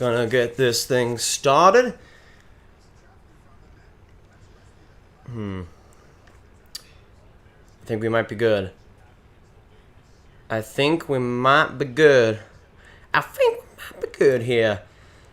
Gonna get this thing started. I think we might be good. I think we might be good. I think we might be good here.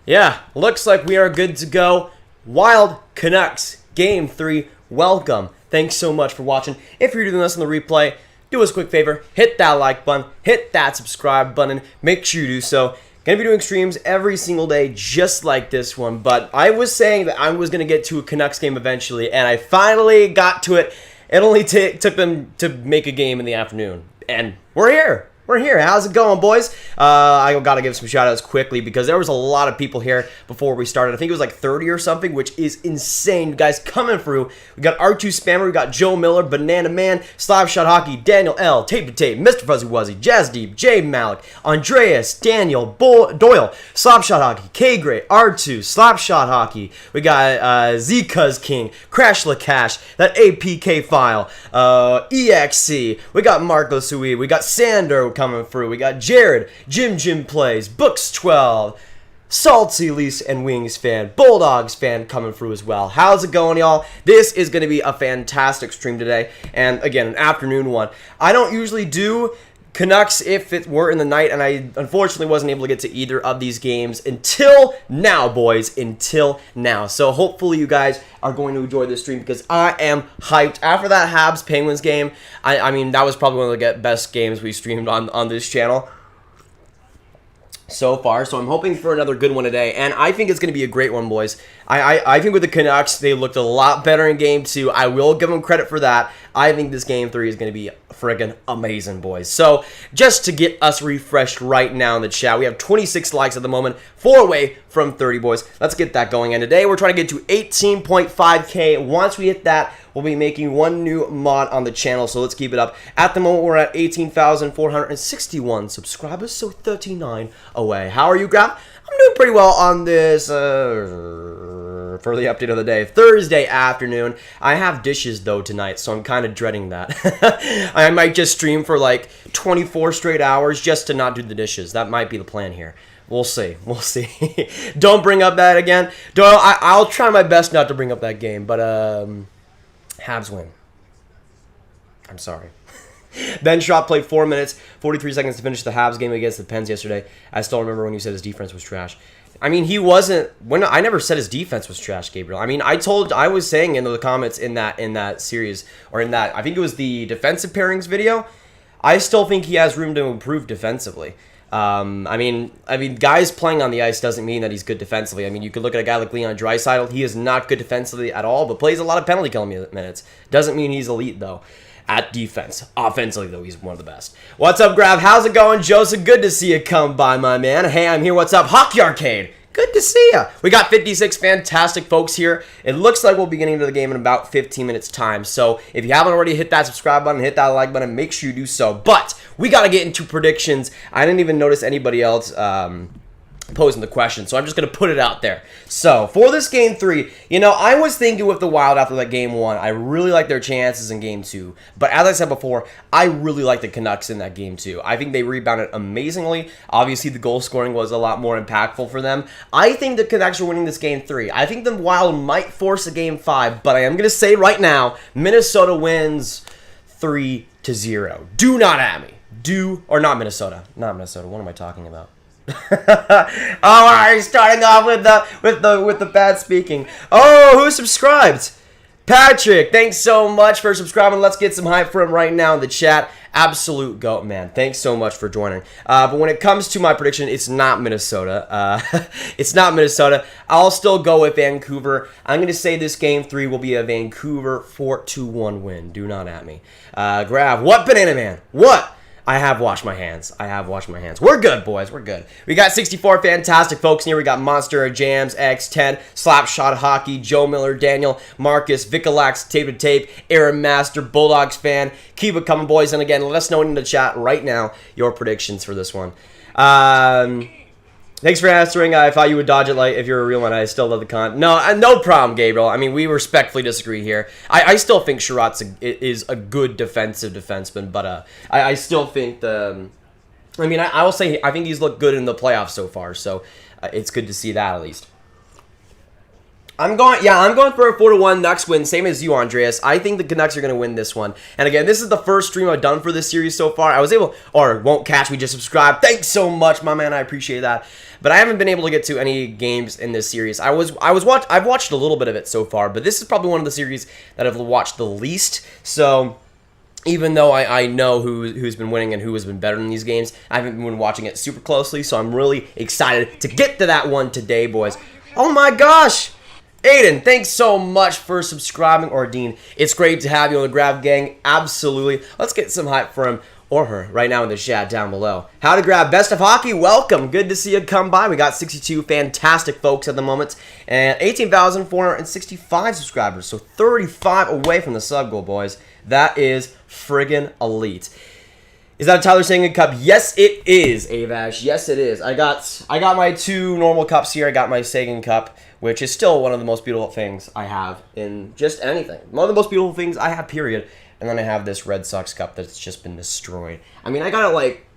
Yeah, looks like we are good to go. Wild Canucks, Game 3, welcome. Thanks so much for watching. If you're doing this on the replay, do us a quick favor. Hit that like button. Hit that subscribe button. Make sure you do so. Gonna be doing streams every single day just like this one. But I was saying that I was gonna get to a Canucks game eventually, and I finally got to it. It only took them to make a game in the afternoon. And we're here. We're here. How's it going, boys? I got to give some shout-outs quickly because there was a lot of people here before we started. I think it was like 30 or something, which is insane. You guys coming through. We got R2 Spammer, we got Joe Miller, Banana Man, Slapshot Hockey, Daniel L, Tape to Tape, Mr. Fuzzy Wuzzy, Jazz Deep, Jay Malik, Andreas, Daniel, Doyle, Slapshot Hockey, K-Gray, R2, Slapshot Hockey. We got Zcuz King, Crash Lakash, that APK file, EXC. We got Marco Sui, we got Sander coming through. We got Jared, Jim Plays, Books 12, Salty Lease and Wings fan, Bulldogs fan coming through as well. How's it going, y'all? This is going to be a fantastic stream today, and again, an afternoon one. I don't usually do Canucks if it were in the night, and I unfortunately wasn't able to get to either of these games until now, boys, until now. So hopefully you guys are going to enjoy this stream because I am hyped. After that Habs-Penguins game, I mean, that was probably one of the best games we streamed on this channel so far, so I'm hoping for another good one today, and I think it's going to be a great one, boys. I think with the Canucks, they looked a lot better in Game 2. I will give them credit for that. I think this Game 3 is going to be friggin' amazing, boys. So, just to get us refreshed right now in the chat, we have 26 likes at the moment, 4 away from 30, boys. Let's get that going, and today we're trying to get to 18.5K. Once we hit that, we'll be making one new mod on the channel, so let's keep it up. At the moment, we're at 18,461 subscribers, so 39 away. How are you, Grav? I'm doing pretty well on this, for the update of the day. Thursday afternoon. I have dishes, though, tonight, so I'm kind of dreading that. I might just stream for, like, 24 straight hours just to not do the dishes. That might be the plan here. We'll see. We'll see. Don't bring up that again. I'll try my best not to bring up that game, but, Habs win. I'm sorry. Ben Schropp played 4 minutes, 43 seconds to finish the Habs game against the Pens yesterday. I still remember when you said his defense was trash. I mean, he wasn't. I never said his defense was trash, Gabriel. I mean, I was saying in the comments in that series, or in that, I think it was the defensive pairings video. I still think he has room to improve defensively. I mean, guys playing on the ice doesn't mean that he's good defensively. I mean, you could look at a guy like Leon Draisaitl. He is not good defensively at all, but plays a lot of penalty killing minutes. Doesn't mean he's elite, though, at defense. Offensively, though, he's one of the best. What's up, Grav? How's it going, Joseph? Good to see you come by, my man. Hey, I'm here. What's up? Hockey Arcade. Good to see ya. We got 56 fantastic folks here. It looks like we'll be getting into the game in about 15 minutes time. So if you haven't already, hit that subscribe button, hit that like button, make sure you do so. But we got to get into predictions. I didn't even notice anybody else posing the question, so I'm just going to put it out there. So, for this Game 3, you know, I was thinking with the Wild after that Game 1, I really like their chances in Game 2. But as I said before, I really like the Canucks in that Game 2. I think they rebounded amazingly. Obviously, the goal scoring was a lot more impactful for them. I think the Canucks are winning this Game 3. I think the Wild might force a Game 5, but I am going to say right now, Minnesota wins 3-0. Do not at me. Or not Minnesota. Not Minnesota. What am I talking about? All right, starting off with the bad speaking. Oh, who subscribed? Patrick, thanks so much for subscribing. Let's get some hype for him right now in the chat. Absolute goat, man. Thanks so much for joining. But when it comes to my prediction, it's not Minnesota. It's not Minnesota. I'll still go with Vancouver. I'm going to say this Game 3 will be a Vancouver 4-1 win. Do not at me. Grav, what, Banana Man? What? I have washed my hands. We're good, boys. We're good. We got 64 fantastic folks in here. We got Monster, Jams, X10, Slapshot Hockey, Joe Miller, Daniel, Marcus, Vicalax, Tape to Tape, Aaron Master, Bulldogs fan. Keep it coming, boys. And again, let us know in the chat right now your predictions for this one. Thanks for answering. I thought you would dodge it like if you're a real one. I still love the con. No, no problem, Gabriel. I mean, we respectfully disagree here. I still think Sherratt's is a good defensive defenseman, but I still think the I mean, I will say I think he's looked good in the playoffs so far, so it's good to see that at least. I'm going for a 4-1 Nucks win, same as you, Andreas. I think the Canucks are going to win this one. And again, this is the first stream I've done for this series so far. I was able, or won't catch me, just subscribe. Thanks so much, my man. I appreciate that. But I haven't been able to get to any games in this series. I've watched a little bit of it so far, but this is probably one of the series that I've watched the least. So even though I know who's been winning and who has been better in these games, I haven't been watching it super closely. So I'm really excited to get to that one today, boys. Oh my gosh! Aiden, thanks so much for subscribing. Or Dean, it's great to have you on the Grav gang. Absolutely. Let's get some hype for him or her right now in the chat down below. How to Grav, best of hockey, welcome. Good to see you come by. We got 62 fantastic folks at the moment and 18,465 subscribers. So 35 away from the sub goal, boys. That is friggin' elite. Is that a Tyler Seguin cup? Yes, it is, Avash. Yes, it is. I got my 2 normal cups here. I got my Seguin cup, which is still one of the most beautiful things I have in just anything. One of the most beautiful things I have, period. And then I have this Red Sox cup that's just been destroyed. I mean, I got it like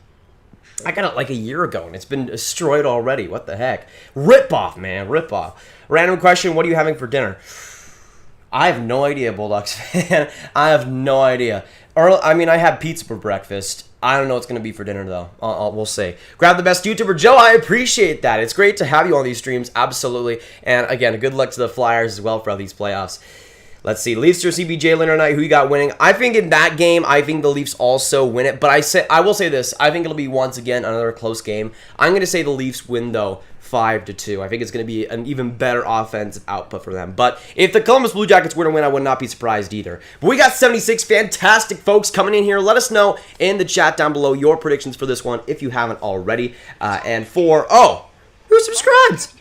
a year ago, and it's been destroyed already. What the heck? Rip off, man. Rip off. Random question, what are you having for dinner? I have no idea, Bulldogs fan. I have no idea. I mean, I had pizza for breakfast. I don't know what's going to be for dinner, though. We'll see. Grab the best YouTuber. Joe, I appreciate that. It's great to have you on these streams. Absolutely. And, again, good luck to the Flyers as well for these playoffs. Let's see. Leafs or CBJ Leonard Knight, who you got winning? I think in that game, I think the Leafs also win it. But I will say this. I think it'll be, once again, another close game. I'm going to say the Leafs win, though, 5-2. I think it's going to be an even better offensive output for them. But if the Columbus Blue Jackets were to win, I would not be surprised either. But we got 76 fantastic folks coming in here. Let us know in the chat down below your predictions for this one if you haven't already. Who subscribes?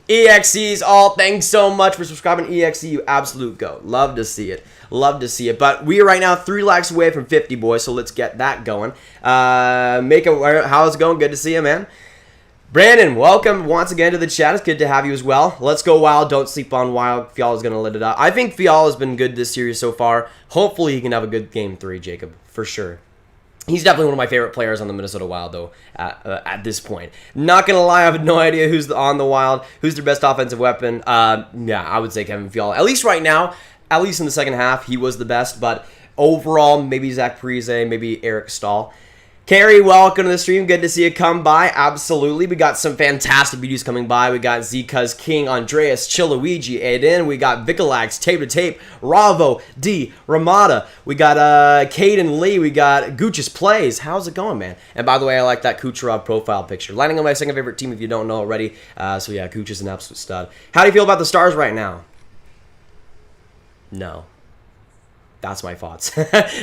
EXEs, all thanks so much for subscribing. EXE, you absolute goat. Love to see it. Love to see it. But we are right now 3 likes away from 50, boys, so let's get that going. How's it going? Good to see you, man. Brandon, welcome once again to the chat. It's good to have you as well. Let's go Wild. Don't sleep on Wild. Fiala's going to let it up. I think Fiala has been good this series so far. Hopefully he can have a good game 3, Jacob, for sure. He's definitely one of my favorite players on the Minnesota Wild, though, at this point. Not going to lie, I have no idea who's on the Wild, who's their best offensive weapon. Yeah, I would say Kevin Fiala. At least right now, at least in the second half, he was the best. But overall, maybe Zach Parise, maybe Eric Stahl. Carrie, welcome to the stream. Good to see you come by. Absolutely. We got some fantastic videos coming by. We got Zca's King, Andreas, Chiluigi, Aiden. We got Vicalax, Tape to Tape, Ravo, D, Ramada. We got Caden Lee. We got Gooch's Plays. How's it going, man? And by the way, I like that Kucherov profile picture. Lining on my second favorite team if you don't know already. So yeah, Gooch is an absolute stud. How do you feel about the Stars right now? No. That's my thoughts.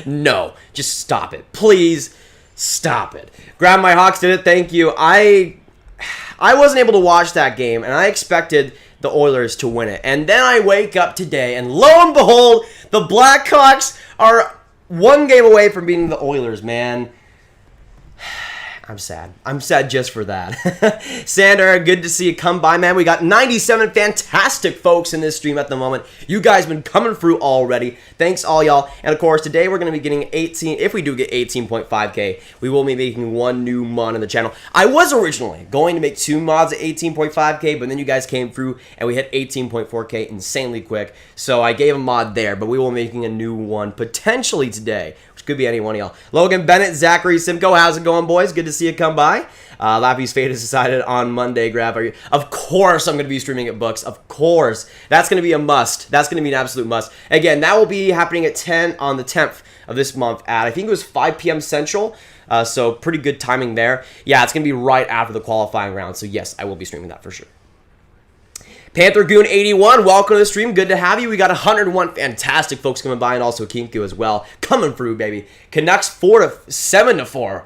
No. Just stop it. Please. Stop it. Grab my Hawks did it. Thank you. I wasn't able to watch that game, and I expected the Oilers to win it. And then I wake up today, and lo and behold, the Blackhawks are 1 game away from beating the Oilers, man. I'm sad. I'm sad just for that. Sander, good to see you come by, man. We got 97 fantastic folks in this stream at the moment. You guys been coming through already. Thanks all y'all. And of course, today we're going to be getting 18, if we do get 18.5K, we will be making 1 new mod on the channel. I was originally going to make 2 mods at 18.5K, but then you guys came through and we hit 18.4K insanely quick. So I gave a mod there, but we will be making a new one potentially today. Could be any one of y'all. Logan Bennett, Zachary Simcoe, how's it going, boys? Good to see you come by. Lappy's fate is decided on Monday, Grav. Of course I'm going to be streaming at Books. Of course. That's going to be a must. That's going to be an absolute must. Again, that will be happening at 10 on the 10th of this month at, I think it was 5 p.m. Central. So pretty good timing there. Yeah, it's going to be right after the qualifying round. So yes, I will be streaming that for sure. Panther Goon 81, welcome to the stream. Good to have you. We got 101 fantastic folks coming by, and also Kinko as well. Coming through, baby. Canucks 7-4.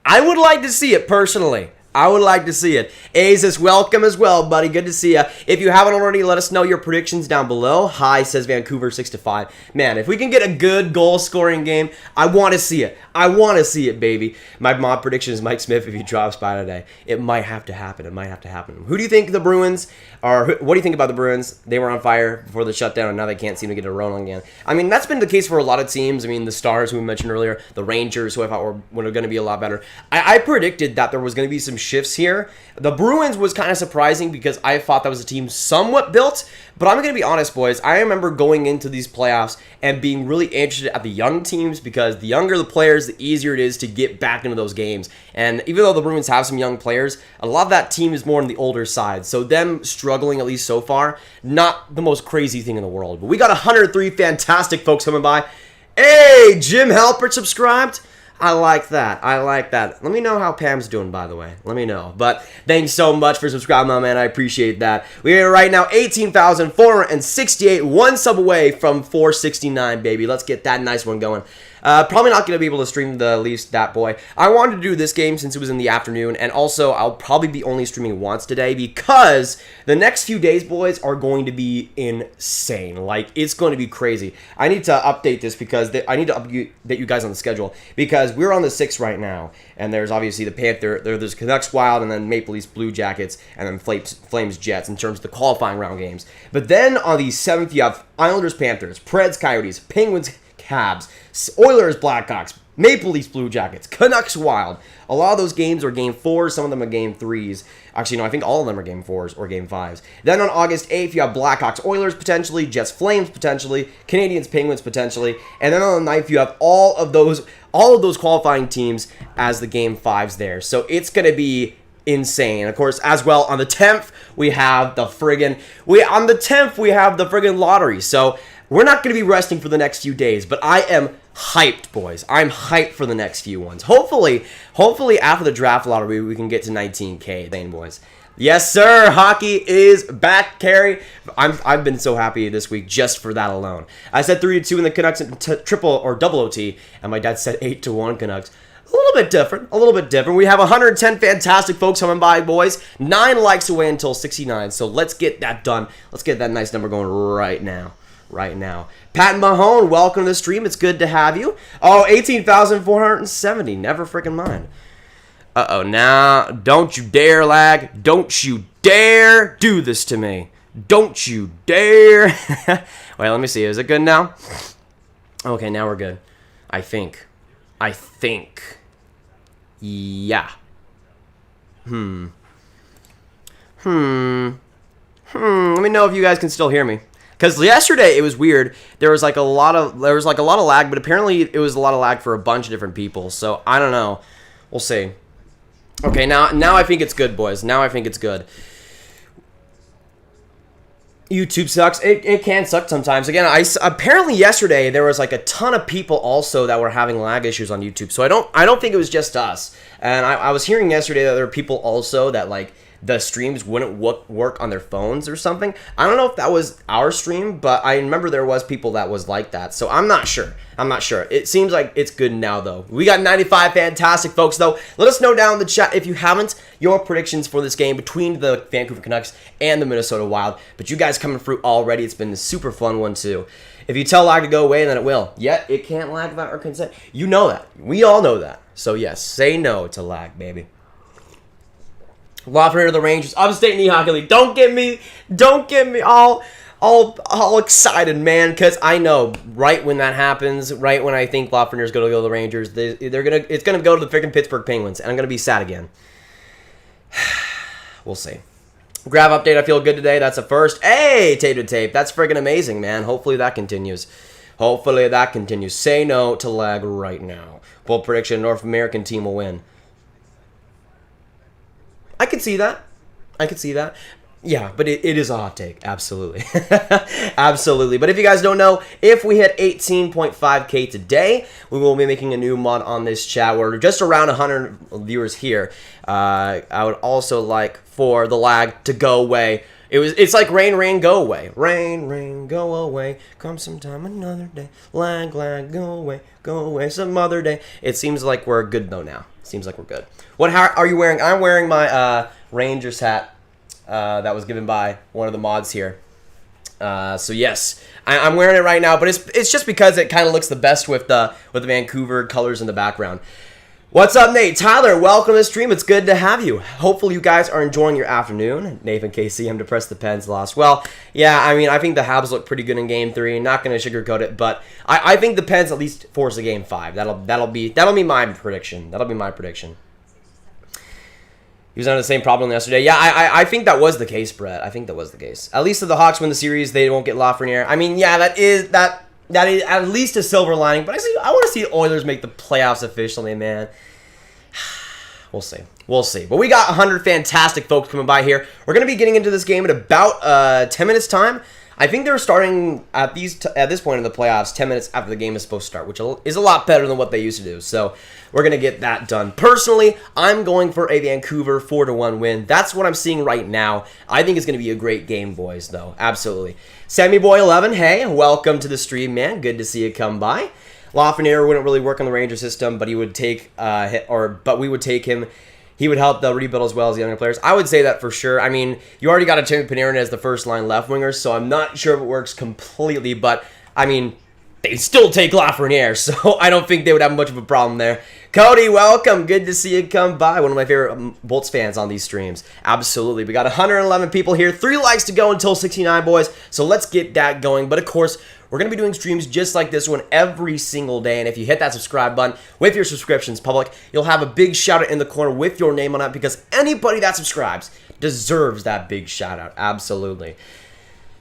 I would like to see it personally. I would like to see it. Aces, welcome as well, buddy. Good to see you. If you haven't already, let us know your predictions down below. Hi, says Vancouver 6-5. Man, if we can get a good goal-scoring game, I want to see it. I want to see it, baby. My mob prediction is Mike Smith if he drops by today. It might have to happen. It might have to happen. Who do you think the Bruins are? What do you think about the Bruins? They were on fire before the shutdown, and now they can't seem to get it rolling again. I mean, that's been the case for a lot of teams. I mean, the Stars, who we mentioned earlier, the Rangers, who I thought were going to be a lot better. I predicted that there was going to be some shifts here. The Bruins was kind of surprising because I thought that was a team somewhat built, but I'm going to be honest, boys. I remember going into these playoffs and being really interested at the young teams because the younger the players, the easier it is to get back into those games. And even though the Bruins have some young players, a lot of that team is more on the older side. So them struggling, at least so far, not the most crazy thing in the world. But we got 103 fantastic folks coming by. Hey, Jim Halpert subscribed. I like that. I like that. Let me know how Pam's doing, by the way. Let me know. But thanks so much for subscribing, my man. I appreciate that. We are right now 18,468, one sub away from 469, baby. Let's get that nice one going. Probably not going to be able to stream the Leafs that boy. I wanted to do this game since it was in the afternoon, and also I'll probably be only streaming once today because the next few days, boys, are going to be insane. Like, it's going to be crazy. I need to update this because I need to update you guys on the schedule because we're on the 6th right now, and there's obviously the Panther, there's Canucks Wild, and then Maple Leafs Blue Jackets, and then Flames Jets in terms of the qualifying round games. But then on the 7th, you have Islanders Panthers, Preds Coyotes, Penguins Habs, Oilers, Blackhawks, Maple Leafs, Blue Jackets, Canucks, Wild. A lot of those games are Game 4s, some of them are Game 3s. Actually, no, I think all of them are Game 4s or Game 5s. Then on August 8th, you have Blackhawks, Oilers potentially, Jets, Flames potentially, Canadiens, Penguins potentially. And then on the 9th, you have all of those qualifying teams as the Game 5s there. So it's going to be insane. Of course, as well, on the 10th, we have the friggin' lottery. So we're not going to be resting for the next few days, but I am hyped, boys. I'm hyped for the next few ones. Hopefully after the draft lottery, we can get to 19K, then, boys. Yes, sir. Hockey is back, Carrie. I've been so happy this week just for that alone. I said 3-2 in the Canucks triple or double OT, and my dad said 8-1 Canucks. A little bit different. We have 110 fantastic folks coming by, boys. 9 likes away until 69, so let's get that done. Let's get that nice number going right now. Pat Mahone, welcome to the stream. It's good to have you. Oh, 18,470. Never freaking mind. Uh-oh, now, don't you dare lag. Don't you dare do this to me. Don't you dare. Wait, let me see. Is it good now? Okay, now we're good. I think. Yeah. Let me know if you guys can still hear me. Because yesterday it was weird. There was a lot of lag, but apparently it was a lot of lag for a bunch of different people. So I don't know. We'll see. Okay, now I think it's good, boys. Now I think it's good. YouTube sucks. It can suck sometimes. Again, apparently yesterday there was a ton of people also that were having lag issues on YouTube. So I don't think it was just us. And I was hearing yesterday that there were people also that the streams wouldn't work on their phones or something. I don't know if that was our stream, but I remember there was people that was like that. So I'm not sure. It seems like it's good now, though. We got 95 fantastic folks, though. Let us know down in the chat, if you haven't, your predictions for this game between the Vancouver Canucks and the Minnesota Wild. But you guys coming through already. It's been a super fun one, too. If you tell lag to go away, then it will. Yet, it can't lag without our consent. You know that. We all know that. So, yes, say no to lag, baby. Lafreniere of the Rangers, upstate New York League. Don't get me all excited, man, because I know right when that happens, right when I think Lafreniere's going to go to the Rangers, it's gonna go to the freaking Pittsburgh Penguins, and I'm gonna be sad again. We'll see. Grav update. I feel good today. That's a first. Hey, tape to tape. That's friggin' amazing, man. Hopefully that continues. Say no to lag right now. Bold prediction: North American team will win. I could see that. Yeah, but it is a hot take. Absolutely. Absolutely. But if you guys don't know, if we hit 18.5K today, we will be making a new mod on this chat. We're just around 100 viewers here. I would also like for the lag to go away. It's like rain, go away. Rain, go away. Come sometime another day. Lag, go away some other day. It seems like we're good though now. Seems like we're good. What hat are you wearing? I'm wearing my Rangers hat that was given by one of the mods here. So yes, I'm wearing it right now, but it's just because it kind of looks the best with the Vancouver colors in the background. What's up, Nate? Tyler, welcome to the stream. It's good to have you. Hopefully you guys are enjoying your afternoon. Nathan KC, I'm depressed the Pens lost. Well, yeah, I mean, I think the Habs look pretty good in Game 3. Not going to sugarcoat it, but I think the Pens at least force a Game 5. That'll be my prediction. That'll be my prediction. He was on the same problem yesterday. Yeah, I think that was the case, Brett. I think that was the case. At least if the Hawks win the series, they won't get Lafreniere. I mean, yeah, that is at least a silver lining. But I want to see the Oilers make the playoffs officially, man. We'll see. We'll see. But we got 100 fantastic folks coming by here. We're going to be getting into this game in about 10 minutes time. I think they're starting at this point in the playoffs 10 minutes after the game is supposed to start, which is a lot better than what they used to do. So we're going to get that done. Personally, I'm going for a Vancouver 4-1 win. That's what I'm seeing right now. I think it's going to be a great game, boys, though. Absolutely. Sammy Boy 11, hey, welcome to the stream, man. Good to see you come by. Lafreniere wouldn't really work on the Ranger system, but he would take but we would take him. He would help the rebuild as well as the younger players. I would say that for sure. I mean, you already got a Timmy Panarin as the first line left winger, so I'm not sure if it works completely, but I mean, they still take Lafreniere, so I don't think they would have much of a problem there. Cody, welcome. Good to see you come by. One of my favorite Bolts fans on these streams. Absolutely. We got 111 people here. 3 likes to go until 69, boys, so let's get that going. But of course, we're going to be doing streams just like this one every single day, and if you hit that subscribe button with your subscriptions public, you'll have a big shout out in the corner with your name on it, because anybody that subscribes deserves that big shout out. Absolutely.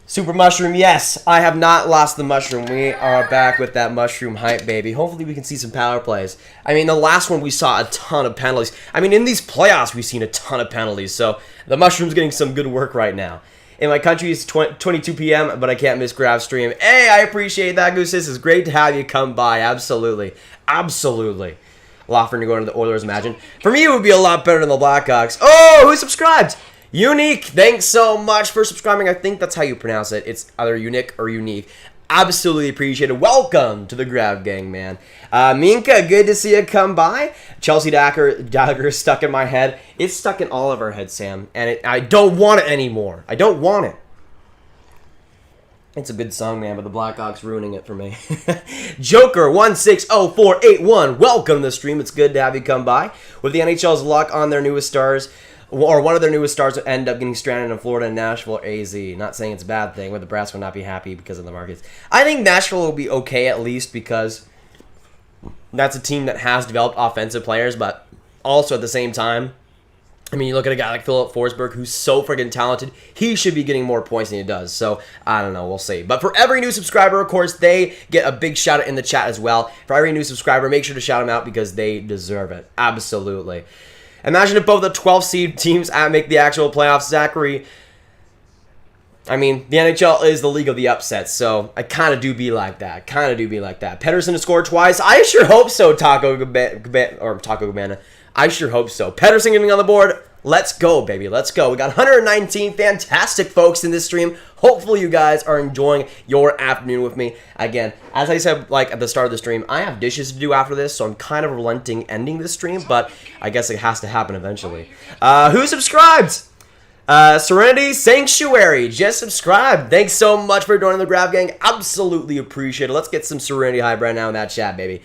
Super Mushroom, yes, I have not lost the mushroom. We are back with that mushroom hype, baby. Hopefully we can see some power plays. I mean, the last one we saw a ton of penalties. I mean, in these playoffs we've seen a ton of penalties, so the mushroom's getting some good work right now. In my country, it's 22 p.m., but I can't miss Grav stream. Hey, I appreciate that, Goose. This is great to have you come by. Absolutely. Absolutely. Lafreniere going to the Oilers, imagine. For me, it would be a lot better than the Blackhawks. Oh, who subscribed? Unique. Thanks so much for subscribing. I think that's how you pronounce it. It's either unique or unique. Absolutely appreciate it. Welcome to the Grav gang, man. Minka, good to see you come by. Chelsea Dagger is stuck in my head. It's stuck in all of our heads, Sam. And I don't want it anymore. I don't want it. It's a good song, man, but the Blackhawks ruining it for me. Joker 160481. Welcome to the stream. It's good to have you come by. With the NHL's luck on their newest stars, or one of their newest stars will end up getting stranded in Florida and Nashville or AZ. Not saying it's a bad thing, but the Brass will not be happy because of the markets. I think Nashville will be okay at least because that's a team that has developed offensive players, but also at the same time, I mean, you look at a guy like Philip Forsberg, who's so friggin' talented. He should be getting more points than he does. So, I don't know. We'll see. But for every new subscriber, of course, they get a big shout out in the chat as well. For every new subscriber, make sure to shout them out because they deserve it. Absolutely. Imagine if both the 12 seed teams make the actual playoffs, Zachary. I mean, the NHL is the league of the upsets, so I kind of do be like that. Pedersen to score twice. I sure hope so, Taco Cabana. I sure hope so. Pedersen getting on the board. Let's go, baby. Let's go. We got 119 fantastic folks in this stream. Hopefully you guys are enjoying your afternoon with me. Again, as I said like at the start of the stream, I have dishes to do after this, so I'm kind of relenting ending this stream, but I guess it has to happen eventually. Who subscribed? Serenity Sanctuary just subscribed. Thanks so much for joining the Grav gang. Absolutely appreciate it. Let's get some Serenity hype right now in that chat, baby.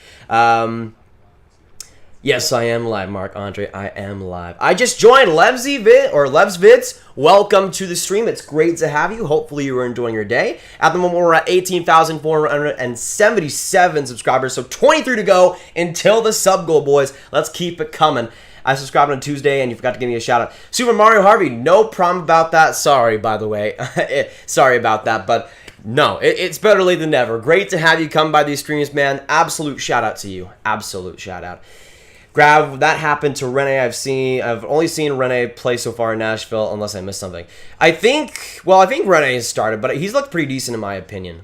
Yes, I am live, Mark Andre. I am live. I just joined Lev's Vids. Welcome to the stream. It's great to have you. Hopefully you are enjoying your day. At the moment, we're at 18,477 subscribers, so 23 to go until the sub goal, boys. Let's keep it coming. I subscribed on Tuesday, and you forgot to give me a shout-out. Super Mario Harvey, no problem about that. Sorry, by the way. Sorry about that, but no, it's better late than never. Great to have you come by these streams, man. Absolute shout-out to you. Absolute shout-out. Grav, that happened to Rene. I've only seen Rene play so far in Nashville, unless I missed something. I think Rene has started, but he's looked pretty decent in my opinion.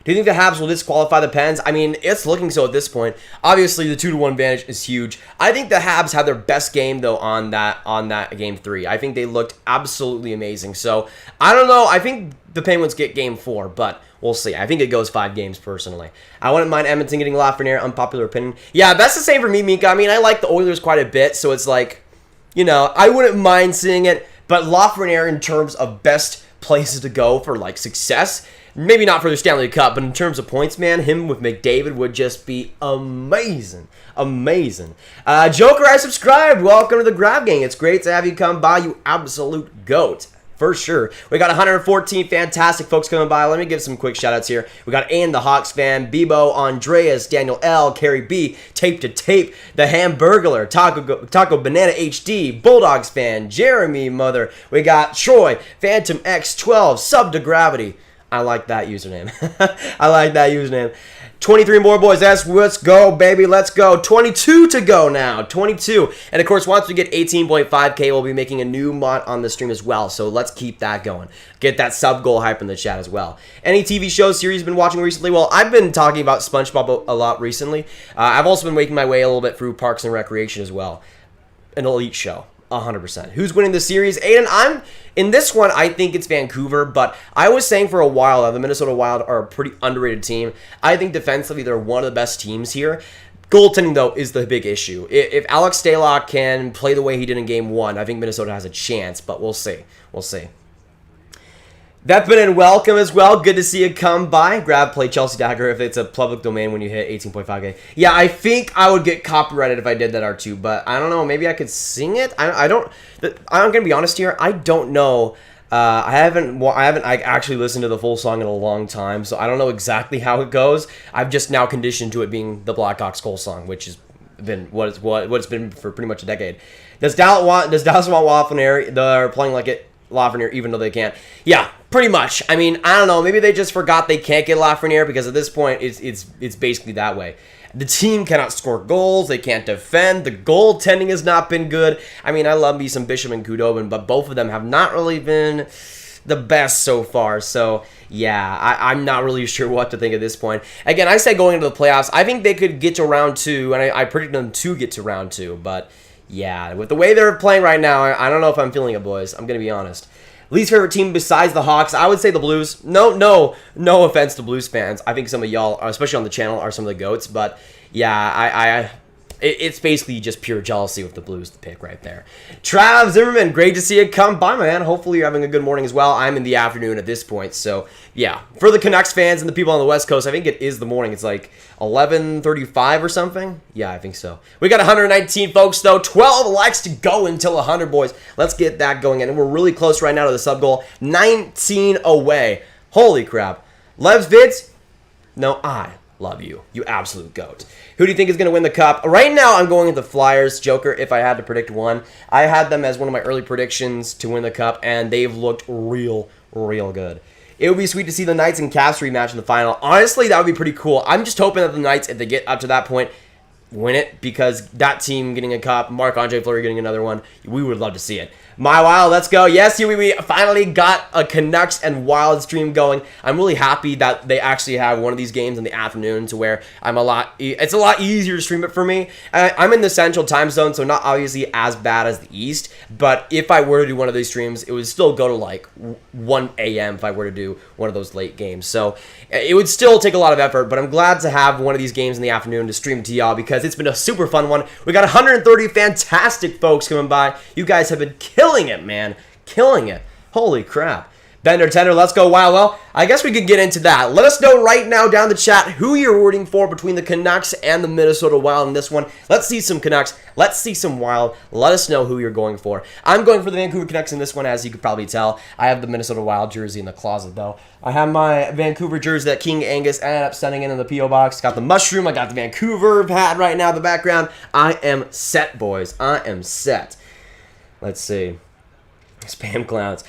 Do you think the Habs will disqualify the Pens? I mean, it's looking so at this point. Obviously, the 2-1 advantage is huge. I think the Habs had their best game, though, on that Game 3. I think they looked absolutely amazing. So, I don't know. I think the Penguins get Game 4, but we'll see. I think it goes 5 games, personally. I wouldn't mind Edmonton getting Lafreniere, unpopular opinion. Yeah, that's the same for me, Mika. I mean, I like the Oilers quite a bit, so it's like, you know, I wouldn't mind seeing it. But Lafreniere, in terms of best places to go for, like, success, maybe not for the Stanley Cup, but in terms of points, man, him with McDavid would just be amazing. Amazing. Joker, I subscribed. Welcome to the Grav Gang. It's great to have you come by, you absolute goat. For sure. We got 114 fantastic folks coming by. Let me give some quick shout-outs here. We got Ann, the Hawks fan, Bebo, Andreas, Daniel L, Carrie B, Tape to Tape, the Hamburglar, Taco Banana HD, Bulldogs fan, Jeremy Mother. We got Troy, Phantom X12, Sub to Graviteh. I like that username. I like that username. 23 more, boys. Let's go, baby. Let's go. 22 to go now. 22. And, of course, once we get 18.5K, we'll be making a new mod on the stream as well. So let's keep that going. Get that sub-goal hype in the chat as well. Any TV shows, series you've been watching recently? Well, I've been talking about SpongeBob a lot recently. I've also been making my way a little bit through Parks and Recreation as well. An elite show. 100%. Who's winning the series? Aiden, in this one, I think it's Vancouver, but I was saying for a while that the Minnesota Wild are a pretty underrated team. I think defensively, they're one of the best teams here. Goaltending, though, is the big issue. If Alex Stalock can play the way he did in Game 1, I think Minnesota has a chance, but we'll see. We'll see. Vepin and welcome as well. Good to see you come by. Grab, play Chelsea Dagger if it's a public domain when you hit 18.5K. Yeah, I think I would get copyrighted if I did that, R2, but I don't know. Maybe I could sing it. I'm gonna be honest here. I don't know. I haven't actually listened to the full song in a long time, so I don't know exactly how it goes. I've just now conditioned to it being the Blackhawks Cole song, which has been what it's been for pretty much a decade. Does Dallas want Lafreniere? They're playing like it. Lafreniere, even though they can't. Yeah, pretty much. I mean, I don't know. Maybe they just forgot they can't get Lafreniere because at this point, it's basically that way. The team cannot score goals. They can't defend. The goaltending has not been good. I mean, I love me some Bishop and Kudobin, but both of them have not really been the best so far. So, yeah, I'm not really sure what to think at this point. Again, I said going into the playoffs, I think they could get to round 2, and I predict them to get to round 2, but yeah, with the way they're playing right now, I don't know if I'm feeling it, boys. I'm going to be honest. Least favorite team besides the Hawks, I would say the Blues. No offense to Blues fans. I think some of y'all, especially on the channel, are some of the GOATs. But, yeah, it's basically just pure jealousy with the Blues to pick right there. Trav Zimmerman, great to see you come by, man. Hopefully you're having a good morning as well. I'm in the afternoon at this point. So, yeah, for the Canucks fans and the people on the West Coast, I think it is the morning. It's like 11:35 or something. Yeah, I think so. We got 119 folks, though. 12 likes to go until 100, boys. Let's get that going in. And we're really close right now to the sub goal. 19 away. Holy crap. Lev's vids? No, I love you. You absolute goat. Who do you think is going to win the cup? Right now, I'm going with the Flyers. Joker, if I had to predict one. I had them as one of my early predictions to win the cup, and they've looked real good. It would be sweet to see the Knights and Caps rematch in the final. Honestly, that would be pretty cool. I'm just hoping that the Knights, if they get up to that point, win it, because that team getting a cup, Marc-Andre Fleury getting another one, we would love to see it. My Wild, let's go. Yes, we finally got a Canucks and Wild stream going. I'm really happy that they actually have one of these games in the afternoon to where it's a lot easier to stream it for me. I'm in the central time zone, so not obviously as bad as the East, but if I were to do one of these streams, it would still go to like 1 a.m. if I were to do one of those late games. So it would still take a lot of effort, but I'm glad to have one of these games in the afternoon to stream to y'all because it's been a super fun one. We got 130 fantastic folks coming by. You guys have been killing it, man. Killing it. Holy crap. Bender Tender, let's go Wild. Well, I guess we could get into that. Let us know right now down the chat who you're rooting for between the Canucks and the Minnesota Wild in this one. Let's see some Canucks. Let's see some Wild. Let us know who you're going for. I'm going for the Vancouver Canucks in this one, as you could probably tell. I have the Minnesota Wild jersey in the closet, though. I have my Vancouver jersey that King Angus ended up sending in the P.O. box. Got the mushroom. I got the Vancouver hat right now in the background. I am set, boys. I am set. Let's see. Spam clowns.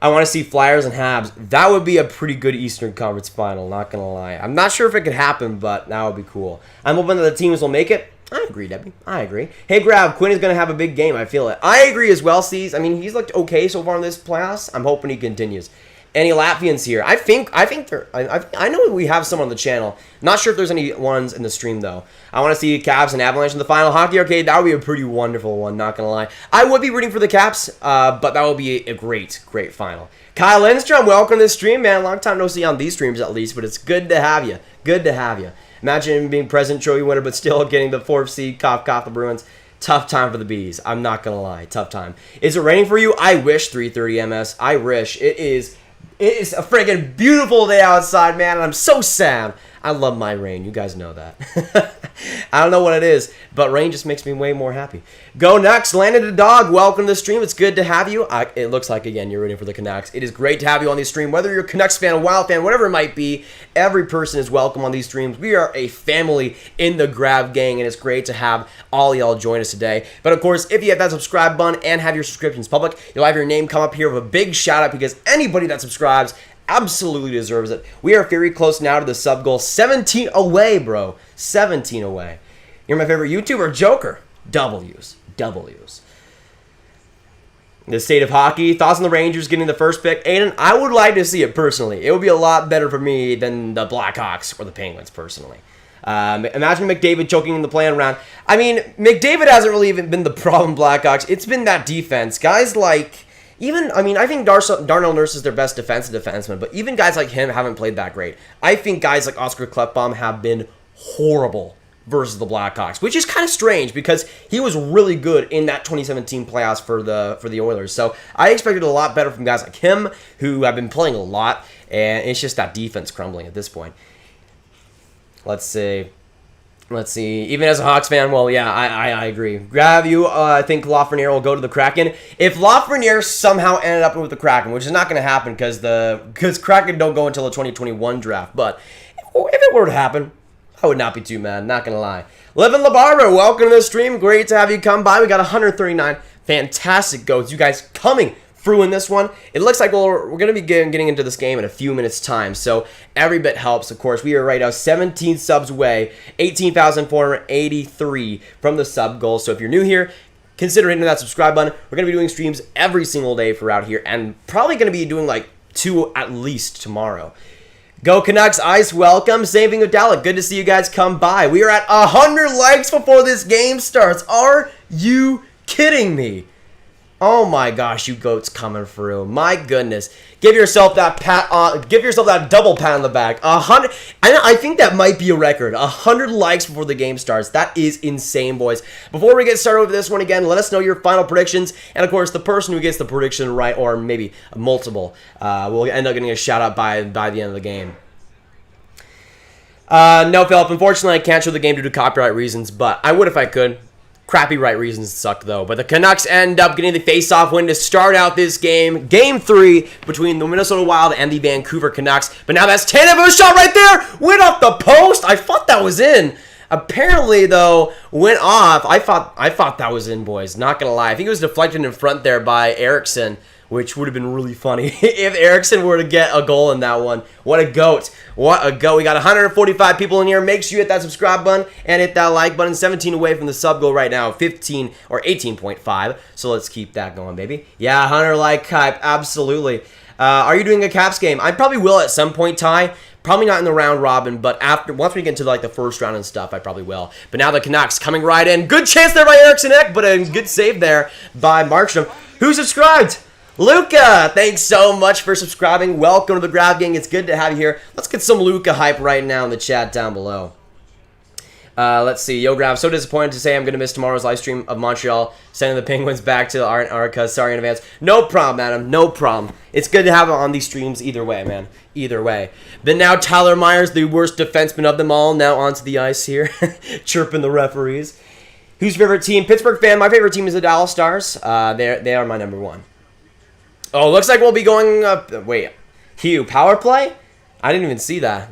I want to see Flyers and Habs. That would be a pretty good Eastern Conference final, not going to lie. I'm not sure if it could happen, but that would be cool. I'm hoping that the teams will make it. I agree, Debbie. I agree. Hey, Grav, Quinn is going to have a big game. I feel it. I agree as well, C's. I mean, he's looked okay so far in this playoffs. I'm hoping he continues. any Latvians here. I think I know we have some on the channel. Not sure if there's any ones in the stream though. I want to see Caps and Avalanche in the final. Hockey Arcade, that would be a pretty wonderful one, not gonna lie. I would be rooting for the Caps, but that would be a great final. Kyle Lindstrom, welcome to the stream, man. Long time no see on these streams at least, but it's good to have you. Good to have you. Imagine being President Trophy winner, but still getting the 4th seed, cough, the Bruins. Tough time for the Bees. I'm not gonna lie, tough time. Is it raining for you? I wish 3:30 MS. I wish. It is a friggin' beautiful day outside, man, and I'm so sad. I love my rain. You guys know that. I don't know what it is, but rain just makes me way more happy. Go Canucks. Landed a dog. Welcome to the stream. It's good to have you. It looks like, again, you're rooting for the Canucks. It is great to have you on the stream. Whether you're a Canucks fan, a Wild fan, whatever it might be, every person is welcome on these streams. We are a family in the Grav gang, and it's great to have all y'all join us today. But, of course, if you have that subscribe button and have your subscriptions public, you'll have your name come up here with a big shout-out because anybody that subscribes absolutely deserves it. We are very close now to the sub goal. 17 away, bro. 17 away. You're my favorite YouTuber, Joker. W's. The state of hockey. Thoughts on the Rangers getting the first pick? Aiden, I would like to see it personally. It would be a lot better for me than the Blackhawks or the Penguins personally. Imagine McDavid choking in the play-in round. I mean, McDavid hasn't really even been the problem Blackhawks. It's been that defense. Guys like... I think Darnell Nurse is their best defensive defenseman, but even guys like him haven't played that great. I think guys like Oscar Klefbom have been horrible versus the Blackhawks, which is kind of strange because he was really good in that 2017 playoffs for the Oilers. So I expected a lot better from guys like him who have been playing a lot, and it's just that defense crumbling at this point. Let's see. Even as a Hawks fan, well, yeah, I agree. Grav, I think Lafreniere will go to the Kraken. If Lafreniere somehow ended up with the Kraken, which is not going to happen because Kraken don't go until the 2021 draft, but if it were to happen, I would not be too mad, not going to lie. Levin Labarra, welcome to the stream. Great to have you come by. We got 139 fantastic goats. You guys coming through in this one. It looks like we're going to be getting into this game in a few minutes' time, so every bit helps, of course. We are right now 17 subs away, 18,483 from the sub goal. So if you're new here, consider hitting that subscribe button. We're going to be doing streams every single day throughout here, and probably going to be doing like 2 at least tomorrow. Go Canucks, Ice, welcome. Same thing with Dalek. Good to see you guys come by. We are at 100 likes before this game starts. Are you kidding me? Oh my gosh, you goats coming through. My goodness. Give yourself that double pat on the back. 100. I think that might be a record. 100 likes before the game starts. That is insane, boys. Before we get started with this one again, let us know your final predictions. And of course, the person who gets the prediction right, or maybe multiple, will end up getting a shout out by the end of the game. No, Philip. Unfortunately, I can't show the game due to copyright reasons, but I would if I could. Crappy right reasons suck, though. But the Canucks end up getting the face-off win to start out this game. Game 3 between the Minnesota Wild and the Vancouver Canucks. But now that's Tanev, a shot right there! Went off the post! I thought that was in. Apparently, though, went off. I thought that was in, boys. Not gonna lie. I think it was deflected in front there by Eriksson, which would have been really funny if Eriksson were to get a goal in that one. What a goat. What a goat. We got 145 people in here. Make sure you hit that subscribe button and hit that like button. 17 away from the sub goal right now. 15 or 18.5. So let's keep that going, baby. Yeah, 100 like hype. Absolutely. Are you doing a Caps game? I probably will at some point, Ty. Probably not in the round robin, but once we get into like the first round and stuff, I probably will. But now the Canucks coming right in. Good chance there by Eriksson Ek, but a good save there by Markstrom. Who subscribed? Luca, thanks so much for subscribing. Welcome to the Grav Gang. It's good to have you here. Let's get some Luca hype right now in the chat down below. Let's see. Yo, Grav, so disappointed to say I'm going to miss tomorrow's live stream of Montreal sending the Penguins back to Antarctica. Sorry in advance. No problem, Adam. No problem. It's good to have it on these streams either way, man. Either way. But now Tyler Myers, the worst defenseman of them all, now onto the ice here, chirping the referees. Who's your favorite team? Pittsburgh fan. My favorite team is the Dallas Stars. They are my number one. Oh, looks like we'll be going up. Wait, Hugh, power play? I didn't even see that.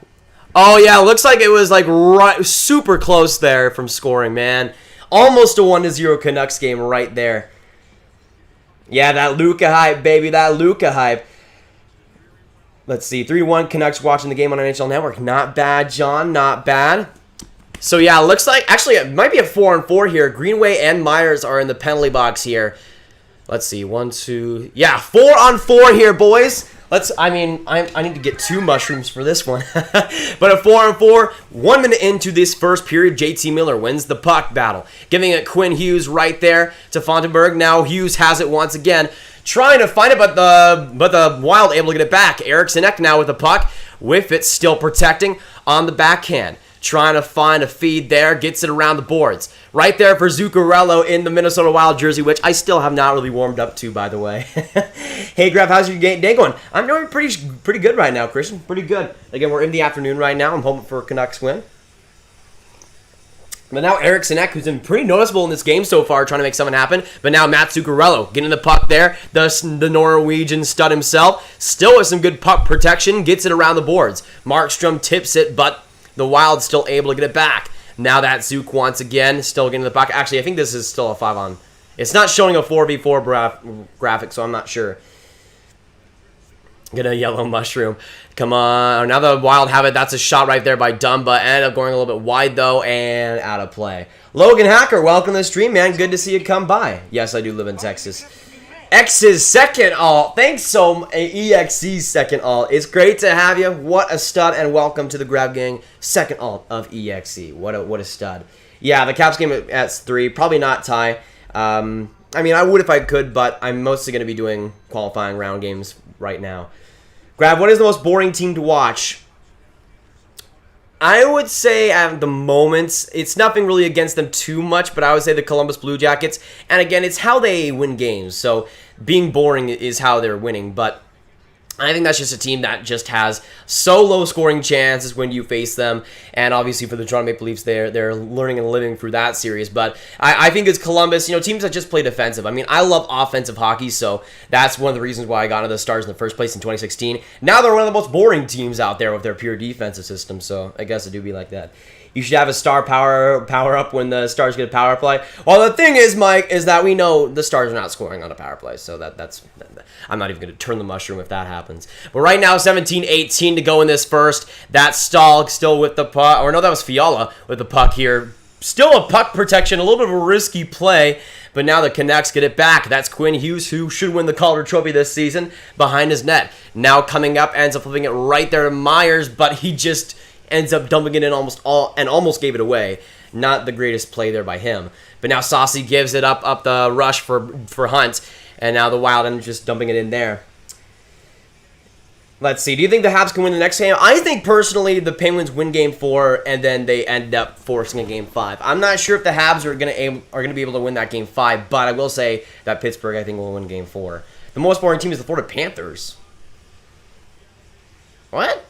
Oh, yeah, looks like it was like right, super close there from scoring, man. Almost a 1-0 Canucks game right there. Yeah, that Luca hype, baby, that Luca hype. Let's see, 3-1 Canucks watching the game on NHL Network. Not bad, John, not bad. So, yeah, looks like, actually, it might be a 4-on-4 here. Greenway and Myers are in the penalty box here. Let's see, 1, 2, yeah, 4-on-4 here, boys. I need to get 2 mushrooms for this one. But a 4-on-4, 1 minute into this first period, JT Miller wins the puck battle, giving it Quinn Hughes right there to Fontenberg. Now Hughes has it once again, trying to find it, but the Wild able to get it back. Eriksson Ek now with the puck, with it still protecting on the backhand. Trying to find a feed there, gets it around the boards. Right there for Zuccarello in the Minnesota Wild jersey, which I still have not really warmed up to, by the way. Hey, Grav, how's your day going? I'm doing pretty good right now, Christian. Pretty good. Again, we're in the afternoon right now. I'm hoping for a Canucks win. But now Eriksson Ek, who's been pretty noticeable in this game so far, trying to make something happen. But now Matt Zuccarello getting the puck there. The Norwegian stud himself. Still with some good puck protection. Gets it around the boards. Markstrom tips it, but the Wild still able to get it back. Now that Zook once again, still getting the puck. Actually, I think this is still a 5-on. It's not showing a 4v4 graphic, so I'm not sure. Get a yellow mushroom. Come on. Now the Wild have it. That's a shot right there by Dumba. Ended up going a little bit wide, though, and out of play. Logan Hacker, welcome to the stream, man. Good to see you come by. Yes, I do live in Texas. X's second alt. Thanks so EXC's second alt. It's great to have you. What a stud, and welcome to the Grav Gang second alt of EXE. What a stud. Yeah, the Caps game at 3. Probably not tie. I mean, I would if I could, but I'm mostly going to be doing qualifying round games right now. Grav, what is the most boring team to watch? I would say at the moment, it's nothing really against them too much, but I would say the Columbus Blue Jackets. And again, it's how they win games. So being boring is how they're winning. But I think that's just a team that just has so low scoring chances when you face them. And obviously for the Toronto Maple Leafs, they're learning and living through that series. But I think it's Columbus, teams that just play defensive. I mean, I love offensive hockey, so that's one of the reasons why I got into the Stars in the first place in 2016. Now they're one of the most boring teams out there with their pure defensive system, so I guess it do be like that. You should have a star power up when the Stars get a power play. Well, the thing is, Mike, is that we know the Stars are not scoring on a power play, so that's I'm not even going to turn the mushroom if that happens. But right now, 17-18 to go in this first. That Stahl still with the puck, or no, that was Fiala with the puck here. Still a puck protection, a little bit of a risky play, but now the Canucks get it back. That's Quinn Hughes, who should win the Calder Trophy this season, behind his net. Now coming up, ends up flipping it right there to Myers, but he just ends up dumping it in almost gave it away. Not the greatest play there by him. But now Saucy gives it up the rush for Hunt, and now the Wild end up just dumping it in there. Let's see. Do you think the Habs can win the next game? I think personally the Penguins win Game 4 and then they end up forcing a Game 5. I'm not sure if the Habs are gonna be able to win that Game 5, but I will say that Pittsburgh I think will win Game 4. The most boring team is the Florida Panthers. What?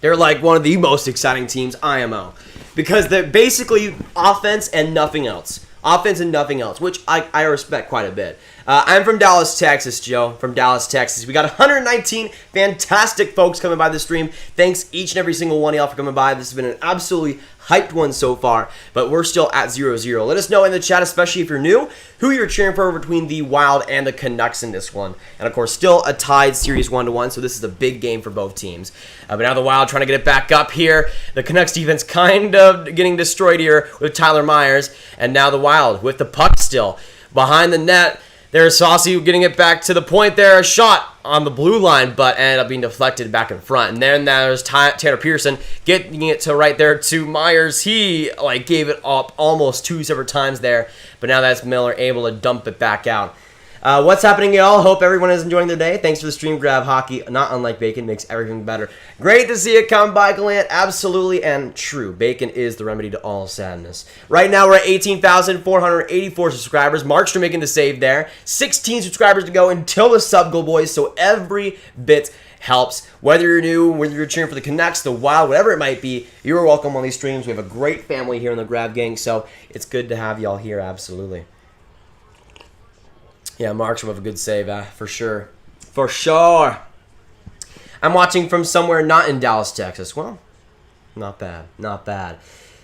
They're like one of the most exciting teams, IMO. Because they're basically offense and nothing else. Offense and nothing else, which I respect quite a bit. I'm from Dallas, Texas, Joe. From Dallas, Texas. We got 119 fantastic folks coming by the stream. Thanks each and every single one of y'all for coming by. This has been an absolutely hyped one so far, but we're still at 0-0. Let us know in the chat, especially if you're new, who you're cheering for between the Wild and the Canucks in this one. And of course, still a tied series 1-1, so this is a big game for both teams. But now the Wild trying to get it back up here. The Canucks defense kind of getting destroyed here with Tyler Myers. And now the Wild with the puck still behind the net. There's Saucy getting it back to the point there. A shot on the blue line, but ended up being deflected back in front. And then there's Tanner Pearson getting it to right there to Myers. He gave it up almost 2 separate times there. But now that's Miller able to dump it back out. What's happening, y'all? Hope everyone is enjoying their day. Thanks for the stream, Grav. Hockey, not unlike bacon, makes everything better. Great to see it come by, Galant. Absolutely and true. Bacon is the remedy to all sadness. Right now, we're at 18,484 subscribers. Markstrom making the save there. 16 subscribers to go until the sub goal, boys, so every bit helps. Whether you're new, whether you're cheering for the Canucks, the Wild, whatever it might be, you're welcome on these streams. We have a great family here in the Grav Gang, so it's good to have y'all here, absolutely. Yeah, Markstrom with a good save, for sure. For sure. I'm watching from somewhere not in Dallas, Texas. Well, not bad. Not bad.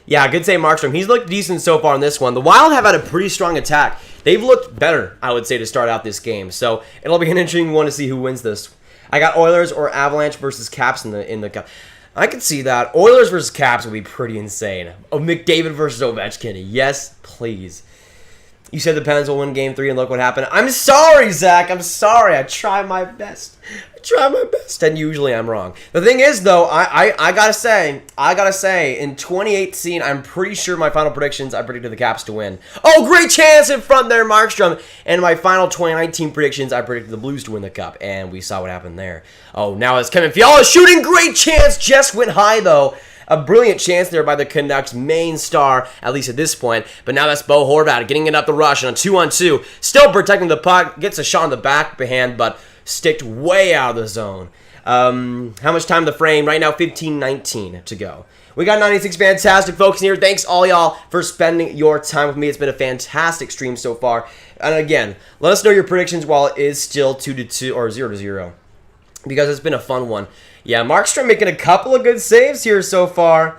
Yeah, good save, Markstrom. He's looked decent so far in this one. The Wild have had a pretty strong attack. They've looked better, I would say, to start out this game. So it'll be an interesting one to see who wins this. I got Oilers or Avalanche versus Caps in the cup. I could see that. Oilers versus Caps would be pretty insane. Oh, McDavid versus Ovechkin. Yes, please. You said the Pens will win Game 3, and look what happened. I'm sorry, Zach. I'm sorry. I try my best. And usually I'm wrong. The thing is, though, I gotta say, in 2018, I'm pretty sure my final predictions, I predicted the Caps to win. Oh, great chance in front there, Markstrom. And my final 2019 predictions, I predicted the Blues to win the Cup, and we saw what happened there. Oh, now it's Kevin Fiala shooting. Great chance. Just went high, though. A brilliant chance there by the Canucks main star, at least at this point. But now that's Bo Horvat getting it up the rush on a 2-on-2. Still protecting the puck. Gets a shot on the backhand, but sticked way out of the zone. How much time in the frame? Right now, 15:19 to go. We got 96 fantastic folks in here. Thanks all y'all for spending your time with me. It's been a fantastic stream so far. And again, let us know your predictions while it is still 2-2 or 0-0. Because it's been a fun one. Yeah, Markstrom making a couple of good saves here so far.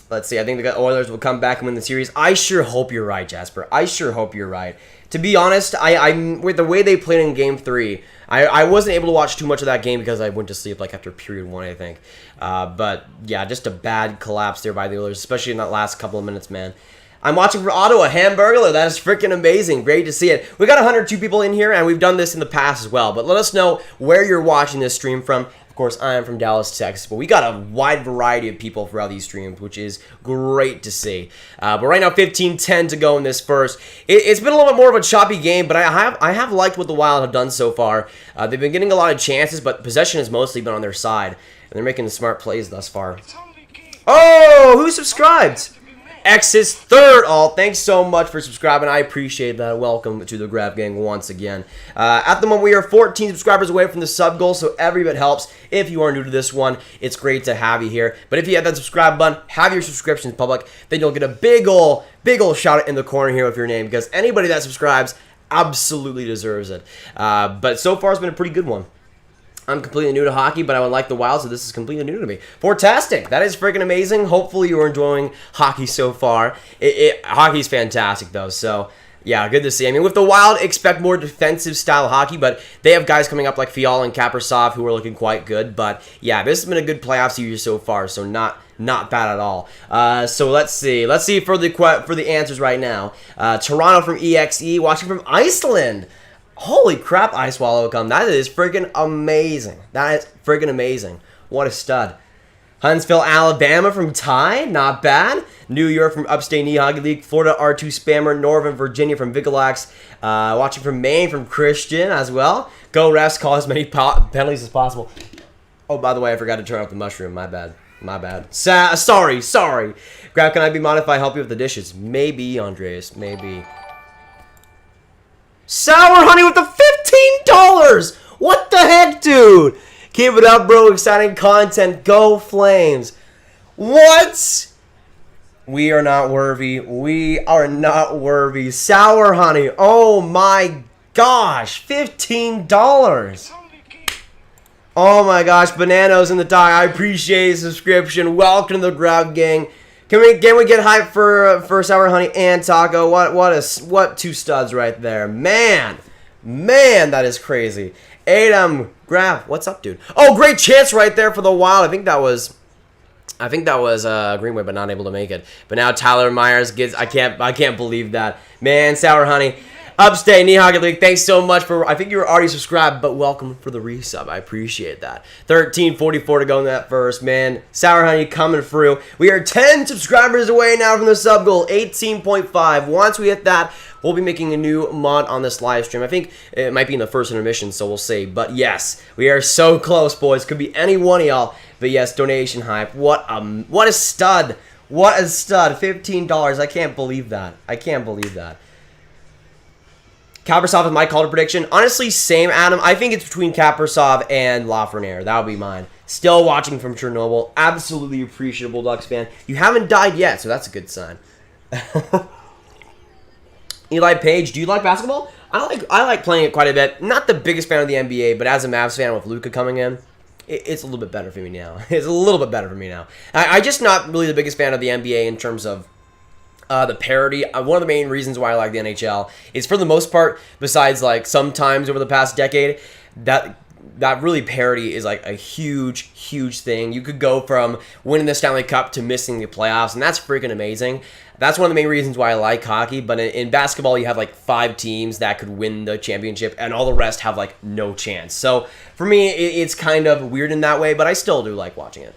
Let's see. I think the Oilers will come back and win the series. I sure hope you're right, Jasper. I sure hope you're right. To be honest, I'm with the way they played in Game 3, I wasn't able to watch too much of that game because I went to sleep like after period 1, I think. But yeah, just a bad collapse there by the Oilers, especially in that last couple of minutes, man. I'm watching for Ottawa, Hamburglar. That is freaking amazing. Great to see it. We got 102 people in here, and we've done this in the past as well. But let us know where you're watching this stream from. Of course, I am from Dallas, Texas, but we got a wide variety of people throughout these streams, which is great to see. But right now, 15:10 to go in this first. It's been a little bit more of a choppy game, but I have liked what the Wild have done so far. They've been getting a lot of chances, but possession has mostly been on their side, and they're making smart plays thus far. Oh, who subscribed? X's third all. Thanks so much for subscribing. I appreciate that. Welcome to the Grav Gang once again. At the moment, we are 14 subscribers away from the sub goal, so every bit helps. If you are new to this one, it's great to have you here. But if you have that subscribe button, have your subscriptions public, then you'll get a big ol' shout out in the corner here with your name, because anybody that subscribes absolutely deserves it. But so far, it's been a pretty good one. I'm completely new to hockey, but I would like the Wild, so this is completely new to me. Fantastic. That is freaking amazing. Hopefully you are enjoying hockey so far. Hockey's fantastic, though, so yeah, good to see. I mean, with the Wild, expect more defensive style hockey, but they have guys coming up like Fiala and Kaprizov who are looking quite good. But yeah, this has been a good playoff series so far, so not bad at all. So let's see. Let's see for the answers right now. Toronto from EXE, watching from Iceland. Holy crap, Ice Wallow come. That is freaking amazing. That is freaking amazing. What a stud. Huntsville, Alabama from Ty. Not bad. New York from Upstate Knee Hockey League. Florida R2 Spammer. Northern Virginia from Vigalax. Watching from Maine from Christian as well. Go refs. Call as many penalties as possible. Oh, by the way, I forgot to turn off the mushroom. My bad. My bad. Sorry. Grav, can I be modified? Help you with the dishes? Maybe, Andreas. Maybe. Sour Honey with the $15! What the heck, dude? Keep it up, bro. Exciting content. Go Flames. What? We are not worthy. We are not worthy. Sour Honey. Oh my gosh. $15. Oh my gosh. Bananas in the tie. I appreciate the subscription. Welcome to the Grav Gang. Can we get hype for Sour Honey and Taco? What two studs right there, man, that is crazy. Adam, Grav, what's up, dude? Oh, great chance right there for the Wild. I think that was Greenway, but not able to make it. But now Tyler Myers gets. I can't believe that, man. Sour Honey. Upstate Knee Hockey League, thanks so much for, I think you were already subscribed, but welcome for the resub. I appreciate that. 13:44 to go in that first, man. Sour Honey coming through. We are 10 subscribers away now from the sub goal, 18.5. Once we hit that, we'll be making a new mod on this live stream. I think it might be in the first intermission, so we'll see. But yes, we are so close, boys. Could be any one of y'all. But yes, donation hype. What a stud. What a stud. $15. I can't believe that. I can't believe that. Kaprizov is my call to prediction. Honestly, same, Adam. I think it's between Kaprizov and Lafreniere. That would be mine. Still watching from Chernobyl. Absolutely appreciable, Ducks fan. You haven't died yet, so that's a good sign. Eli Page, do you like basketball? I like playing it quite a bit. Not the biggest fan of the NBA, but as a Mavs fan with Luka coming in, it's a little bit better for me now. It's a little bit better for me now. I'm just not really the biggest fan of the NBA in terms of the parity. One of the main reasons why I like the NHL is, for the most part, besides like sometimes over the past decade, that that really parity is like a huge, huge thing. You could go from winning the Stanley Cup to missing the playoffs, and that's freaking amazing. That's one of the main reasons why I like hockey. But in basketball, you have like 5 teams that could win the championship, and all the rest have like no chance. So for me, it's kind of weird in that way, but I still do like watching it.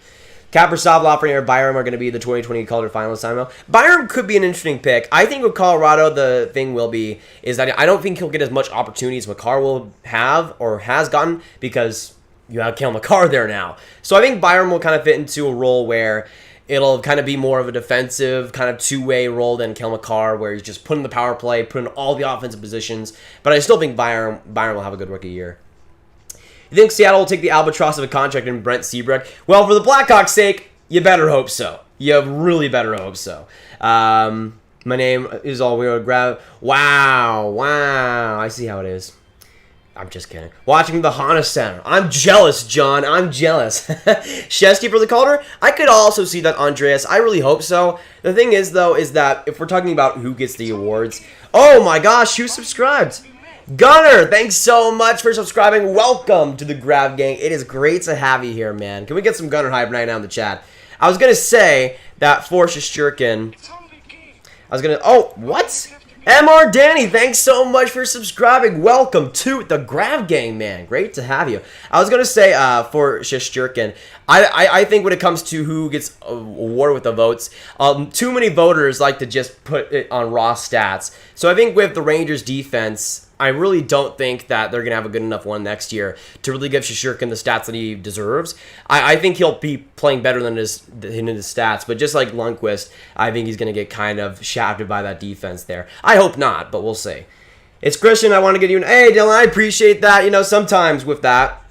Kaprizov, Lafreniere, Byram are going to be the 2020 Calder finalists. I know Byram could be an interesting pick. I think with Colorado, the thing will be is that I don't think he'll get as much opportunity as Makar will have or has gotten because you have Cale Makar there now. So I think Byram will kind of fit into a role where it'll kind of be more of a defensive kind of two-way role than Cale Makar, where he's just putting the power play, putting all the offensive positions. But I still think Byram will have a good rookie year. You think Seattle will take the albatross of a contract in Brent Seabrook? Well, for the Blackhawks' sake, you better hope so. You really better hope so. My name is all weird. Grav. Wow. I see how it is. I'm just kidding. Watching from the Honda Center. I'm jealous, John. I'm jealous. Shesty for the Calder? I could also see that, Andreas. I really hope so. The thing is, though, is that if we're talking about who gets the awards, oh my gosh, who subscribed? Gunner, thanks so much for subscribing. Welcome to the Grav gang. It is great to have you here, man. Can we get some Gunner hype right now in the chat? I was going to say that for Shesterkin, oh, what? MR Danny, thanks so much for subscribing. Welcome to the Grav gang, man. Great to have you. I was going to say for Shesterkin, I think when it comes to who gets awarded with the votes, too many voters like to just put it on raw stats. So I think with the Rangers defense, I really don't think that they're going to have a good enough one next year to really give Shesterkin the stats that he deserves. I think he'll be playing better than his stats, but just like Lundqvist, I think he's going to get kind of shafted by that defense there. I hope not, but we'll see. It's Christian. I want to get you an A, Dylan. I appreciate that. You know, sometimes with that,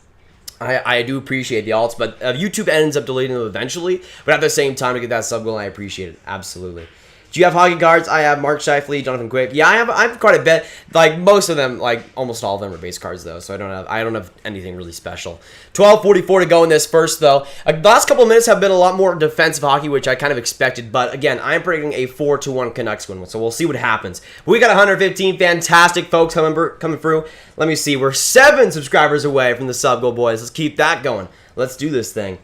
I do appreciate the alts, but YouTube ends up deleting them eventually. But at the same time, to get that sub goal, I appreciate it. Absolutely. Do you have hockey cards? I have Mark Scheifele, Jonathan Quick. Yeah, I have quite a bit. Like most of them, like almost all of them are base cards though, so I don't have anything really special. 12:44 to go in this first though. The last couple of minutes have been a lot more defensive hockey, which I kind of expected. But again, I am predicting a 4-1 Canucks win, so we'll see what happens. But we got 115 fantastic folks coming through. Let me see. We're 7 subscribers away from the sub goal, boys. Let's keep that going. Let's do this thing.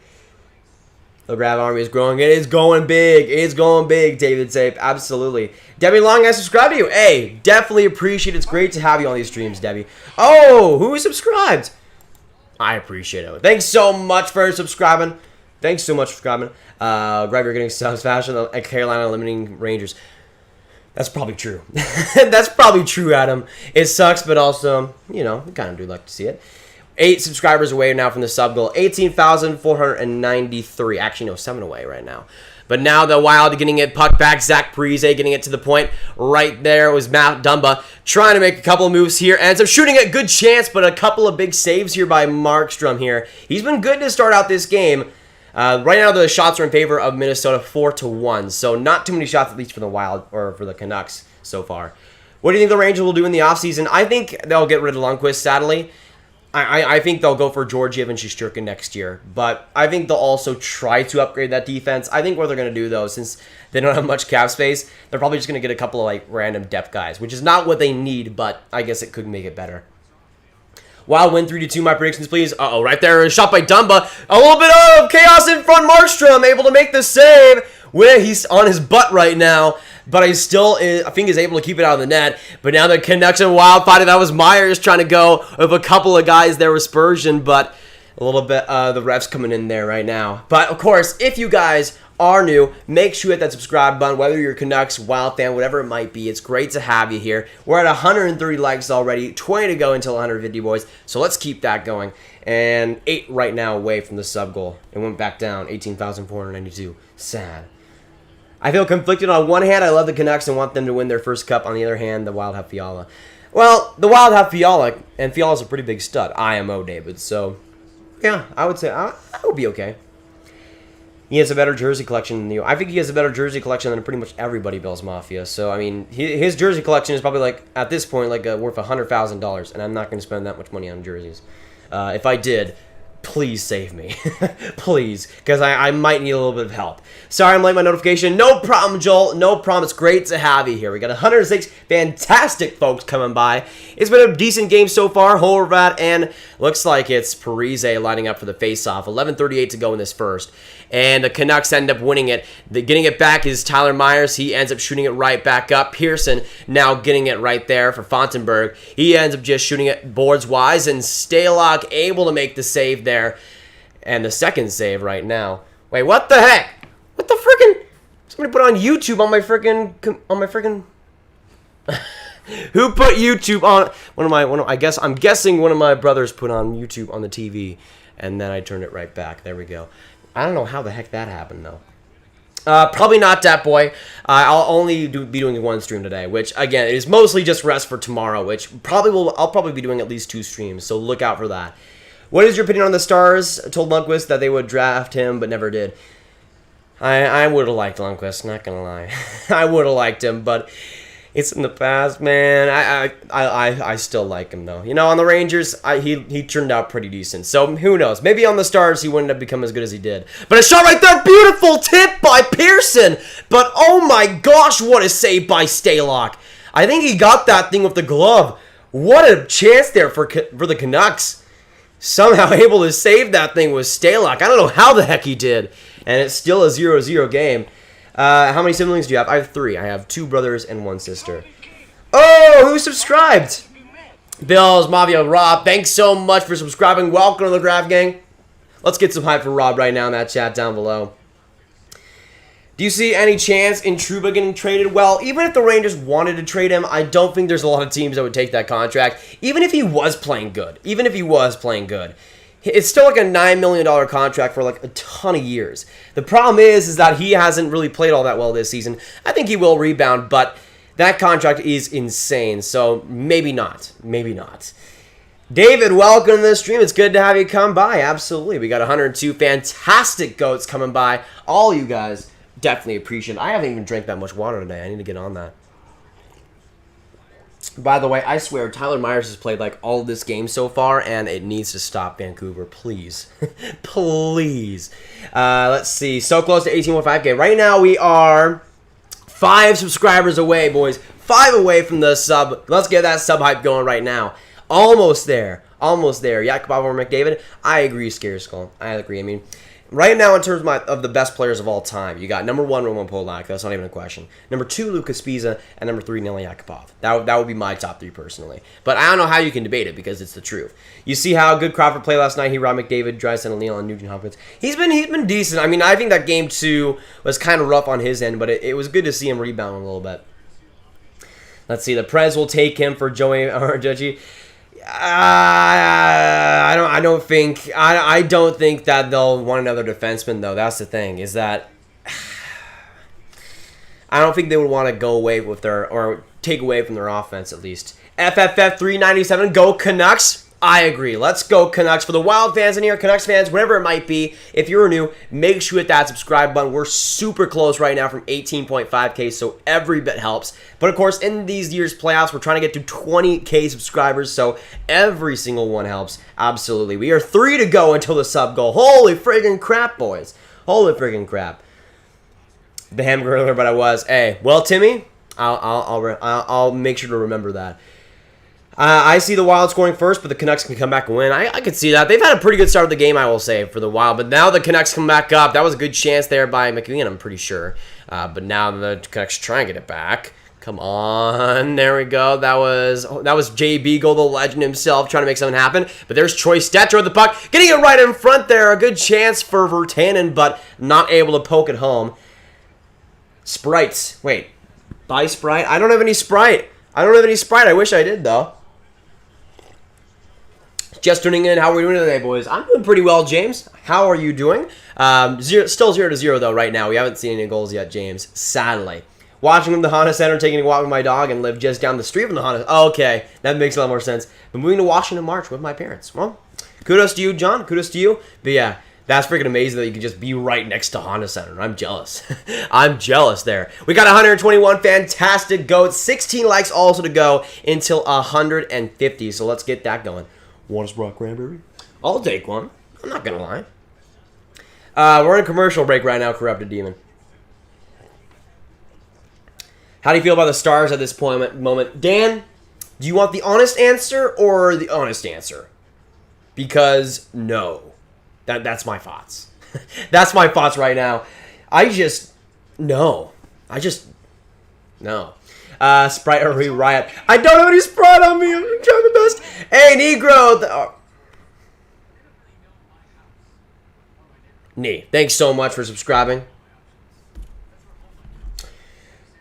The Grav army is growing. It is going big. It's going big, David Sape. Absolutely. Debbie Long, I subscribe to you. Hey, definitely appreciate it. It's great to have you on these streams, Debbie. Oh, who subscribed? I appreciate it. Thanks so much for subscribing. Thanks so much for subscribing. Grav, you're getting subs faster at Carolina limiting Rangers. That's probably true. That's probably true, Adam. It sucks, but also, you know, we kind of do like to see it. 8 subscribers away now from the sub goal. 18,493. Actually, no, 7 away right now. But now the Wild getting it puck back. Zach Parise getting it to the point. Right there was Matt Dumba trying to make a couple of moves here. Ends up shooting a good chance, but a couple of big saves here by Markstrom here. He's been good to start out this game. Right now the shots are in favor of Minnesota 4-1. So not too many shots, at least for the Wild or for the Canucks so far. What do you think the Rangers will do in the offseason? I think they'll get rid of Lundqvist, sadly. I think they'll go for Georgiev and Shesterkin next year. But I think they'll also try to upgrade that defense. I think what they're going to do, though, since they don't have much cap space, they're probably just going to get a couple of like random depth guys, which is not what they need, but I guess it could make it better. Wild win 3-2. My predictions, please. Uh-oh, right there. A shot by Dumba. A little bit of chaos in front. Markstrom able to make the save. He's on his butt right now. But I think he's able to keep it out of the net. But now the Canucks and Wild fighting. That was Myers trying to go with a couple of guys there with Spurgeon. But a little bit the refs coming in there right now. But, of course, if you guys are new, make sure you hit that subscribe button, whether you're a Canucks, Wild fan, whatever it might be. It's great to have you here. We're at 130 likes already, 20 to go until 150, boys. So let's keep that going. And 8 right now away from the sub goal. It went back down, 18,492. Sad. I feel conflicted. On one hand, I love the Canucks and want them to win their first cup. On the other hand, the Wild have Fiala. Well, the Wild have Fiala, and Fiala's a pretty big stud. IMO, David. So, yeah, I would say I would be okay. He has a better jersey collection than you. I think he has a better jersey collection than pretty much everybody Bills Mafia. So, I mean, his jersey collection is probably, like, at this point, like, worth $100,000. And I'm not going to spend that much money on jerseys. If I did, please save me. Please, because I might need a little bit of help. Sorry I'm late my notification. No problem, Joel. No problem. It's great to have you here. We got 106 fantastic folks coming by. It's been a decent game so far. Horvat and looks like it's Parise lining up for the face-off. 11:38 to go in this first. And the Canucks end up winning it. Getting it back is Tyler Myers. He ends up shooting it right back up. Pearson now getting it right there for Fontenberg. He ends up just shooting it boards wise, and Stalock able to make the save there. And the second save right now. Wait, what the heck? What the frickin'? Somebody put on YouTube on my frickin'... Who put YouTube on... I'm guessing one of my brothers put on YouTube on the TV. And then I turned it right back. There we go. I don't know how the heck that happened, though. Probably not that boy. I'll only be doing one stream today, which, again, is mostly just rest for tomorrow, which I'll probably be doing at least 2 streams, so look out for that. What is your opinion on the Stars? I told Lundqvist that they would draft him, but never did. I would have liked Lundqvist, not gonna lie. I would have liked him, but it's in the past, man. I still like him, though. You know, on the Rangers, he turned out pretty decent. So, who knows? Maybe on the Stars, he wouldn't have become as good as he did. But a shot right there, beautiful tip by Pearson. But, oh my gosh, what a save by Stalock. I think he got that thing with the glove. What a chance there for the Canucks. Somehow able to save that thing with Stalock. I don't know how the heck he did. And it's still a 0-0 game. How many siblings do you have? I have 3. I have 2 brothers and 1 sister. Oh, who subscribed? Bills, Mafia, Rob. Thanks so much for subscribing. Welcome to the Grav gang. Let's get some hype for Rob right now in that chat down below. Do you see any chance in Trouba getting traded? Well, even if the Rangers wanted to trade him, I don't think there's a lot of teams that would take that contract. Even if he was playing good. It's still like a $9 million contract for like a ton of years. The problem is that he hasn't really played all that well this season. I think he will rebound, but that contract is insane. So maybe not. Maybe not. David, welcome to the stream. It's good to have you come by. Absolutely. We got 102 fantastic goats coming by. All you guys definitely appreciate it. I haven't even drank that much water today. I need to get on that. By the way, I swear, Tyler Myers has played like all of this game so far, and it needs to stop, Vancouver. Please. Please. Let's see. So close to 18.5K. Right now, we are 5 subscribers away, boys. 5 away from the sub. Let's get that sub hype going right now. Almost there. Almost there. Yakubov or McDavid? I agree, Scare Skull. I agree. I mean, right now, in terms of the best players of all time, you got number 1, Roman Polak. That's not even a question. Number 2, Lucas Spiza. And number 3, Nili Yakupov. That would be my top 3 personally. But I don't know how you can debate it because it's the truth. You see how good Crawford played last night. He robbed McDavid, Drysdale, O'Neal, and Nugent Hopkins. He's been decent. I mean, I think that game 2 was kind of rough on his end, but it was good to see him rebound a little bit. Let's see. The Prez will take him for Joey or Judgy. I don't think that they'll want another defenseman though. That's the thing, is that I don't think they would want to go away with or take away from their offense at least. FFF 397, go Canucks. I agree. Let's go Canucks. For the Wild fans in here, Canucks fans, whatever it might be, if you're new, make sure you hit that subscribe button. We're super close right now from 18.5K, so every bit helps. But of course, in these year's playoffs, we're trying to get to 20K subscribers, so every single one helps. Absolutely. We are 3 to go until the sub goal. Holy friggin' crap, boys. Holy friggin' crap. The hamburger earlier, but I was. Hey, well, Timmy, I'll make sure to remember that. I see the Wild scoring first, but the Canucks can come back and win. I could see that. They've had a pretty good start of the game, I will say, for the Wild. But now the Canucks come back up. That was a good chance there by McLean, I'm pretty sure. But now the Canucks try and get it back. Come on. There we go. That was Jay Beagle, the legend himself, trying to make something happen. But there's Troy Stetcher with the puck. Getting it right in front there. A good chance for Virtanen, but not able to poke it home. Sprites. Wait. Buy Sprite? I don't have any Sprite. I wish I did, though. Just tuning in, how are we doing today, boys? I'm doing pretty well, James. How are you doing? Still 0-0, though, right now. We haven't seen any goals yet, James, sadly. Watching from the Honda Center, taking a walk with my dog, and live just down the street from the Honda. Oh, okay, that makes a lot more sense. But moving to Washington in March with my parents. Well, kudos to you, John. Kudos to you. But yeah, that's freaking amazing that you can just be right next to Honda Center. I'm jealous. I'm jealous there. We got 121 fantastic goats. 16 likes also to go until 150. So let's get that going. Want a Sprout Cranberry? I'll take one. I'm not gonna lie. We're in a commercial break right now, Corrupted Demon. How do you feel about the Stars at this moment? Dan, do you want the honest answer or the honest answer? Because no. That's my thoughts. That's my thoughts right now. No. No. Sprite or Riot. I don't have any Sprite on me. I'm trying my best. Hey, Negro. Nee, thanks so much for subscribing.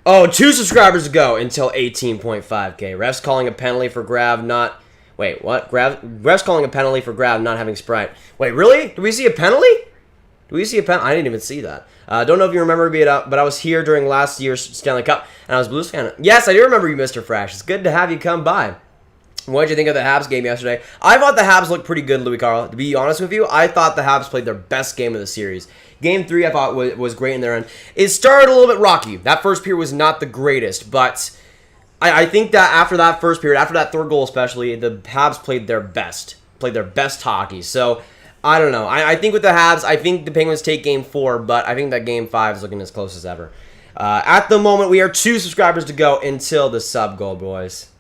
Oh, 2 subscribers to go until 18.5k. Ref's calling a penalty for Grav not... Wait, what? Ref's calling a penalty for Grav not having Sprite. Wait, really? Do we see a penalty? Do we see a penalty? I didn't even see that. Don't know if you remember me, but I was here during last year's Stanley Cup, and I was Blues fan. Yes, I do remember you, Mr. Frash. It's good to have you come by. What did you think of the Habs game yesterday? I thought the Habs looked pretty good, Louis Carl. To be honest with you, I thought the Habs played their best game of the series. Game 3, I thought, was great in their end. It started a little bit rocky. That first period was not the greatest, but I think that after that first period, after that third goal especially, the Habs played their best hockey. So, I don't know. I think with the Habs, I think the Penguins take Game 4, but I think that Game 5 is looking as close as ever. At the moment, we are 2 subscribers to go until the sub goal, boys.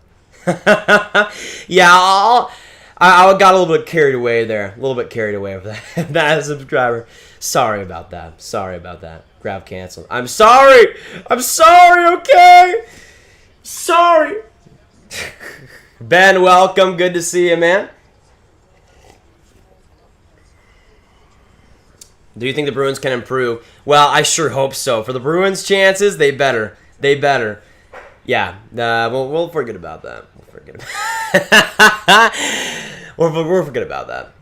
Yeah, I got a little bit carried away there. A little bit carried away with that subscriber. Sorry about that. Grav canceled. I'm sorry, okay? Sorry. Ben, welcome. Good to see you, man. Do you think the Bruins can improve? Well, I sure hope so. For the Bruins' chances, they better. Yeah, we'll forget about that. We'll forget about that.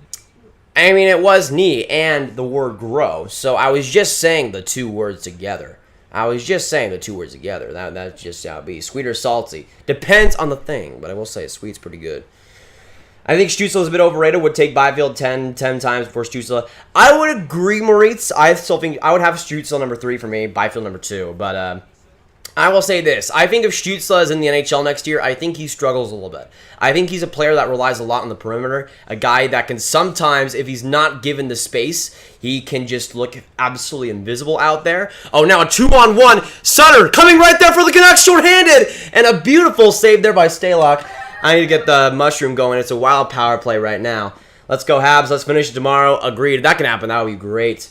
I mean, it was knee and the word grow, so I was just saying the 2 words together. That just how it be. Sweet or salty. Depends on the thing, but I will say sweet's pretty good. I think Stützle is a bit overrated. Would take Byfield 10 times before Stützle. I would agree, Moritz. I still think I would have Stützle number 3 for me, Byfield number 2, but I will say this. I think if Stützle is in the NHL next year, I think he struggles a little bit. I think he's a player that relies a lot on the perimeter. A guy that can sometimes, if he's not given the space, he can just look absolutely invisible out there. Oh, now a 2-on-1. Sutter coming right there for the Canucks short-handed. And a beautiful save there by Stalock. I need to get the mushroom going. It's a wild power play right now. Let's go, Habs. Let's finish it tomorrow. Agreed. If that can happen, that would be great.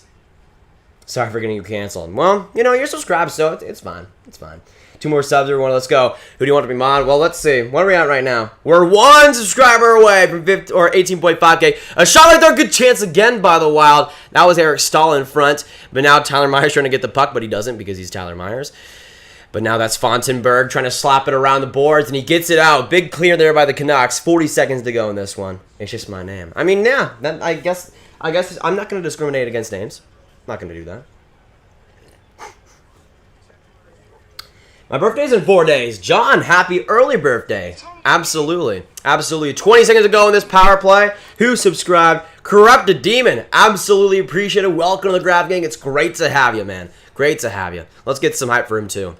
Sorry for getting you canceled. Well, you know, you're subscribed, so it's fine. It's fine. 2 more subs, everyone. Let's go. Who do you want to be mod? Well, let's see. What are we at right now? We're 1 subscriber away from 18.5k. A shot right there. Good chance again by the Wild. That was Eric Stahl in front. But now Tyler Myers trying to get the puck, but he doesn't because he's Tyler Myers. But now that's Fontenberg trying to slap it around the boards, and he gets it out. Big clear there by the Canucks. 40 seconds to go in this one. It's just my name. I mean, yeah. I guess I'm not going to discriminate against names. I'm not going to do that. My birthday's in 4 days. John, happy early birthday. Absolutely. 20 seconds to go in this power play. Who subscribed? Corrupted Demon. Absolutely appreciate it. Welcome to the Grav Gang. It's great to have you, man. Great to have you. Let's get some hype for him, too.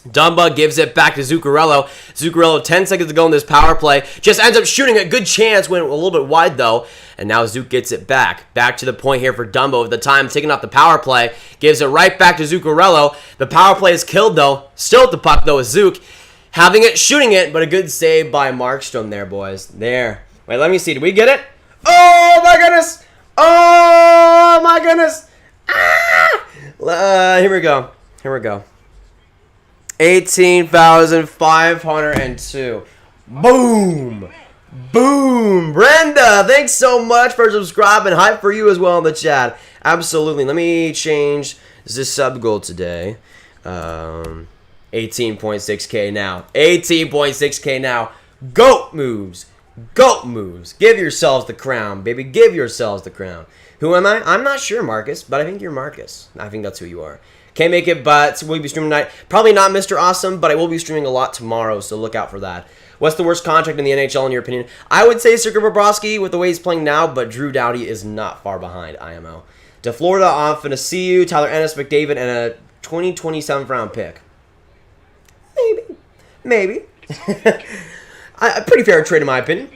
Dumba gives it back to Zuccarello. Zuccarello, 10 seconds to go in this power play. Just ends up shooting a good chance. Went a little bit wide, though. And now Zook gets it back. Back to the point here for Dumbo. At the time, taking off the power play. Gives it right back to Zuccarello. The power play is killed, though. Still at the puck, though, is Zook. Having it, shooting it, but a good save by Markstrom there, boys. There. Wait, let me see. Did we get it? Oh, my goodness. Oh, my goodness. Ah! Here we go. 18,502. Boom. Brenda, thanks so much for subscribing. Hype for you as well in the chat. Absolutely. Let me change the sub goal today. 18.6k now. 18.6k now. Goat moves. Give yourselves the crown, baby. Give yourselves the crown. Who am I? I'm not sure, Marcus, but I think you're Marcus. I think that's who you are. Can't make it, but we'll be streaming tonight. Probably not Mr. Awesome, but I will be streaming a lot tomorrow, so look out for that. What's the worst contract in the NHL, in your opinion? I would say Sergei Bobrovsky with the way he's playing now, but Drew Doughty is not far behind IMO. To Florida, I'm going to see you. Tyler Ennis, McDavid, and a 2027 round pick. Maybe. Pretty fair trade, in my opinion.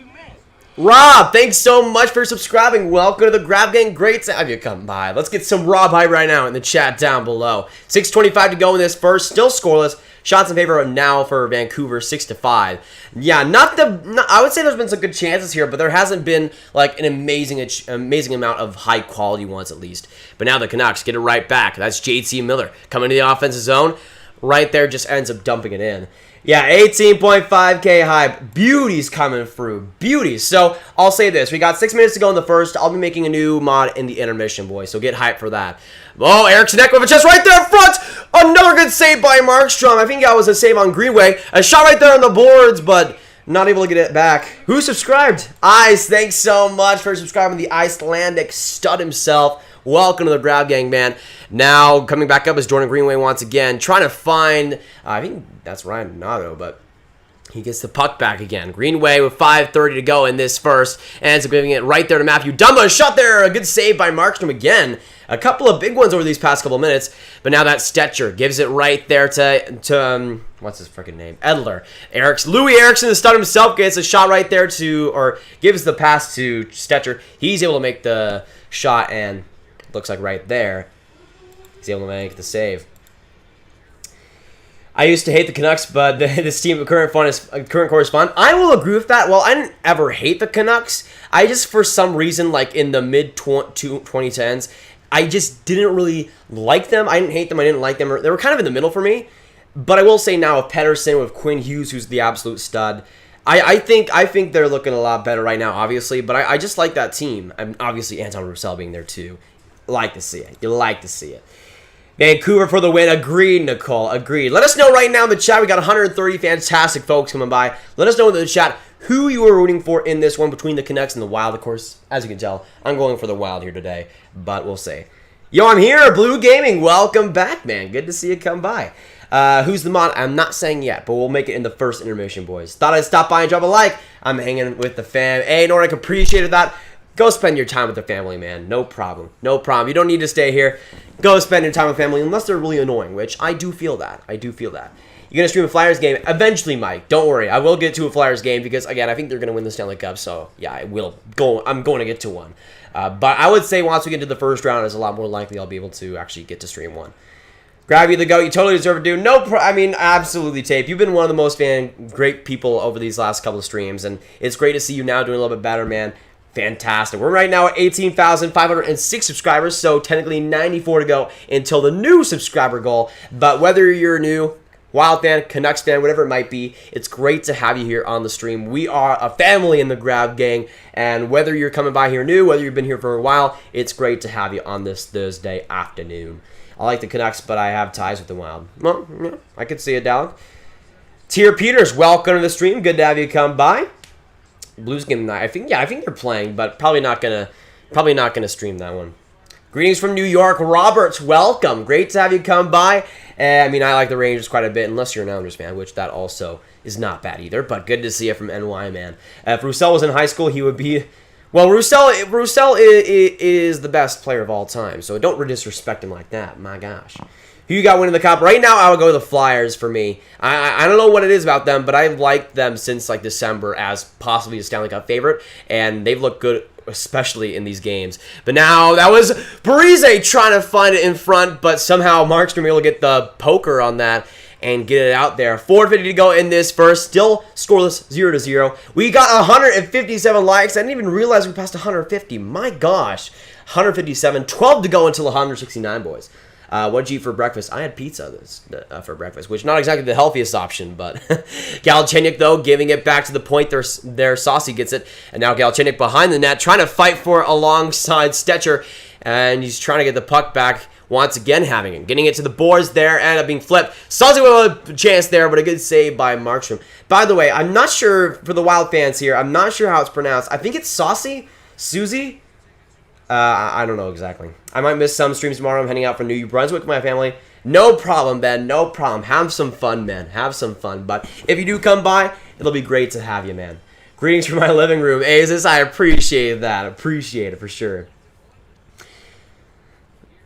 Rob, thanks so much for subscribing. Welcome to the Grav Gang. Great to have you come by. Let's get some Rob hype right now in the chat down below. 6:25 to go in this first. Still scoreless. Shots in favor now for Vancouver, 6-5. Yeah, I would say there's been some good chances here, but there hasn't been like an amazing amount of high quality ones at least. But now the Canucks get it right back. That's JT Miller coming to the offensive zone. Right there, just ends up dumping it in. Yeah, 18.5K hype. Beauties coming through. Beauties. So, I'll say this. We got 6 minutes to go in the first. I'll be making a new mod in the intermission, boys. So, get hyped for that. Oh, Eriksson Ek with a chest right there in front. Another good save by Markstrom. I think that was a save on Greenway. A shot right there on the boards, but not able to get it back. Who subscribed? Ice. Thanks so much for subscribing. The Icelandic stud himself. Welcome to the Grav Gang, man. Now, coming back up is Jordan Greenway once again. Trying to find, I think that's Ryan Donato, but he gets the puck back again. Greenway with 5:30 to go in this first. Ends up giving it right there to Matthew Dumba. Shot there. A good save by Markstrom again. A couple of big ones over these past couple of minutes. But now that Stetcher gives it right there to what's his freaking name? Edler. Louis Eriksson, the stud himself, gets a shot right there to, or gives the pass to Stetcher. He's able to make the shot, and looks like right there, he's able to make the save. I used to hate the Canucks, but this team, current correspondent, I will agree with that. Well, I didn't ever hate the Canucks. I just, for some reason, like in the mid-2010s, I just didn't really like them. I didn't hate them. I didn't like them. They were kind of in the middle for me. But I will say now with Pettersson, with Quinn Hughes, who's the absolute stud, I think they're looking a lot better right now, obviously. But I just like that team. And obviously, Anton Roussel being there too. Like to see it. You like to see it. Vancouver for the win. Agreed, Nicole. Agreed. Let us know right now in the chat. We got 130 fantastic folks coming by. Let us know in the chat who you were rooting for in this one between the Canucks and the Wild. Of course, as you can tell, I'm going for the Wild here today. But we'll see. Yo, I'm here. Blue Gaming. Welcome back, man. Good to see you come by. Who's the mod? I'm not saying yet, but we'll make it in the first intermission, boys. Thought I'd stop by and drop a like. I'm hanging with the fam. Hey, Nordic, appreciated that. Go spend your time with the family, man. No problem. No problem. You don't need to stay here. Go spend your time with family unless they're really annoying, which I do feel that. I do feel that. You're going to stream a Flyers game eventually, Mike. Don't worry. I will get to a Flyers game because, again, I think they're going to win the Stanley Cup. So, yeah, I will go. I'm going to get to one. But I would say once we get to the first round, it's a lot more likely I'll be able to actually get to stream one. Graviteh the GOAT. You totally deserve it, dude. I mean, absolutely, Tape. You've been one of the most great people over these last couple of streams, and it's great to see you now doing a little bit better, man. Fantastic. We're right now at 18,506 subscribers, so technically 94 to go until the new subscriber goal. But whether you're new, Wild fan, Canucks fan, whatever it might be, it's great to have you here on the stream. We are a family in the Grav Gang, and whether you're coming by here new, whether you've been here for a while, it's great to have you on this Thursday afternoon. I like the Canucks, but I have ties with the Wild. Well, yeah, I could see it, Dalek. Tier Peters, welcome to the stream. Good to have you come by. Blues game tonight. I think they're playing, but probably not gonna stream that one. Greetings from New York, Roberts. Welcome. Great to have you come by. I mean, I like the Rangers quite a bit, unless you're an Islanders fan, which that also is not bad either. But good to see you from NY, man. If Roussel was in high school, he would be. Well, Roussel is the best player of all time, so don't disrespect him like that. My gosh. Who you got winning the Cup? Right now, I would go with the Flyers for me. I don't know what it is about them, but I've liked them since like December as possibly a Stanley Cup favorite, and they've looked good, especially in these games. But now, that was Parise trying to find it in front, but somehow Markstrom able to get the poker on that and get it out there. 4:50 to go in this first. Still scoreless, 0-0. We got 157 likes. I didn't even realize we passed 150. My gosh. 157. 12 to go until 169, boys. What'd you eat for breakfast? I had pizza for breakfast, which not exactly the healthiest option, but Galchenyuk, though, giving it back to the point there. Saucy gets it, and now Galchenyuk behind the net, trying to fight for it alongside Stetcher, and he's trying to get the puck back, once again having it. Getting it to the boards there, and up being flipped. Saucy with a chance there, but a good save by Markstrom. By the way, I'm not sure, for the Wild fans here, I'm not sure how it's pronounced. I think it's Saucy? Susie? I don't know exactly. I might miss some streams tomorrow. I'm heading out for New Brunswick with my family. No problem, Ben. No problem. Have some fun, man. Have some fun. But if you do come by, it'll be great to have you, man. Greetings from my living room. Azus, I appreciate that. Appreciate it for sure.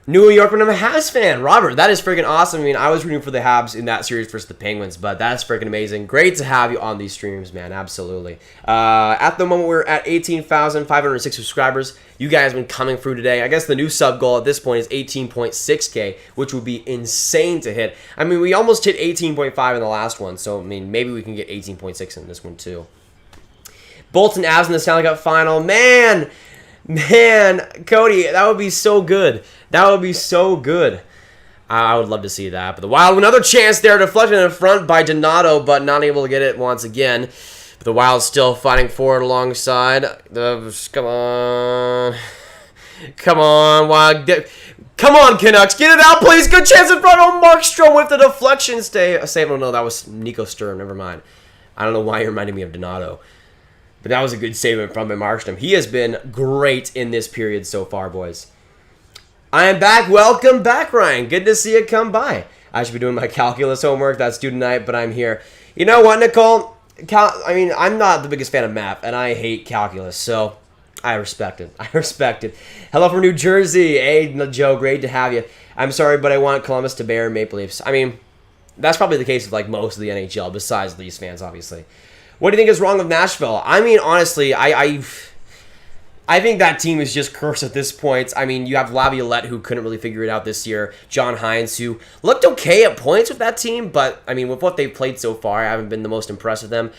New York, but I'm a Habs fan. Robert, that is freaking awesome. I mean, I was rooting for the Habs in that series versus the Penguins, but that's freaking amazing. Great to have you on these streams, man. Absolutely. At the moment, we're at 18,506 subscribers. You guys have been coming through today. I guess the new sub goal at this point is 18.6K, which would be insane to hit. I mean, we almost hit 18.5 in the last one, so, I mean, maybe we can get 18.6 in this one, too. Bolton Avs in the Stanley Cup final. Man, Cody, that would be so good. That would be so good. I would love to see that. But the Wild, another chance there, deflected in front by Donato, but not able to get it once again. But the Wild still fighting for it alongside. Come on. Come on, Wild. Come on, Canucks. Get it out, please. Good chance in front of Markstrom with the deflection save. Oh, no, that was Nico Sturm. Never mind. I don't know why you're reminding me of Donato. But that was a good save from Markstrom. He has been great in this period so far, boys. I am back. Welcome back, Ryan. Good to see you come by. I should be doing my calculus homework. That's due tonight, but I'm here. You know what, Nicole? I mean, I'm not the biggest fan of math, and I hate calculus, so I respect it. I respect it. Hello from New Jersey. Hey, Joe, great to have you. I'm sorry, but I want Columbus to bear Maple Leafs. I mean, that's probably the case of like most of the NHL, besides Leafs fans, obviously. What do you think is wrong with Nashville? I mean, honestly, I think that team is just cursed at this point. I mean, you have Laviolette, who couldn't really figure it out this year. John Hines, who looked okay at points with that team, but, I mean, with what they've played so far, I haven't been the most impressed with them.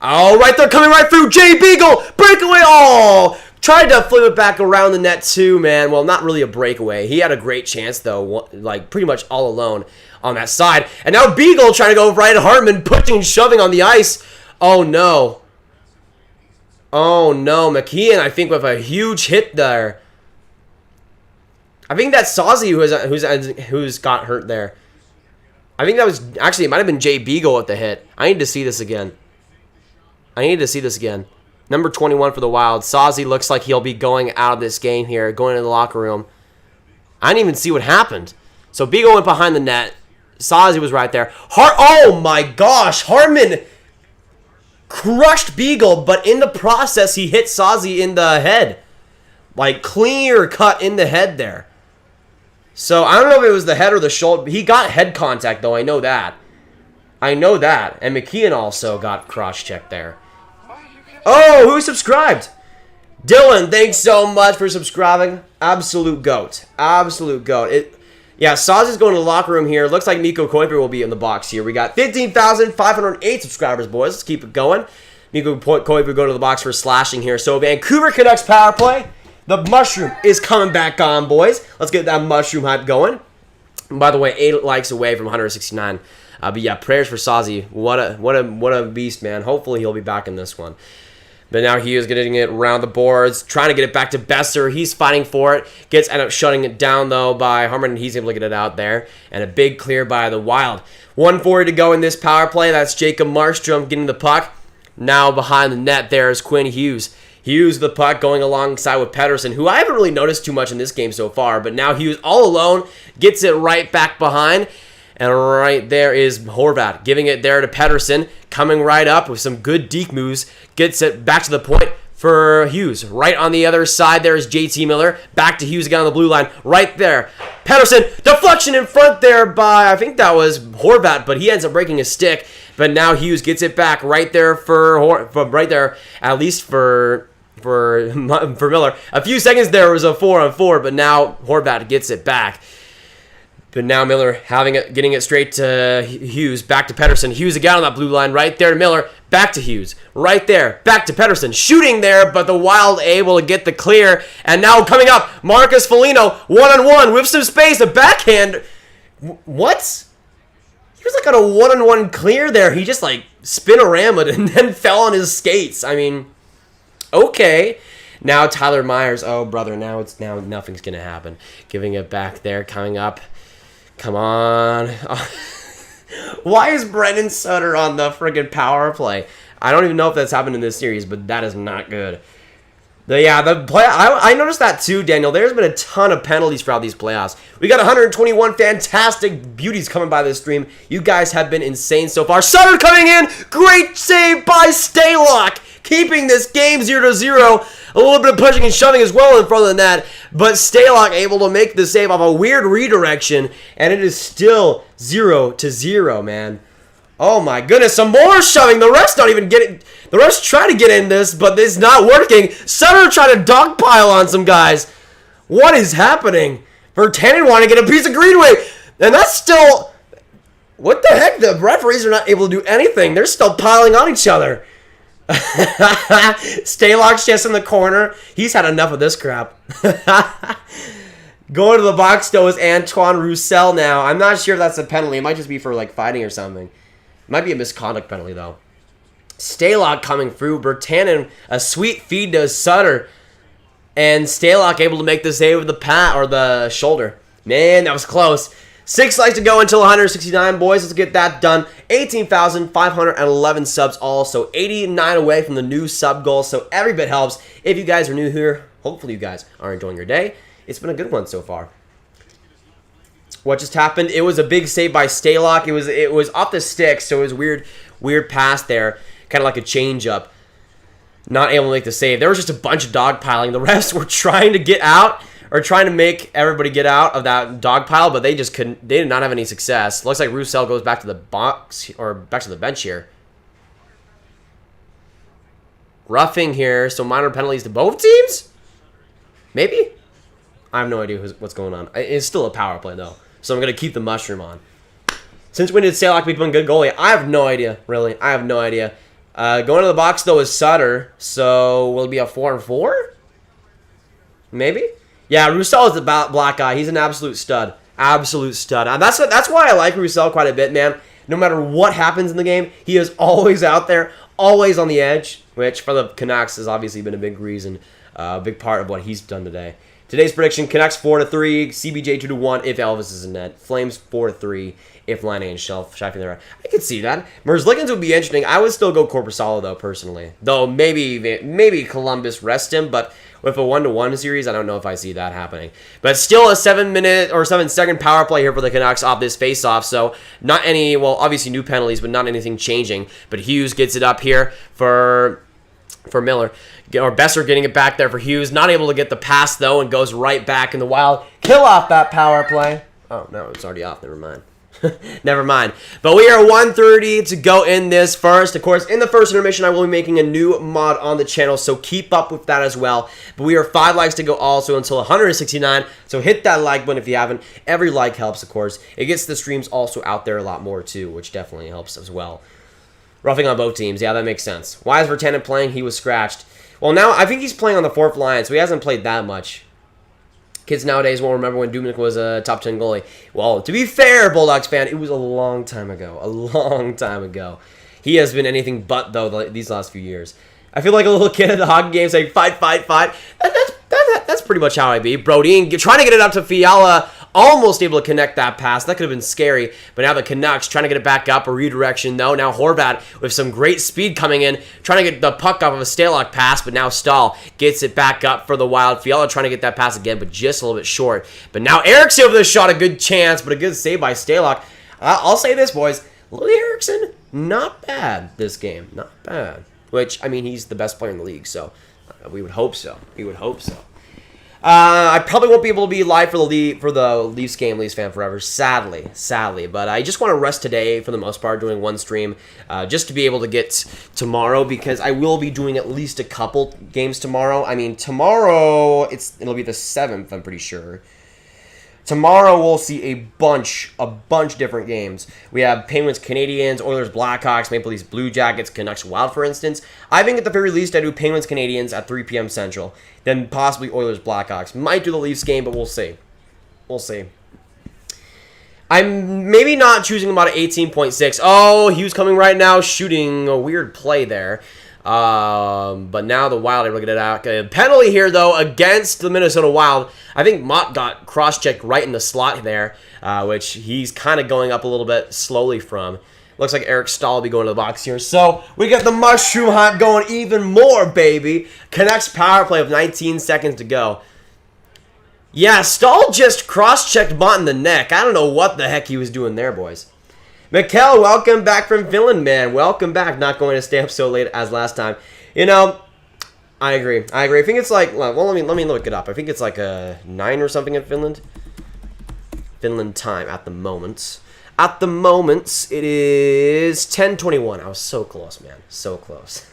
Oh, right there, coming right through, Jay Beagle, breakaway, oh! Tried to flip it back around the net, too, man. Well, not really a breakaway. He had a great chance, though, like, pretty much all alone on that side. And now Beagle trying to go right at Hartman, pushing and shoving on the ice. Oh, no. Oh, no. McKeon, I think, with a huge hit there. I think that's Sazi who's got hurt there. I think that was... Actually, it might have been Jay Beagle with the hit. I need to see this again. Number 21 for the Wild. Sazi looks like he'll be going out of this game here, going to the locker room. I didn't even see what happened. So Beagle went behind the net. Sazi was right there. Oh, my gosh. Hartman crushed Beagle, but in the process, he hit Sazi in the head. Like, clear cut in the head there. So, I don't know if it was the head or the shoulder. He got head contact, though. I know that. And McKeon also got cross-checked there. Oh, who subscribed? Dylan, thanks so much for subscribing. Absolute goat. Yeah, Saz is going to the locker room here. Looks like Mikko Koivu will be in the box here. We got 15,508 subscribers, boys. Let's keep it going. Mikko Koivu go to the box for slashing here. So Vancouver Canucks power play. The mushroom is coming back on, boys. Let's get that mushroom hype going. And by the way, 8 likes away from 169. But yeah, prayers for Sazi. What a beast, man. Hopefully he'll be back in this one. But now he is getting it around the boards, trying to get it back to Besser. He's fighting for it. Ends up shutting it down, though, by Harmon, and he's able to get it out there. And a big clear by the Wild. 1:40 to go in this power play. That's Jacob Markstrom getting the puck. Now behind the net there is Quinn Hughes. Hughes the puck going alongside with Pettersson, who I haven't really noticed too much in this game so far. But now Hughes all alone gets it right back behind. And right there is Horvat giving it there to Pettersson, coming right up with some good deke moves, gets it back to the point for Hughes. Right on the other side there is JT Miller, back to Hughes again on the blue line, right there. Pettersson, deflection in front there by, I think that was Horvat, but he ends up breaking a stick. But now Hughes gets it back right there at least for Miller. A few seconds there was a 4-on-4, but now Horvat gets it back. But now Miller getting it straight to Hughes, back to Pettersson. Hughes again on that blue line, right there to Miller, back to Hughes, right there, back to Pettersson. Shooting there, but the Wild able to get the clear. And now coming up, Marcus Foligno, one-on-one with some space, a backhand. What? He was like on a one-on-one clear there. He just like spin-a-rammed and then fell on his skates. I mean, okay. Now Tyler Myers, oh brother, now nothing's gonna happen. Giving it back there, coming up. Come on. Why is Brendan Sutter on the friggin' power play? I don't even know if that's happened in this series, but that is not good. I noticed that too, Daniel. There's been a ton of penalties throughout these playoffs. We got 121 fantastic beauties coming by this stream. You guys have been insane so far. Sutter coming in. Great save by Staylock, keeping this game 0-0. A little bit of pushing and shoving as well in front of the net, but Staylock able to make the save off a weird redirection, and it is still 0-0, man. Oh my goodness, some more shoving. The refs not even getting. The refs try to get in this, but it's not working. Sutter trying to dogpile on some guys. What is happening? Virtanen wanting to get a piece of Greenway, and that's still. What the heck? The referees are not able to do anything. They're still piling on each other. Staylock's just in the corner. He's had enough of this crap. Going to the box though is Antoine Roussel now. I'm not sure if that's a penalty. It might just be for like fighting or something. Might be a misconduct penalty though. Staylock coming through. Virtanen, a sweet feed to Sutter, and Staylock able to make the save with the pat or the shoulder. Man, that was close. 6 likes to go until 169, boys. Let's get that done. 18,511 subs also. 89 away from the new sub goal, so every bit helps. If you guys are new here, hopefully you guys are enjoying your day. It's been a good one so far. What just happened? It was a big save by Staylock. It was off the stick, so it was weird pass there. Kind of like a change-up. Not able to make the save. There was just a bunch of dogpiling. The refs were trying to get out, or trying to make everybody get out of that dog pile, but they just couldn't. They did not have any success. Looks like Roussel goes back to the box, or back to the bench here. Roughing here, so minor penalties to both teams? Maybe? I have no idea what's going on. It's still a power play, though, so I'm going to keep the mushroom on. Since when did Staylock become a good goalie? I have no idea, really. I have no idea. Going to the box, though, is Sutter, so will it be a 4-4? Maybe? Yeah, Roussel is the black guy. He's an absolute stud. Absolute stud. That's why I like Roussel quite a bit, man. No matter what happens in the game, he is always out there, always on the edge, which for the Canucks has obviously been a big reason, a big part of what he's done today. Today's prediction, Canucks 4-3, CBJ 2-1 if Elvis is in net. Flames 4-3 if Laine and Scheifele there. I could see that. Merzlikins would be interesting. I would still go Korpisalo, though, personally. Though maybe Columbus rest him, but with a 1-1 series, I don't know if I see that happening. But still a 7-minute or 7-second power play here for the Canucks off this face-off. So not any, well, obviously new penalties, but not anything changing. But Hughes gets it up here for Miller. Or Besser getting it back there for Hughes. Not able to get the pass, though, and goes right back in the Wild. Kill off that power play. Oh, no, it's already off. Never mind. Never mind. But we are 1:30 to go in this first. Of course, in the first intermission, I will be making a new mod on the channel, so keep up with that as well. But we are 5 likes to go also until 169, so hit that like button if you haven't. Every like helps, of course. It gets the streams also out there a lot more, too, which definitely helps as well. Roughing on both teams. Yeah, that makes sense. Why is Virtanen playing? He was scratched. Well, now I think he's playing on the 4th line, so he hasn't played that much. Kids nowadays won't remember when Dubnyk was a top 10 goalie. Well, to be fair, Bulldogs fan, it was a long time ago. A long time ago. He has been anything but, though, these last few years. I feel like a little kid at the hockey game saying, fight, fight, fight. That's pretty much how I be. Brody trying to get it up to Fiala. Almost able to connect that pass. That could have been scary. But now the Canucks trying to get it back up. A redirection, though. Now Horvat with some great speed coming in. Trying to get the puck off of a Staylock pass. But now Stahl gets it back up for the Wild. Fiala trying to get that pass again, but just a little bit short. But now Eriksson over the shot. A good chance, but a good save by Staylock. I'll say this, boys. Louis Eriksson, not bad this game. Not bad. Which, I mean, he's the best player in the league. So we would hope so. We would hope so. I probably won't be able to be live for the Leafs game, Leafs fan forever, sadly. But I just want to rest today for the most part, doing one stream, just to be able to get tomorrow, because I will be doing at least a couple games tomorrow. I mean, tomorrow it'll be the 7th, I'm pretty sure. Tomorrow we'll see a bunch different games. We have Penguins, Canadiens, Oilers, Blackhawks, Maple Leafs, Blue Jackets, Canucks, Wild, for instance. I think at the very least I do Penguins, Canadiens at 3 p.m. Central. Then possibly Oilers, Blackhawks. Might do the Leafs game, but we'll see. We'll see. I'm maybe not choosing about an 18.6. Oh, Hughes coming right now, shooting a weird play there. But now the Wild able to get it out. Penalty here, though, against the Minnesota Wild. I think Mott got cross-checked right in the slot there, which he's kind of going up a little bit slowly from. Looks like Eric Stahl will be going to the box here. So we get the mushroom hype going even more, baby. Canucks power play with 19 seconds to go. Yeah, Stahl just cross-checked Mott in the neck. I don't know what the heck he was doing there, boys. Mikkel, welcome back from Finland, man. Welcome back. Not going to stay up so late as last time. You know, I agree. I think it's like, well, let me look it up. I think it's like a 9 or something in Finland. Finland time at the moment. At the moment, it is 10:21. I was so close, man. So close.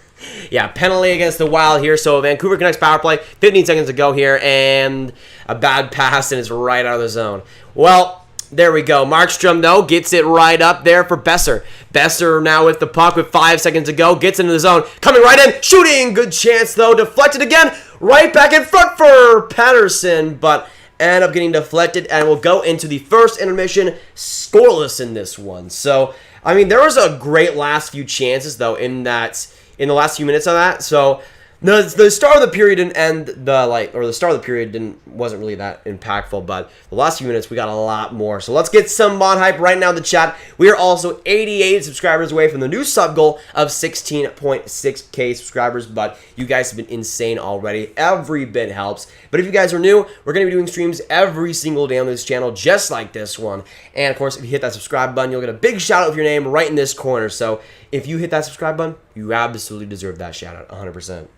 Yeah, penalty against the Wild here. So Vancouver Canucks power play. 15 seconds to go here. And a bad pass, and it's right out of the zone. Well, there we go. Markstrom, though, gets it right up there for Besser. Besser now with the puck with 5 seconds to go. Gets into the zone. Coming right in. Shooting. Good chance, though. Deflected again. Right back in front for Patterson. But end up getting deflected. And we'll go into the first intermission scoreless in this one. So, I mean, there was a great last few chances, though, in the last few minutes of that. So the start of the period didn't end the start of the period wasn't really that impactful, but the last few minutes we got a lot more. So let's get some mod hype right now in the chat. We are also 88 subscribers away from the new sub goal of 16.6k subscribers, but you guys have been insane already. Every bit helps. But if you guys are new, we're going to be doing streams every single day on this channel, just like this one. And of course, if you hit that subscribe button, you'll get a big shout out with your name right in this corner. So if you hit that subscribe button, you absolutely deserve that shout out, 100%.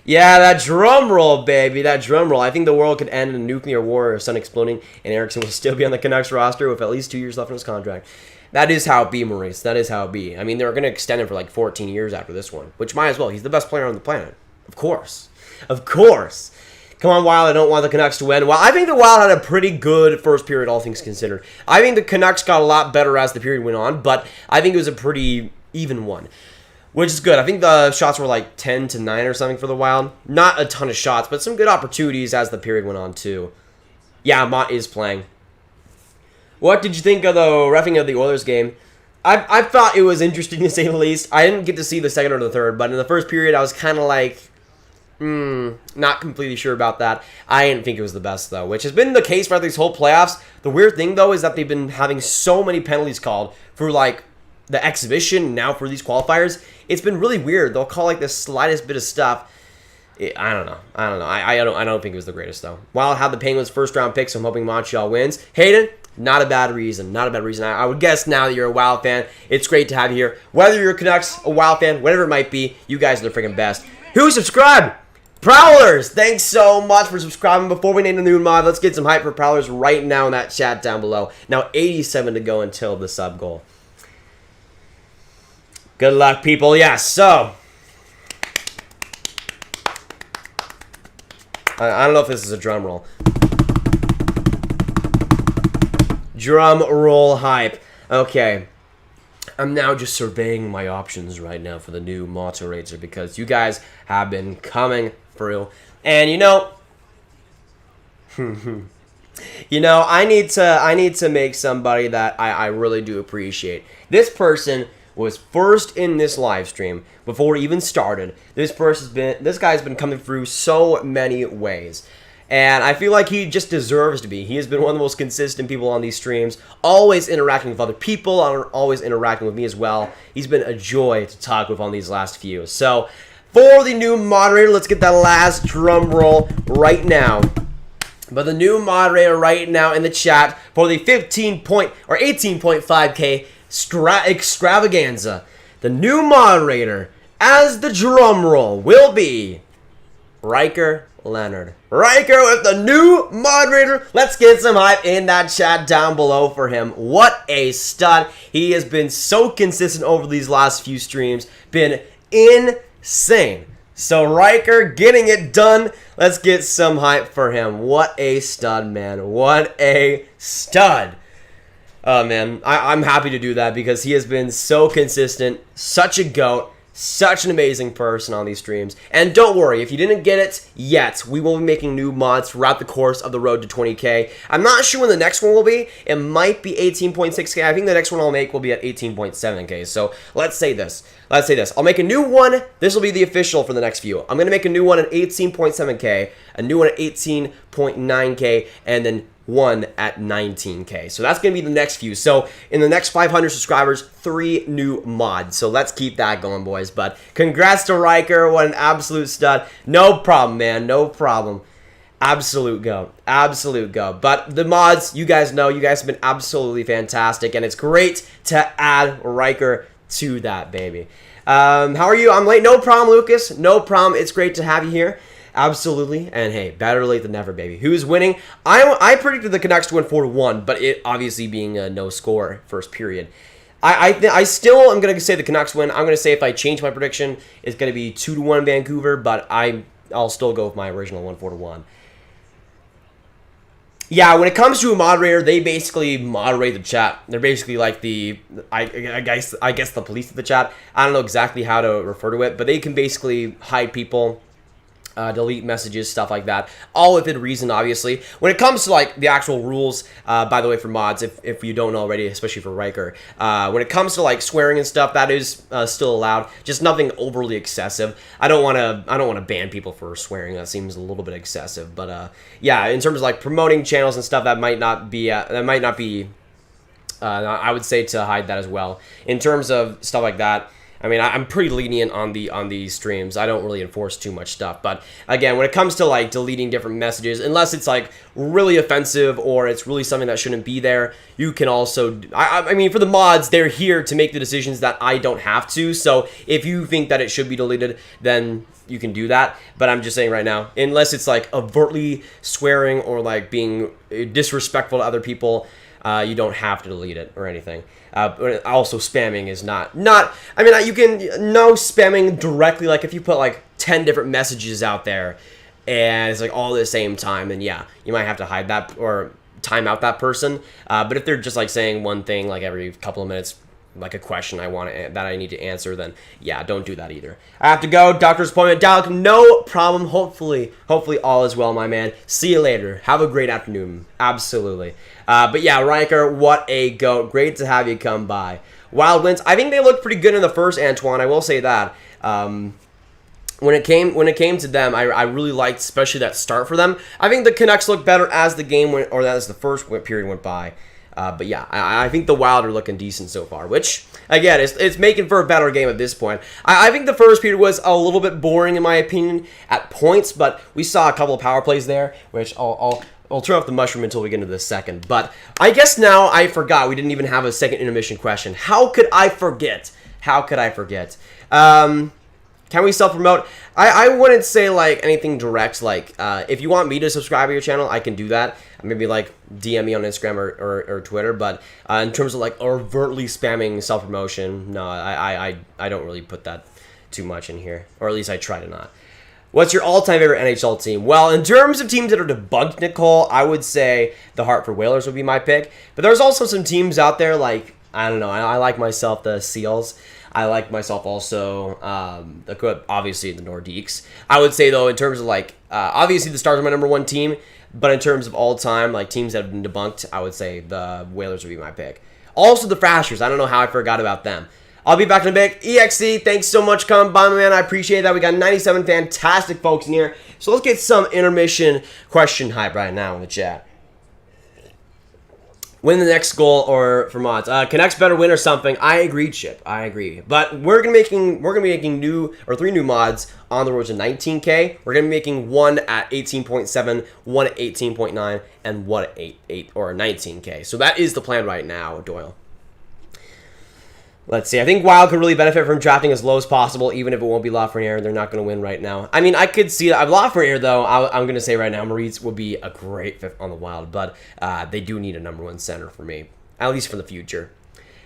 Yeah, that drum roll, baby. That drum roll. I think the world could end in a nuclear war or sun exploding, and Eriksson will still be on the Canucks roster with at least 2 years left in his contract. That is how it be, Maurice. That is how it be. I mean, they're going to extend him for like 14 years after this one, which might as well. He's the best player on the planet. Of course. Of course. Come on, Wylie. I don't want the Canucks to win. Well, I think the Wild had a pretty good first period, all things considered. I think the Canucks got a lot better as the period went on, but I think it was a pretty even one. Which is good. I think the shots were like 10-9 or something for the Wild. Not a ton of shots, but some good opportunities as the period went on, too. Yeah, Mott is playing. What did you think of the reffing of the Oilers game? I thought it was interesting, to say the least. I didn't get to see the second or the third, but in the first period, I was kind of like, not completely sure about that. I didn't think it was the best, though, which has been the case for these whole playoffs. The weird thing, though, is that they've been having so many penalties called for, like, the exhibition, now for these qualifiers. It's been really weird. They'll call like the slightest bit of stuff. I don't know. I don't think it was the greatest, though. Wild had the Penguins' first-round pick, so I'm hoping Montreal wins. Hayden, not a bad reason. Not a bad reason. I would guess now that you're a Wild fan, it's great to have you here. Whether you're a Canucks, a Wild fan, whatever it might be, you guys are the freaking best. Who subscribed? Prowlers! Thanks so much for subscribing. Before we name the new mod, let's get some hype for Prowlers right now in that chat down below. Now 87 to go until the sub goal. Good luck, people. Yes, so I don't know if this is a drum roll. Drum roll hype. Okay. I'm now just surveying my options right now for the new moderator because you guys have been coming through. And you know, I need to make somebody that I really do appreciate. This person was first in this live stream before it even started. This guy's been coming through so many ways. And I feel like he just deserves to be. He has been one of the most consistent people on these streams, always interacting with other people, always interacting with me as well. He's been a joy to talk with on these last few. So, for the new moderator, let's get that last drum roll right now. But the new moderator right now in the chat for the 18.5k extravaganza. The new moderator, as the drum roll, will be Riker Leonard. Riker with the new moderator. Let's get some hype in that chat down below for him. What a stud. He has been so consistent over these last few streams. Been insane. So Riker getting it done. Let's get some hype for him. What a stud, man. What a stud. Oh, man. I'm happy to do that because he has been so consistent. Such a GOAT. Such an amazing person on these streams. And don't worry, if you didn't get it yet, we will be making new mods throughout the course of the road to 20k. I'm not sure when the next one will be. It might be 18.6k. I think the next one I'll make will be at 18.7k. So let's say this. let's say this. I'll make a new one. This will be the official for the next few. I'm going to make a new one at 18.7K, a new one at 18.9K, and then one at 19K. So that's going to be the next few. So in the next 500 subscribers, 3 new mods. So let's keep that going, boys. But congrats to Riker. What an absolute stud. No problem, man. No problem. Absolute go. Absolute go. But the mods, you guys know, you guys have been absolutely fantastic. And it's great to add Riker to that, baby. How are you? I'm late. No problem, Lucas. No problem. It's great to have you here. Absolutely. And hey, better late than never, baby. Who's winning? I predicted the Canucks to win 4-1, but it obviously being a no score first period. I still am going to say the Canucks win. I'm going to say if I change my prediction, it's going to be 2-1 Vancouver, but I'll still go with my original 4-1. Yeah, when it comes to a moderator, they basically moderate the chat. They're basically like I guess the police of the chat. I don't know exactly how to refer to it, but they can basically hide people, delete messages, stuff like that, all within reason, obviously. When it comes to like the actual rules, by the way, for mods, if you don't know already, especially for Riker, when it comes to like swearing and stuff, that is still allowed, just nothing overly excessive. I don't want to ban people for swearing. That seems a little bit excessive, but yeah, in terms of like promoting channels and stuff, that might not be I would say to hide that as well. In terms of stuff like that, I mean, I'm pretty lenient on these streams. I don't really enforce too much stuff. But again, when it comes to like deleting different messages, unless it's like really offensive or it's really something that shouldn't be there, you can also, I mean, for the mods, they're here to make the decisions that I don't have to. So if you think that it should be deleted, then you can do that. But I'm just saying right now, unless it's like overtly swearing or like being disrespectful to other people, you don't have to delete it or anything. Also, spamming is not. I mean, you can no spamming directly. Like if you put like 10 different messages out there, and it's like all at the same time, then yeah, you might have to hide that or time out that person. But if they're just like saying one thing like every couple of minutes, like a question that I need to answer, then yeah, don't do that either. I have to go. Doctor's appointment. Dalek, no problem. Hopefully all is well, my man. See you later. Have a great afternoon. Absolutely. But yeah, Riker, what a goat. Great to have you come by. Wild Wins. I think they looked pretty good in the first, Antoine. I will say that. When it came to them, I really liked, especially that start for them. I think the Canucks looked better as the game went, or as the first period went by. But yeah, I think the Wild are looking decent so far, which, again, it's making for a better game at this point. I think the first period was a little bit boring, in my opinion, at points, but we saw a couple of power plays there, which I'll turn off the mushroom until we get into the second. But I guess now I forgot we didn't even have a second intermission question. How could I forget? Can we self-promote? I wouldn't say like anything direct. Like if you want me to subscribe to your channel, I can do that. Maybe like DM me on Instagram or Twitter. But in terms of like overtly spamming self-promotion, no, I don't really put that too much in here. Or at least I try to not. What's your all-time favorite NHL team? Well, in terms of teams that are debunked, Nicole, I would say the Hartford Whalers would be my pick. But there's also some teams out there like, I don't know, I like myself the Seals. I like myself also, obviously, the Nordiques. I would say, though, in terms of, like, obviously the Stars are my #1 team, but in terms of all-time, like, teams that have been debunked, I would say the Whalers would be my pick. Also, the Thrashers. I don't know how I forgot about them. I'll be back in a bit. EXE, thanks so much for coming by, man. I appreciate that. We got 97 fantastic folks in here. So let's get some intermission question hype right now in the chat. Win the next goal or for mods. Canucks better win or something. I agree, Chip. I agree. But we're gonna be making 3 new mods on the road to 19K. We're gonna be making one at 18.7, one at 18.9, and one at 8 or 19K. So that is the plan right now, Doyle. Let's see. I think Wild could really benefit from drafting as low as possible, even if it won't be Lafreniere. They're not going to win right now. I mean, I could see that. Lafreniere, though, I'm going to say right now, Maurice would be a great fit on the Wild, but they do need a #1 center for me, at least for the future.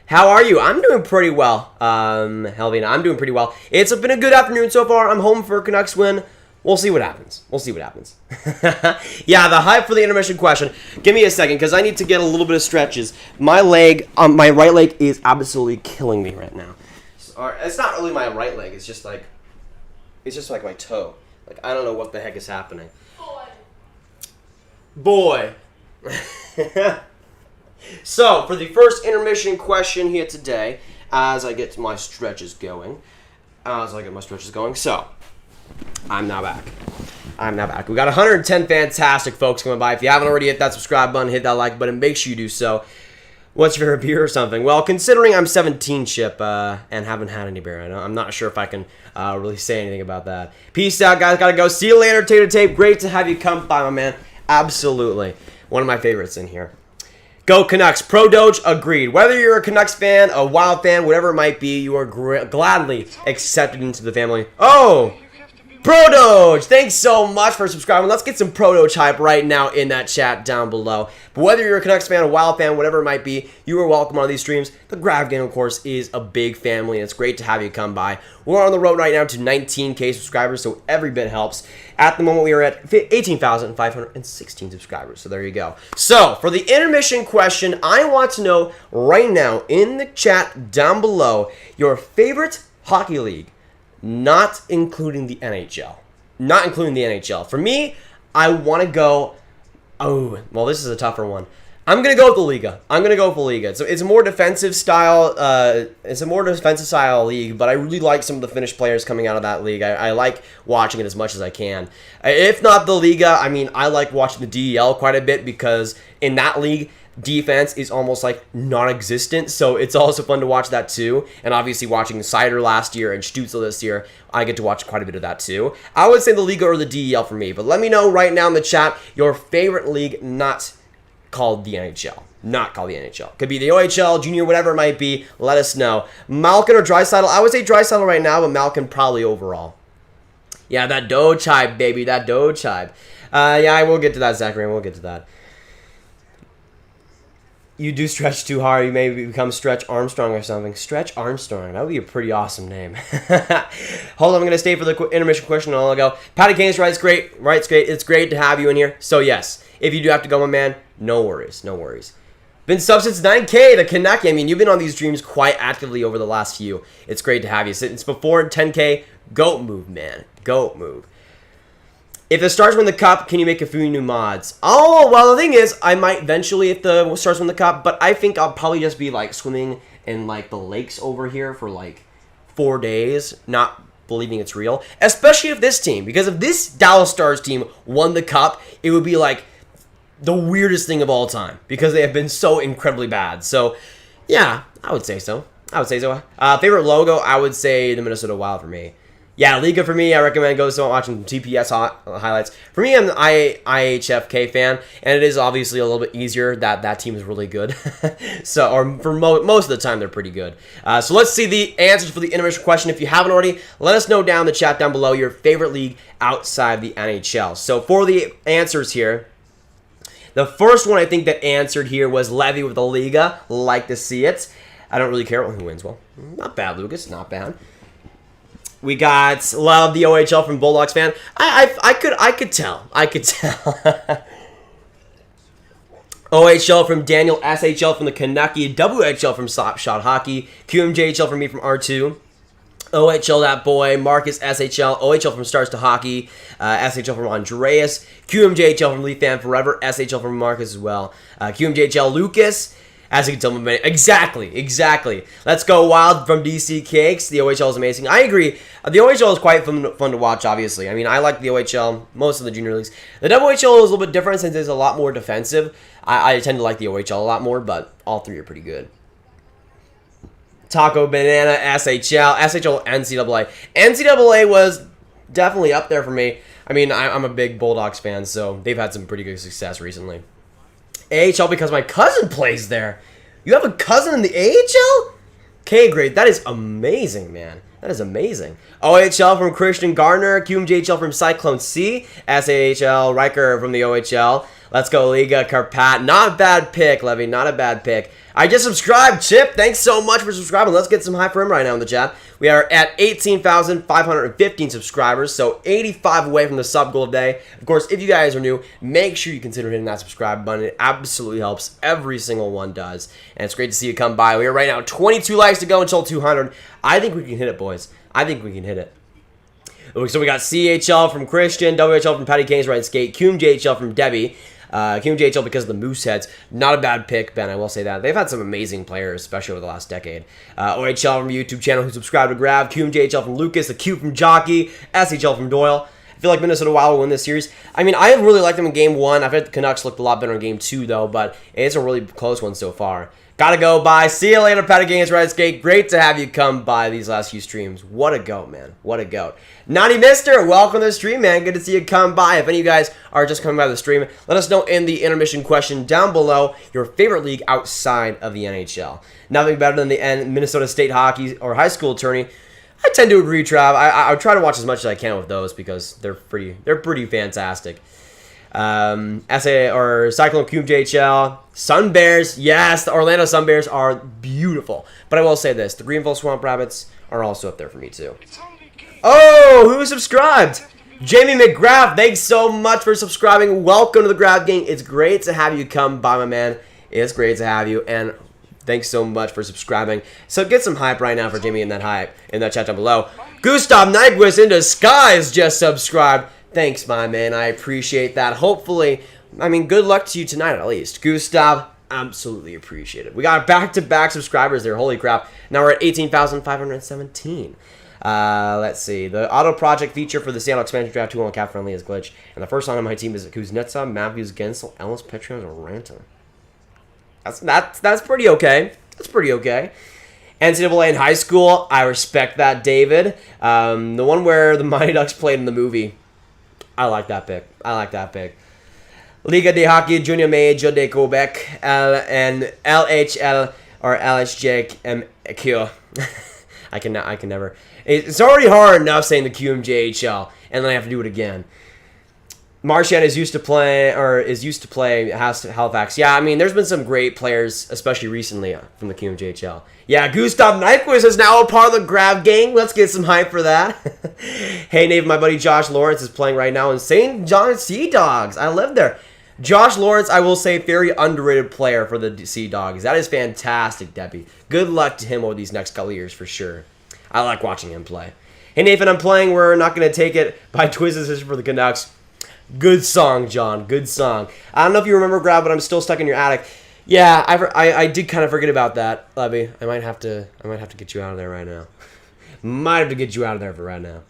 How are you? I'm doing pretty well, Helvina. I'm doing pretty well. It's been a good afternoon so far. I'm home for a Canucks win. We'll see what happens. Yeah, the hype for the intermission question. Give me a second, because I need to get a little bit of stretches. My leg, my right leg is absolutely killing me right now. It's not really my right leg. It's just like my toe. Like, I don't know what the heck is happening. Boy. So, for the first intermission question here today, as I get my stretches going. So, I'm now back. We got 110 fantastic folks coming by. If you haven't already hit that subscribe button, hit that like button, make sure you do so. What's your favorite beer or something? Well, considering I'm 17 chip and haven't had any beer, I'm not sure if I can really say anything about that. Peace out, guys. Gotta go. See you later, Tater Tape. Great to have you come by, my man. Absolutely. One of my favorites in here. Go Canucks. Pro Doge, agreed. Whether you're a Canucks fan, a Wild fan, whatever it might be, you are gladly accepted into the family. Oh! Pro Doge, thanks so much for subscribing. Let's get some Pro Doge hype right now in that chat down below. But whether you're a Canucks fan, a Wild fan, whatever it might be, you are welcome on these streams. The Grav game, of course, is a big family, and it's great to have you come by. We're on the road right now to 19K subscribers, so every bit helps. At the moment, we are at 18,516 subscribers, so there you go. So, for the intermission question, I want to know right now in the chat down below your favorite hockey league. Not including the NHL. Not including the NHL. For me, I want to go... Oh, well, this is a tougher one. I'm going to go with the Liga. It's a more defensive style... league, but I really like some of the Finnish players coming out of that league. I like watching it as much as I can. If not the Liga, I mean, I like watching the DEL quite a bit because in that league... defense is almost like non-existent, so it's also fun to watch that too. And obviously watching Cider last year and Stutzel this year, I get to watch quite a bit of that too. I would say the Liga or the DEL for me, but let me know right now in the chat your favorite league not called the NHL. Not called the NHL. Could be the OHL, Junior, whatever it might be. Let us know. Malkin or Draisaitl? I would say Draisaitl right now, but Malkin probably overall. Yeah, that Doge hype, baby. That Doge hype. Yeah, I will get to that, Zachary. We'll get to that. You do stretch too hard, you may become Stretch Armstrong or something. Stretch Armstrong, that would be a pretty awesome name. Hold on, I'm going to stay for the intermission question and I'll go. Patty Kane's right, it's great. It's great to have you in here. So yes, if you do have to go, my man, no worries. Been sub since 9K, the Canuck. I mean, you've been on these streams quite actively over the last few. It's great to have you. Since before 10K, goat move, man. Goat move. If the Stars win the Cup, can you make a few new mods? Oh, well, the thing is, I might eventually if the Stars win the Cup, but I think I'll probably just be, like, swimming in, like, the lakes over here for, like, 4 days, not believing it's real. Especially if this team, because if this Dallas Stars team won the Cup, it would be, like, the weirdest thing of all time, because they have been so incredibly bad. So, yeah, I would say so. Favorite logo, I would say the Minnesota Wild for me. Yeah, Liga for me, I recommend go start watching TPS highlights. For me, I'm an IHFK fan, and it is obviously a little bit easier that team is really good. So, or for most of the time, they're pretty good. So let's see the answers for the intermission question. If you haven't already, let us know down in the chat down below your favorite league outside the NHL. So for the answers here, the first one I think that answered here was Levy with the Liga. Like to see it. I don't really care who wins. Well, not bad, Lucas. Not bad. We got love the OHL from Bulldogs fan. I could tell. OHL from Daniel, SHL from the Canucky, WHL from Shot Hockey, QMJHL from me from R2, OHL that boy, Marcus SHL, OHL from Stars to Hockey, SHL from Andreas, QMJHL from Leaf Fan Forever, SHL from Marcus as well, QMJHL Lucas. As you can tell, exactly. Let's go Wild from DC Cakes. The OHL is amazing. I agree. The OHL is quite fun to watch, obviously. I mean, I like the OHL, most of the junior leagues. The WHL is a little bit different since it's a lot more defensive. I tend to like the OHL a lot more, but all three are pretty good. Taco Banana, SHL, NCAA. NCAA was definitely up there for me. I mean, I'm a big Bulldogs fan, so they've had some pretty good success recently. AHL because my cousin plays there. You have a cousin in the AHL? Okay, great. That is amazing, man. That is amazing. OHL from Christian Gardner. QMJHL from Cyclone C. SAHL Riker from the OHL. Let's go, Liga Carpat. Not a bad pick, Levy. Not a bad pick. I just subscribed, Chip. Thanks so much for subscribing. Let's get some hype for him right now in the chat. We are at 18,515 subscribers, so 85 away from the sub goal today. Of course, if you guys are new, make sure you consider hitting that subscribe button. It absolutely helps. Every single one does. And it's great to see you come by. We are right now 22 likes to go until 200. I think we can hit it, boys. I think we can hit it. So we got CHL from Christian, WHL from Patty Kane's Right Skate, QMJHL from Debbie. QMJHL because of the Mooseheads. Not a bad pick, Ben, I will say that. They've had some amazing players, especially over the last decade. OHL from YouTube channel who subscribed to Grav. QMJHL from Lucas. The Q from Jockey. SHL from Doyle. I feel like Minnesota Wild will win this series. I mean, I really liked them in Game 1. I've heard the Canucks looked a lot better in Game 2, though, but it's a really close one so far. Gotta go, bye. See you later, Patty Gaines, Red Skate. Great to have you come by these last few streams. What a goat, man. What a goat. Naughty Mister, welcome to the stream, man. Good to see you come by. If any of you guys are just coming by the stream, let us know in the intermission question down below your favorite league outside of the NHL. Nothing better than the Minnesota State Hockey or high school tourney. I tend to agree, Trav. I try to watch as much as I can with those because they're pretty fantastic. SA or Cyclone QMJHL, Sun Bears. Yes, the Orlando Sun Bears are beautiful. But I will say this: the Greenville Swamp Rabbits are also up there for me too. Oh, who subscribed? Jamie McGrath, thanks so much for subscribing. Welcome to the Grav Gang. It's great to have you come by, my man. It's great to have you, and thanks so much for subscribing. So get some hype right now for Jamie in that hype in that chat down below. Gustav Nyquist in disguise just subscribed. Thanks, my man. I appreciate that. Hopefully, I mean, good luck to you tonight at least. Gustav, absolutely appreciate it. We got back-to-back subscribers there. Holy crap. Now we're at 18,517. Let's see. The auto project feature for the Seattle expansion draft 2-1 cap friendly is glitch. And the first line on my team is Kuznetsov, Matthews, Gensel, Ellis, Petrov, and Ranta. That's pretty okay. That's pretty okay. NCAA in high school, I respect that, David. The one where the Mighty Ducks played in the movie. I like that pick. I like that pick. Liga de Hockey Junior Major de Quebec and LHL or LHJMQ. I can never. It's already hard enough saying the QMJHL, and then I have to do it again. Marchand is used to play Halifax. Yeah, I mean, there's been some great players, especially recently from the QMJHL. Yeah, Gustav Nyquist is now a part of the Grav Gang. Let's get some hype for that. Hey, Nave, my buddy Josh Lawrence is playing right now in St. John Sea Dogs. I live there. Josh Lawrence, I will say, very underrated player for the Sea Dogs. That is fantastic, Debbie. Good luck to him over these next couple of years for sure. I like watching him play. Hey, Nathan, I'm playing We're Not Going to Take It by Twisted Decision for the Canucks. Good song, John. Good song. I don't know if you remember, Grav, but I'm still stuck in your attic. Yeah, I did kind of forget about that, Levy. I might have to get you out of there right now. Might have to get you out of there for right now.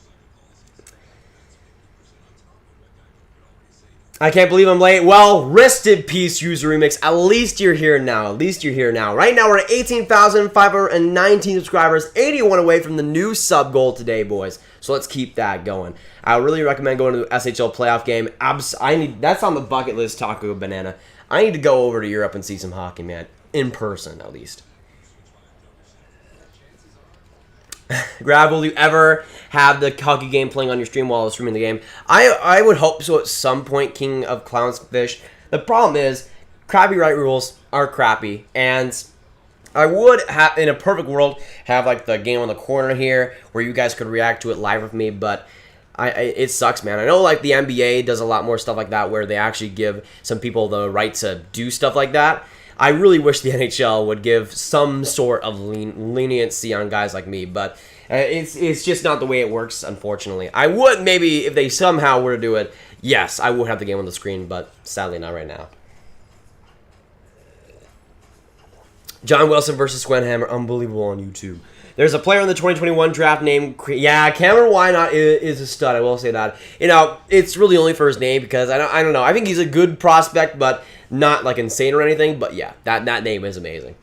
I can't believe I'm late. Well, rest in peace, User Remix. At least you're here now. At least you're here now. Right now, we're at 18,519 subscribers. 81 away from the new sub goal today, boys. So let's keep that going. I really recommend going to the SHL playoff game. That's on the bucket list, Taco Banana. I need to go over to Europe and see some hockey, man. In person, at least. Grav, will you ever have the hockey game playing on your stream while streaming the game? I would hope so at some point, King of Clownfish. The problem is, copyright rules are crappy, and I would have, in a perfect world, have like the game on the corner here where you guys could react to it live with me, but it sucks, man. I know like the NBA does a lot more stuff like that where they actually give some people the right to do stuff like that. I really wish the NHL would give some sort of leniency on guys like me, but it's just not the way it works, unfortunately. I would maybe, if they somehow were to do it, yes, I would have the game on the screen, but sadly not right now. John Wilson versus Swenhammer, unbelievable on YouTube. There's a player in the 2021 draft named, yeah, Cameron Wynot is a stud, I will say that. You know, it's really only for his name because, I don't know, I think he's a good prospect, but not like insane or anything, but yeah, that name is amazing.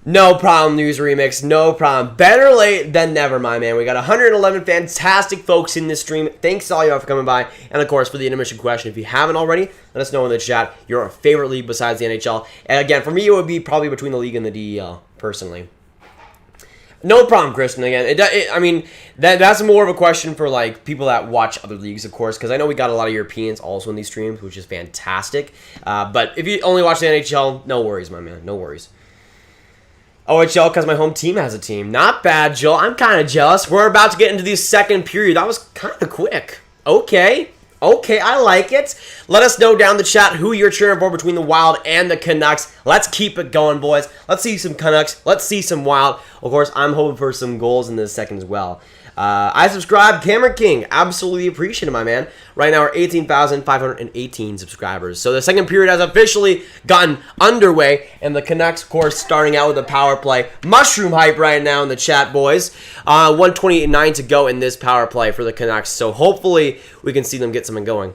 No problem, News Remix, no problem. Better late than never, my man. We got 111 fantastic folks in this stream. Thanks to all y'all for coming by. And of course, for the intermission question, if you haven't already, let us know in the chat your favorite league besides the NHL. And again, for me, it would be probably between the league and the DEL, personally. No problem, Kristen. Again, I mean, that's more of a question for like people that watch other leagues, of course, because I know we got a lot of Europeans also in these streams, which is fantastic. But if you only watch the NHL, no worries, my man, no worries. OHL, because my home team has a team. Not bad, Joe. I'm kind of jealous. We're about to get into the second period. That was kind of quick. Okay. Okay, I like it. Let us know down the chat who you're cheering for between the Wild and the Canucks. Let's keep it going, boys. Let's see some Canucks. Let's see some Wild. Of course, I'm hoping for some goals in this second as well. I subscribe, Cameron King. Absolutely appreciate it, my man. Right now we're 18,518 subscribers. So the second period has officially gotten underway, and the Canucks, of course, starting out with a power play. Mushroom hype right now in the chat, boys. 1:28.9 to go in this power play for the Canucks. So hopefully we can see them get something going.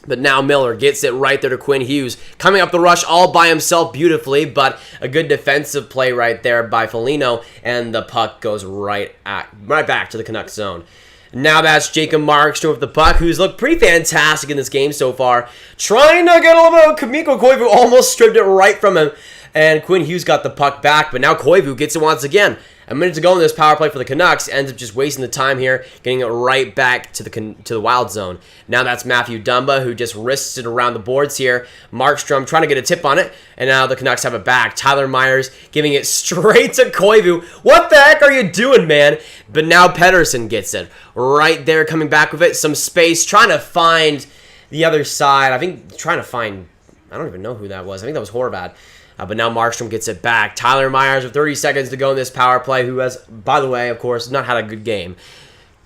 But now Miller gets it right there to Quinn Hughes. Coming up the rush all by himself beautifully, but a good defensive play right there by Foligno, and the puck goes right back to the Canucks zone. Now that's Jacob Markstrom with the puck, who's looked pretty fantastic in this game so far. Trying to get a little bit of Kamiko Koivu, almost stripped it right from him. And Quinn Hughes got the puck back, but now Koivu gets it once again. A minute to go in this power play for the Canucks. Ends up just wasting the time here, getting it right back to the Wild zone. Now that's Matthew Dumba, who just wrists it around the boards here. Markstrom trying to get a tip on it, and now the Canucks have it back. Tyler Myers giving it straight to Koivu. What the heck are you doing, man? But now Pedersen gets it. Right there, coming back with it. Some space, trying to find the other side. I think trying to find, I don't even know who that was. I think that was Horvat. But now Markstrom gets it back. Tyler Myers with 30 seconds to go in this power play, who has, by the way, of course, not had a good game.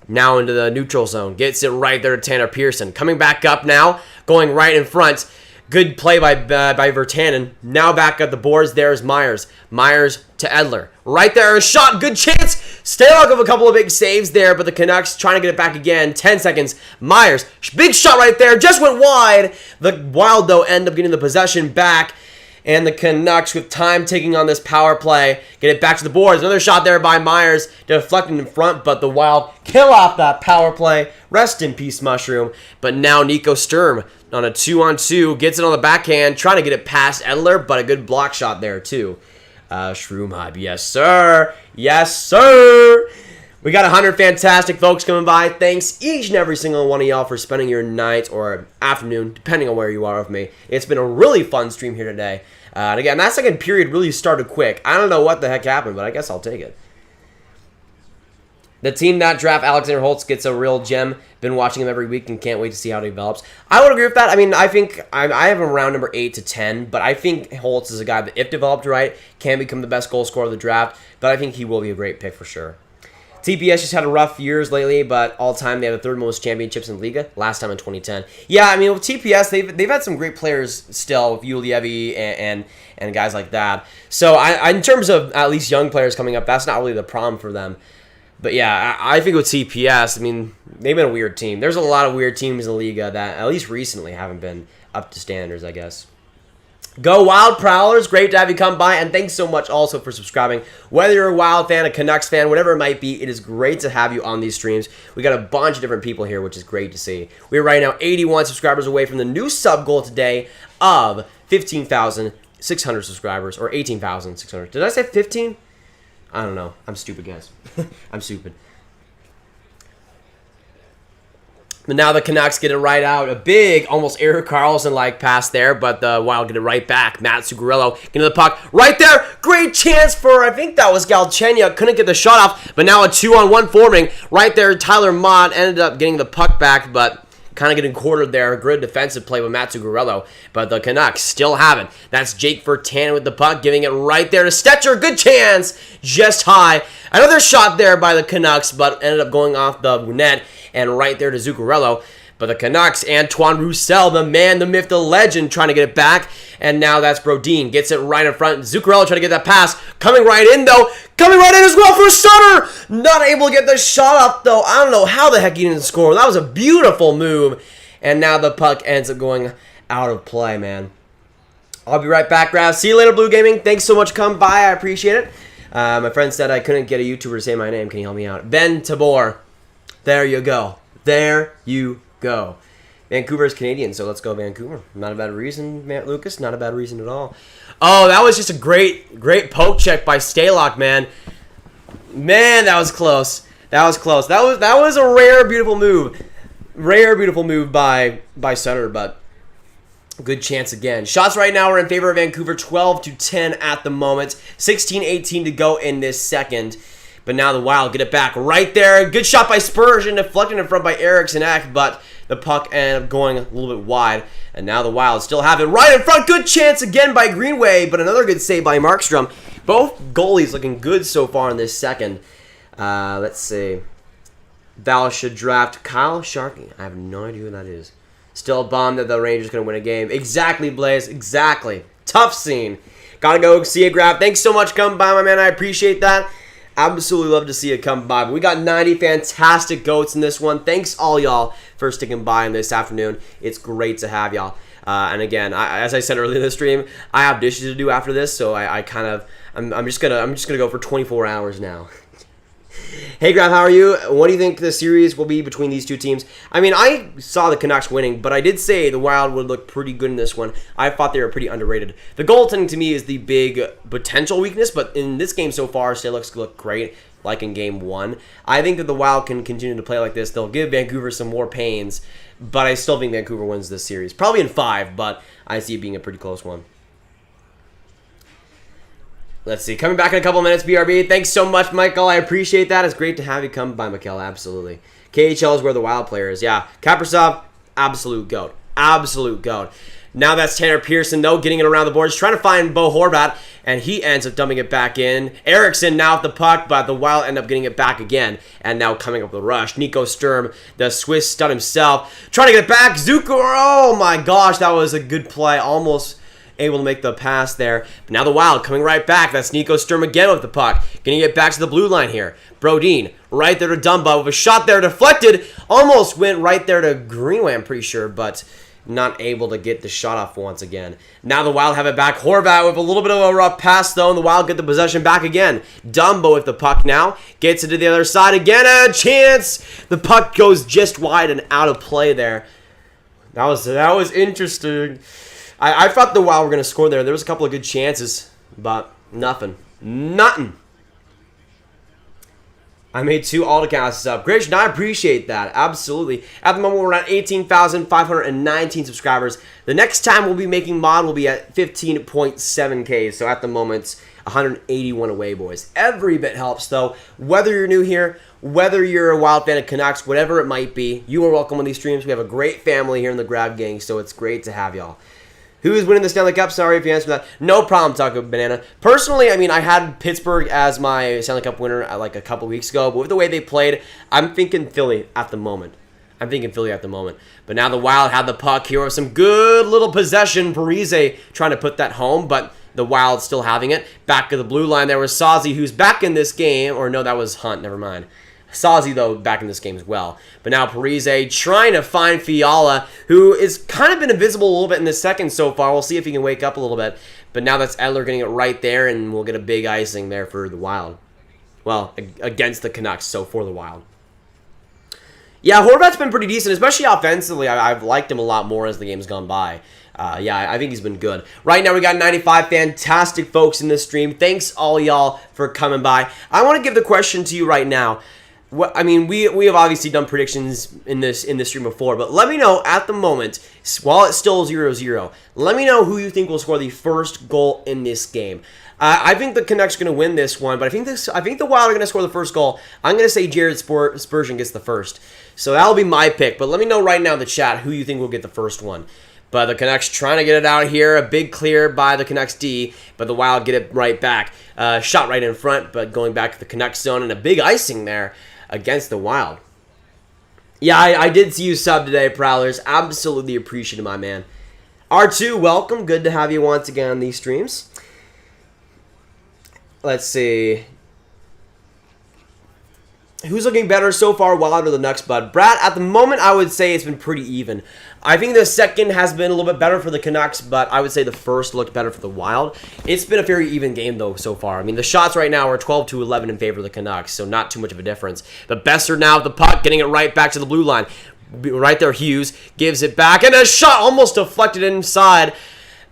Now into the neutral zone. Gets it right there to Tanner Pearson. Coming back up now, going right in front. Good play by Virtanen. Now back at the boards, there's Myers. Myers to Edler. Right there, a shot, good chance. Stanley with a couple of big saves there, but the Canucks trying to get it back again. 10 seconds. Myers, big shot right there, just went wide. The Wild, though, end up getting the possession back. And the Canucks, with time taking on this power play, get it back to the boards. Another shot there by Myers, deflecting in front, but the Wild kill off that power play. Rest in peace, Mushroom. But now Nico Sturm on a 2-on-2, gets it on the backhand, trying to get it past Edler, but a good block shot there, too. Shroom Hype, yes, sir. Yes, sir. We got 100 fantastic folks coming by. Thanks each and every single one of y'all for spending your night or afternoon, depending on where you are with me. It's been a really fun stream here today. And again, that second period really started quick. I don't know what the heck happened, but I guess I'll take it. The team that draft Alexander Holtz gets a real gem. Been watching him every week and can't wait to see how he develops. I would agree with that. I mean, I think I have him around number 8 to 10, but I think Holtz is a guy that, if developed right, can become the best goal scorer of the draft. But I think he will be a great pick for sure. TPS just had a rough years lately, but all-time they have the third most championships in the Liga, last time in 2010. Yeah, I mean, with TPS, they've had some great players still, with Wylie and guys like that. So in terms of at least young players coming up, that's not really the problem for them. But yeah, I think with TPS, I mean, they've been a weird team. There's a lot of weird teams in the Liga that, at least recently, haven't been up to standards, I guess. Go Wild Prowlers, great to have you come by, and thanks so much also for subscribing. Whether you're a Wild fan, a Canucks fan, whatever it might be, it is great to have you on these streams. We got a bunch of different people here, which is great to see. We're right now 81 subscribers away from the new sub goal today of 15,600 subscribers, or 18,600. Did I say 15? I don't know. I'm stupid, guys. I'm stupid. But now the Canucks get it right out. A big, almost Erik Karlsson-like pass there, but the Wild get it right back. Matt Zuccarello getting the puck right there. Great chance for, I think that was Galchenyuk. Couldn't get the shot off, but now a 2-on-1 forming. Right there, Tyler Mott ended up getting the puck back, but kind of getting quartered there. Good defensive play with Matt Zuccarello, but the Canucks still haven't. That's Jake Virtanen with the puck, giving it right there to Stetcher. Good chance, just high. Another shot there by the Canucks, but ended up going off the net. And right there to Zuccarello. But the Canucks, Antoine Roussel, the man, the myth, the legend, trying to get it back. And now that's Brodin. Gets it right in front. Zuccarello trying to get that pass. Coming right in, though. Coming right in as well for Sutter. Not able to get the shot up, though. I don't know how the heck he didn't score. That was a beautiful move. And now the puck ends up going out of play, man. I'll be right back, Grav. See you later, Blue Gaming. Thanks so much for coming by. I appreciate it. My friend said I couldn't get a YouTuber to say my name. Can you help me out? Ben Tabor. There you go. There you go. Vancouver is Canadian, so let's go Vancouver. Not a bad reason, Matt Lucas. Not a bad reason at all. Oh, that was just a great poke check by Stalock, man. Man, that was close. That was close. That was a rare, beautiful move. Rare, beautiful move by Sutter, but good chance again. Shots right now are in favor of Vancouver, 12-10 at the moment. 16-18 to go in this second. But now the Wild get it back right there. Good shot by Spurgeon, deflected in front by Eriksson Ek, but the puck ended up going a little bit wide. And now the Wild still have it right in front. Good chance again by Greenway, but another good save by Markstrom. Both goalies looking good so far in this second. Let's see. Thou should draft Kyle Sharkey. I have no idea who that is. Still bummed that the Rangers going to win a game. Exactly, Blaze. Exactly. Tough scene. Gotta go see you, Grav. Thanks so much for coming by, my man. I appreciate that. Absolutely love to see you come by. But we got 90 fantastic goats in this one. Thanks all y'all for sticking by in this afternoon. It's great to have y'all. And again, as I said earlier in the stream, I have dishes to do after this, so I'm just gonna go for 24 hours now. Hey Grav, how are you? What do you think the series will be between these two teams? I mean, I saw the Canucks winning, but I did say the Wild would look pretty good in this one. I thought they were pretty underrated. The goaltending to me is the big potential weakness, but in this game so far, Stanley look great, like in Game 1. I think that the Wild can continue to play like this. They'll give Vancouver some more pains, but I still think Vancouver wins this series. Probably in 5, but I see it being a pretty close one. Let's see. Coming back in a couple minutes, BRB. Thanks so much, Michael. I appreciate that. It's great to have you come by, Michael. Absolutely. KHL is where the Wild player is. Yeah. Kaprizov, absolute GOAT. Absolute GOAT. Now that's Tanner Pearson, though, getting it around the boards, trying to find Bo Horvat, and he ends up dumping it back in. Eriksson now with the puck, but the Wild end up getting it back again, and now coming up with a rush. Nico Sturm, the Swiss stud himself, trying to get it back. Zucker, oh my gosh, that was a good play. Almost able to make the pass there. But now the Wild coming right back. That's Nico Sturm again with the puck. Getting it back to the blue line here. Brodin right there to Dumba with a shot there deflected. Almost went right there to Greenway, I'm pretty sure, but not able to get the shot off once again. Now the Wild have it back. Horvat with a little bit of a rough pass though, and the Wild get the possession back again. Dumba with the puck now. Gets it to the other side again. A chance! The puck goes just wide and out of play there. That was interesting. I thought the Wild were going to score there. There was a couple of good chances, but nothing. Nothing. I made 2 autocasts up. Great, I appreciate that. Absolutely. At the moment, we're at 18,519 subscribers. The next time we'll be making mod will be at 15.7K. So at the moment, 181 away, boys. Every bit helps, though. Whether you're new here, whether you're a Wild fan of Canucks, whatever it might be, you are welcome on these streams. We have a great family here in the Grav gang, so it's great to have y'all. Who is winning the Stanley Cup? Sorry if you answered that. No problem, Taco Banana. Personally, I mean, I had Pittsburgh as my Stanley Cup winner like a couple weeks ago, but with the way they played, I'm thinking Philly at the moment. But now the Wild had the puck here with some good little possession. Parise trying to put that home, but the Wild still having it. Back of the blue line, there was Sazi, who's back in this game. Or no, that was Hunt. Never mind. Sazi, though, back in this game as well. But now Parise trying to find Fiala, who is kind of been invisible a little bit in the second so far. We'll see if he can wake up a little bit. But now that's Edler getting it right there, and we'll get a big icing there for the Wild. Well, against the Canucks, so for the Wild. Yeah, Horvat's been pretty decent, especially offensively. I've liked him a lot more as the game's gone by. Yeah, I think he's been good. Right now, we got 95 fantastic folks in this stream. Thanks all y'all for coming by. I want to give the question to you right now. I mean, we have obviously done predictions in this stream before, but let me know at the moment, while it's still 0-0, let me know who you think will score the first goal in this game. I think the Canucks are going to win this one, but I think the Wild are going to score the first goal. I'm going to say Jared Spurgeon gets the first. So that'll be my pick, but let me know right now in the chat who you think will get the first one. But the Canucks trying to get it out here. A big clear by the Canucks D, but the Wild get it right back. Shot right in front, but going back to the Canucks zone, and a big icing there against the Wild. Yeah, I did see you sub today, Prowlers. Absolutely appreciative, my man. R2, welcome. Good to have you once again on these streams. Let's see. Who's looking better so far, Wild or the Canucks, bud? Brad, at the moment, I would say it's been pretty even. I think the second has been a little bit better for the Canucks, but I would say the first looked better for the Wild. It's been a very even game, though, so far. I mean, the shots right now are 12-11 in favor of the Canucks, so not too much of a difference. But Besser now with the puck, getting it right back to the blue line. Right there, Hughes gives it back, and a shot almost deflected inside,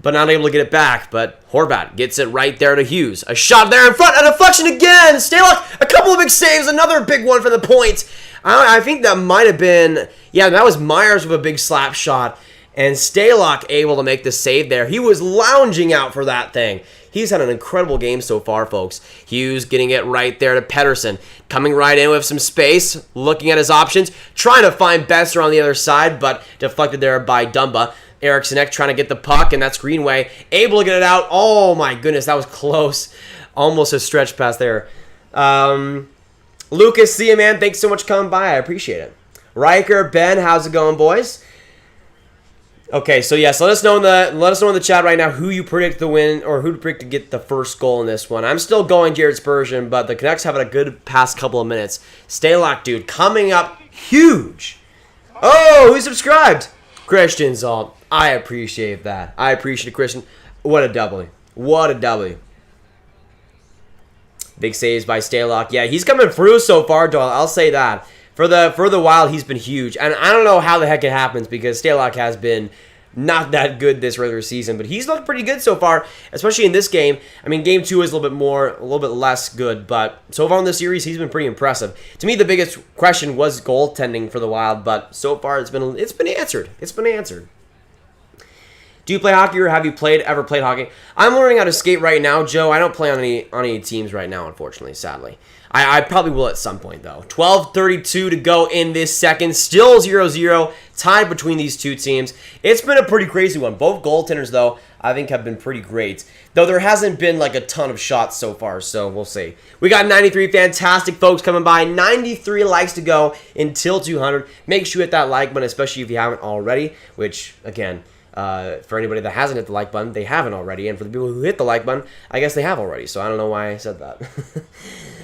but not able to get it back. But Horvat gets it right there to Hughes. A shot there in front, a deflection again. Stalock, a couple of big saves, another big one for the point. I think that might have been, yeah, that was Myers with a big slap shot. And Stalock able to make the save there. He was lounging out for that thing. He's had an incredible game so far, folks. Hughes getting it right there to Pettersson. Coming right in with some space, looking at his options. Trying to find Besser on the other side, but deflected there by Dumba. Eriksson trying to get the puck, and that's Greenway. Able to get it out. Oh, my goodness, that was close. Almost a stretch pass there. Lucas, see you, man. Thanks so much for coming by. I appreciate it. Riker, Ben, how's it going, boys? Okay, so yes, let us know in the chat right now who you predict to win or who to predict to get the first goal in this one. I'm still going Jared Spurgeon, but the Canucks have had a good past couple of minutes. Stay locked, dude. Coming up huge. Oh, who subscribed? Christian Zalt. I appreciate that. I appreciate it, Christian. What a W. What a W. Big saves by Staylock. Yeah, he's coming through so far, Doyle. I'll say that. For the Wild, he's been huge. And I don't know how the heck it happens because Staylock has been not that good this regular season. But he's looked pretty good so far, especially in this game. I mean, game 2 is a little bit less good. But so far in the series, he's been pretty impressive. To me, the biggest question was goaltending for the Wild. But so far, it's been answered. It's been answered. Do you play hockey or have you ever played hockey? I'm learning how to skate right now, Joe. I don't play on any teams right now, unfortunately, sadly. I probably will at some point, though. 12:32 to go in this second. Still 0-0. Tied between these two teams. It's been a pretty crazy one. Both goaltenders, though, I think have been pretty great. Though there hasn't been like a ton of shots so far, so we'll see. We got 93 fantastic folks coming by. 93 likes to go until 200. Make sure you hit that like button, especially if you haven't already, which, again... for anybody that hasn't hit the like button, they haven't already. And for the people who hit the like button, I guess they have already. So I don't know why I said that.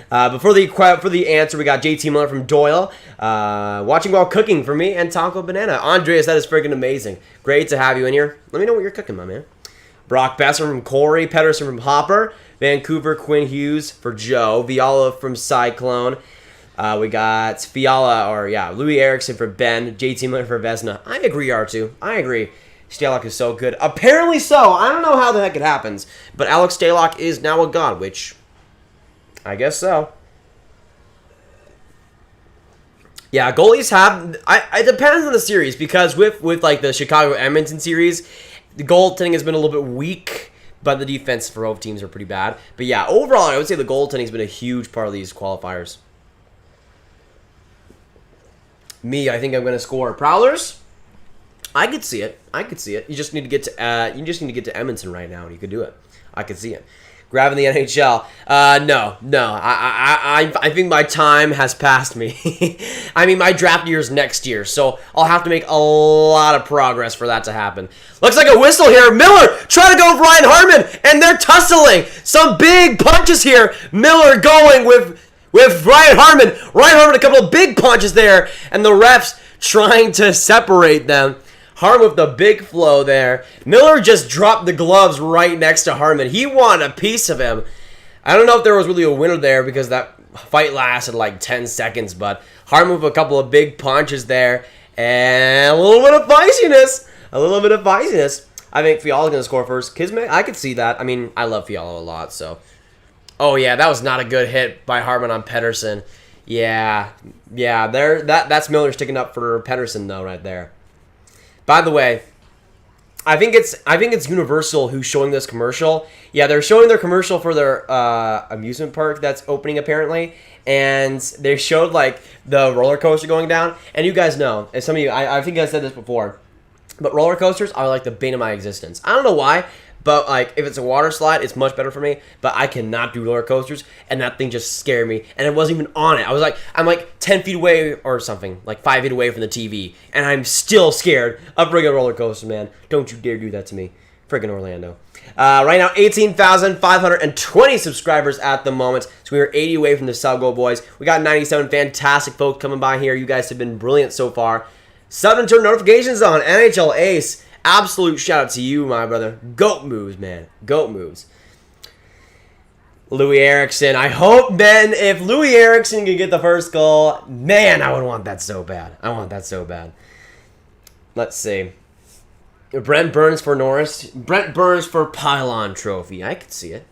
But for the answer, we got JT Miller from Doyle. Watching while cooking for me and Taco Banana. Andreas, that is freaking amazing. Great to have you in here. Let me know what you're cooking, my man. Brock Besser from Corey. Pedersen from Hopper. Vancouver, Quinn Hughes for Joe. Viola from Cyclone. We got Louis Erickson for Ben. JT Miller for Vesna. I agree, R2. I agree. Staylock is so good. Apparently so. I don't know how the heck it happens. But Alex Staylock is now a god, which I guess so. Yeah, goalies have... it depends on the series because with like the Chicago-Edmonton series, the goaltending has been a little bit weak, but the defense for both teams are pretty bad. But yeah, overall, I would say the goaltending has been a huge part of these qualifiers. Me, I think I'm going to score. Prowlers? I could see it. I could see it. You just need to get to Edmonton right now, and you could do it. I could see it. Grav in the NHL. No. I think my time has passed me. I mean, my draft year is next year, so I'll have to make a lot of progress for that to happen. Looks like a whistle here. Miller trying to go with Ryan Hartman, and they're tussling. Some big punches here. Miller going with Ryan Hartman. Ryan Hartman, a couple of big punches there, and the refs trying to separate them. Hartman with the big flow there. Miller just dropped the gloves right next to Hartman. He wanted a piece of him. I don't know if there was really a winner there because that fight lasted like 10 seconds, but Hartman with a couple of big punches there. And a little bit of feistiness. I think Fiala's going to score first. Kismet, I could see that. I mean, I love Fiala a lot, so. Oh, yeah, that was not a good hit by Hartman on Pedersen. Yeah, that's Miller sticking up for Pedersen, though, right there. By the way, I think it's Universal who's showing this commercial. Yeah, they're showing their commercial for their amusement park that's opening apparently, and they showed like the roller coaster going down. And you guys know, and some of you, I think I said this before, but roller coasters are like the bane of my existence. I don't know why, but like if it's a water slide, it's much better for me. But I cannot do roller coasters, and that thing just scared me. And it wasn't even on it. I'm like 10 feet away or something, like 5 feet away from the TV, and I'm still scared of friggin' roller coasters, man. Don't you dare do that to me, friggin' Orlando. Right now, 18,520 subscribers at the moment, so we are 80 away from the sub goal, boys. We got 97 fantastic folks coming by here. You guys have been brilliant so far. Sub and turn notifications on. NHL Ace. Absolute shout out to you, my brother. Goat moves, man. Goat moves. Louis Erickson. I hope, Ben, if Louis Erickson can get the first goal, man, I would want that so bad. Let's see. Brent Burns for Norris. Brent Burns for Pylon Trophy. I could see it.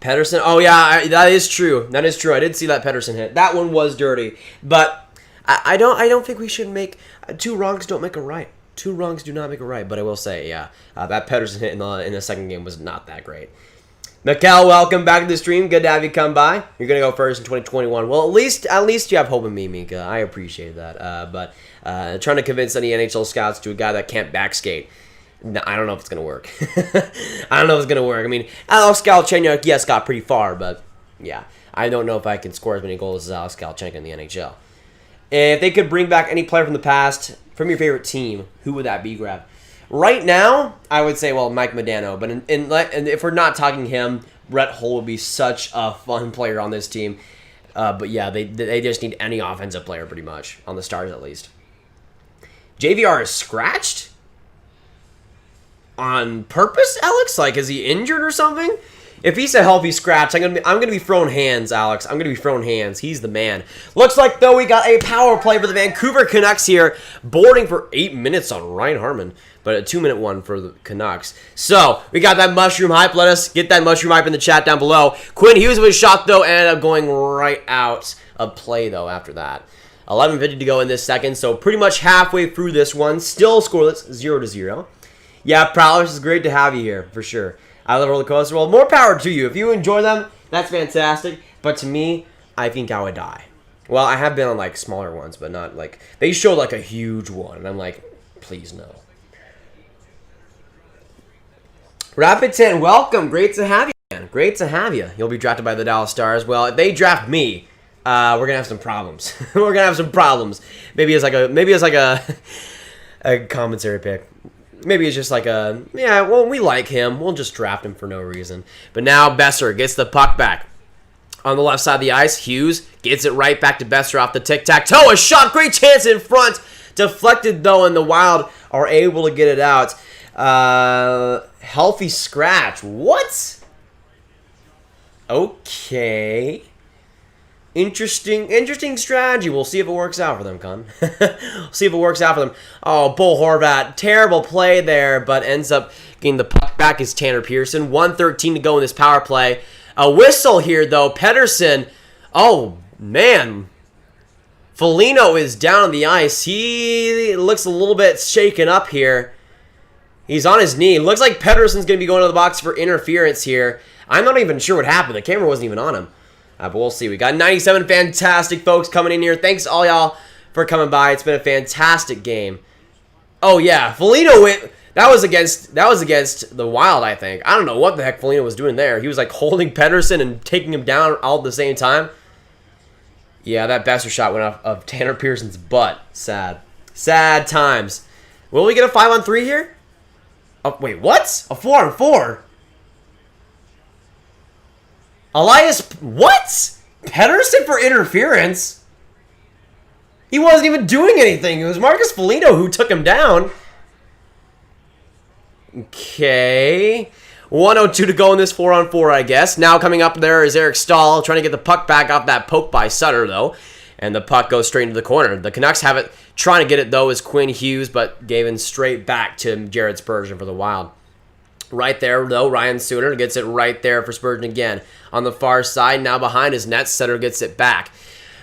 Pedersen. Oh, yeah, that is true. I did see that Pedersen hit. That one was dirty. But I don't think we should make... two wrongs don't make a right. Two wrongs do not make a right. But I will say, yeah, that Pedersen hit in the second game was not that great. Mikkel, welcome back to the stream. Good to have you come by. You're going to go first in 2021. Well, at least you have hope in me, Mika. I appreciate that. But trying to convince any NHL scouts to a guy that can't backskate. No, I don't know if it's going to work. I don't know if it's going to work. I mean, Alex Galchenyuk, yes, got pretty far, but yeah. I don't know if I can score as many goals as Alex Galchenyuk in the NHL. If they could bring back any player from the past, from your favorite team, who would that be, Grav? Right now, I would say, well, Mike Modano. But and if we're not talking him, Brett Hull would be such a fun player on this team. But yeah, they just need any offensive player pretty much, on the Stars at least. JVR is scratched? On purpose, Alex? Like, is he injured or something? If he's a healthy scratch, I'm gonna be throwing hands, Alex. I'm gonna be throwing hands. He's the man. Looks like though we got a power play for the Vancouver Canucks here, boarding for 8 minutes on Ryan Hartman, but a 2-minute one for the Canucks. So we got that mushroom hype. Let us get that mushroom hype in the chat down below. Quinn Hughes with a shot though, ended up going right out of play though after that. 11:50 to go in this second, so pretty much halfway through this one. Still scoreless, 0-0. Yeah, Prowlers, it's great to have you here, for sure. I love roller coaster. Well, more power to you. If you enjoy them, that's fantastic. But to me, I think I would die. Well, I have been on, like, smaller ones, but not, like... They showed, like, a huge one, and I'm like, please, no. Rapid 10, welcome. Great to have you, man. Great to have you. You'll be drafted by the Dallas Stars. Well, if they draft me, we're going to have some problems. We're going to have some problems. Maybe it's like a commentary pick. Maybe it's just like a, yeah, well, we like him. We'll just draft him for no reason. But now Besser gets the puck back. On the left side of the ice, Hughes gets it right back to Besser off the tic-tac-toe. A shot, great chance in front. Deflected, though, and the Wild are able to get it out. Healthy scratch. What? Okay. Interesting strategy. We'll see if it works out for them, Con. See if it works out for them. Oh, Bo Horvat. Terrible play there, but ends up getting the puck back is Tanner Pearson. 1:13 to go in this power play. A whistle here, though. Pedersen. Oh, man. Foligno is down on the ice. He looks a little bit shaken up here. He's on his knee. Looks like Pedersen's going to be going to the box for interference here. I'm not even sure what happened. The camera wasn't even on him. But we'll see. We got 97 fantastic folks coming in here. Thanks all y'all for coming by. It's been a fantastic game. Oh yeah, Foligno went. That was against the Wild, I think. I don't know what the heck Foligno was doing there. He was like holding Pedersen and taking him down all at the same time. Yeah, that Besser shot went off of Tanner Pearson's butt. Sad. Sad times. Will we get a 5-on-3 here? Oh, wait, what? A 4-on-4? Elias, what? Pedersen for interference? He wasn't even doing anything. It was Marcus Foligno who took him down. Okay. 1:02 to go in this 4-on-4, I guess. Now coming up there is Eric Stahl trying to get the puck back off that poke by Sutter, though. And the puck goes straight into the corner. The Canucks have it. Trying to get it, though, is Quinn Hughes, but gave in straight back to Jared Spurgeon for the Wild. Right there, though, Ryan Suter gets it right there for Spurgeon again. On the far side, now behind his net, Sutter gets it back.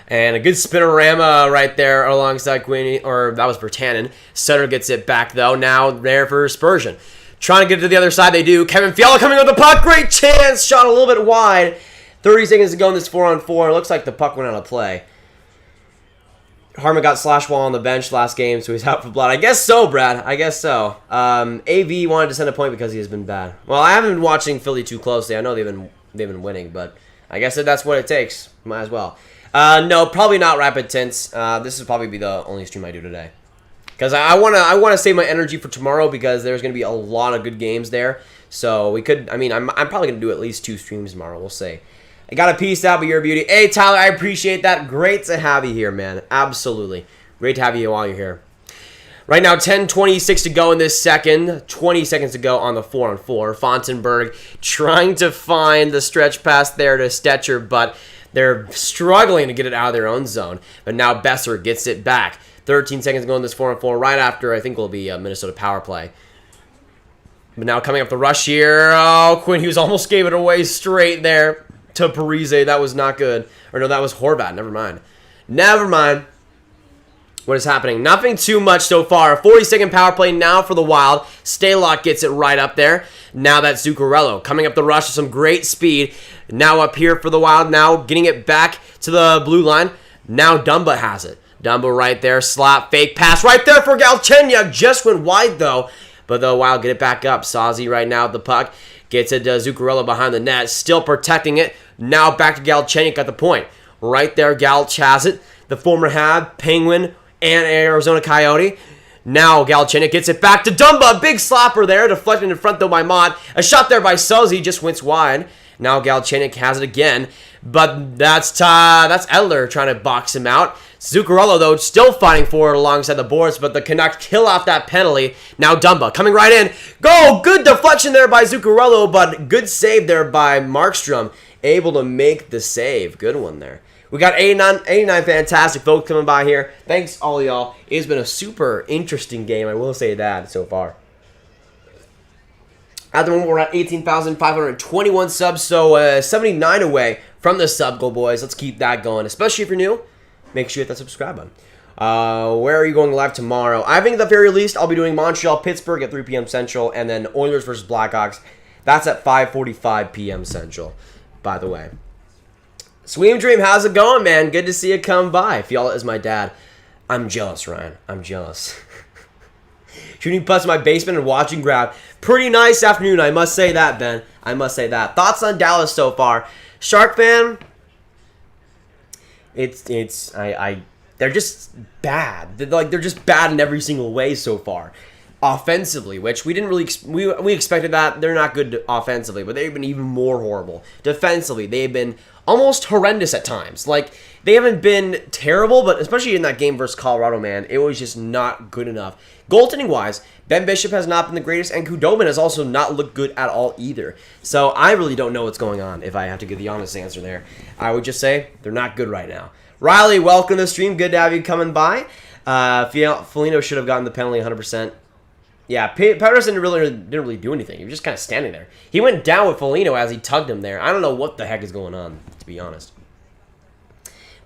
And a good spinorama right there alongside Quinn, or that was for Tannen. Sutter gets it back, though, now there for Spurgeon. Trying to get to the other side, they do. Kevin Fiala coming with the puck, great chance, shot a little bit wide. 30 seconds to go in this 4-on-4. It looks like the puck went out of play. Hartman got slash wall on the bench last game, so he's out for blood. I guess so, Brad. I guess so. AV wanted to send a point because he has been bad. Well, I haven't been watching Philly too closely. I know they've been winning, but I guess that's what it takes. Might as well. No, probably not Rapid Tints. This will probably be the only stream I do today, because I wanna save my energy for tomorrow because there's gonna be a lot of good games there. So we could. I mean, I'm probably gonna do at least 2 streams tomorrow. We'll see. I got a piece out, but you're a beauty. Hey, Tyler, I appreciate that. Great to have you here, man. Absolutely. Great to have you while you're here. Right now, 10:26 to go in this second. 20 seconds to go on the 4-on-4. Fontenberg trying to find the stretch pass there to Stetcher, but they're struggling to get it out of their own zone. But now Besser gets it back. 13 seconds to go in this 4-on-4. Right after, I think, will be a Minnesota power play. But now coming up the rush here. Oh, Quinn Hughes almost gave it away straight there to Parise. That was not good. Or no, that was Horvat. Never mind. Never mind. What is happening? Nothing too much so far. 40-second power play now for the Wild. Stalock gets it right up there. Now that's Zuccarello. Coming up the rush with some great speed. Now up here for the Wild. Now getting it back to the blue line. Now Dumba has it. Dumba right there. Slap. Fake pass right there for Galchenyuk. Just went wide though. But the Wild get it back up. Sazi right now at the puck. Gets it to Zuccarello behind the net. Still protecting it. Now back to Galchenyuk at the point. Right there, Galch has it. The former Hab, Penguin, and Arizona Coyote. Now Galchenyuk gets it back to Dumba. Big slapper there. Deflected in front though by Mott. A shot there by Sazi. Just went wide. Now Galchenyuk has it again. But that's Edler trying to box him out. Zuccarello, though, still fighting for it alongside the boards, but the Canucks kill off that penalty. Now Dumba coming right in. Go! Good deflection there by Zuccarello, but good save there by Markstrom. Able to make the save. Good one there. We got 89 fantastic folks coming by here. Thanks, all y'all. It's been a super interesting game, I will say that, so far. At the moment, we're at 18,521 subs, so 79 away from the sub goal, boys. Let's keep that going, especially if you're new. Make sure you hit that subscribe button. Where are you going live tomorrow? I think at the very least, I'll be doing Montreal, Pittsburgh at 3 p.m. Central, and then Oilers versus Blackhawks. That's at 5:45 p.m. Central, by the way. Sweem Dream, how's it going, man? Good to see you come by. Fiala is my dad. I'm jealous, Ryan. I'm jealous. Shooting putts in my basement and watching Grav. Pretty nice afternoon, I must say that, Ben. I must say that. Thoughts on Dallas so far? Shark fan? They're just bad. They're just bad in every single way so far. Offensively, which we didn't really we expected that. They're not good offensively, but they've been even more horrible. Defensively, they've been almost horrendous at times. Like, they haven't been terrible, but especially in that game versus Colorado, man, it was just not good enough. Goaltending-wise, Ben Bishop has not been the greatest, and Khudobin has also not looked good at all either. So I really don't know what's going on, if I have to give the honest answer there. I would just say they're not good right now. Riley, welcome to the stream. Good to have you coming by. Foligno should have gotten the penalty 100%. Yeah, Pettersson didn't really do anything. He was just kind of standing there. He went down with Foligno as he tugged him there. I don't know what the heck is going on, to be honest.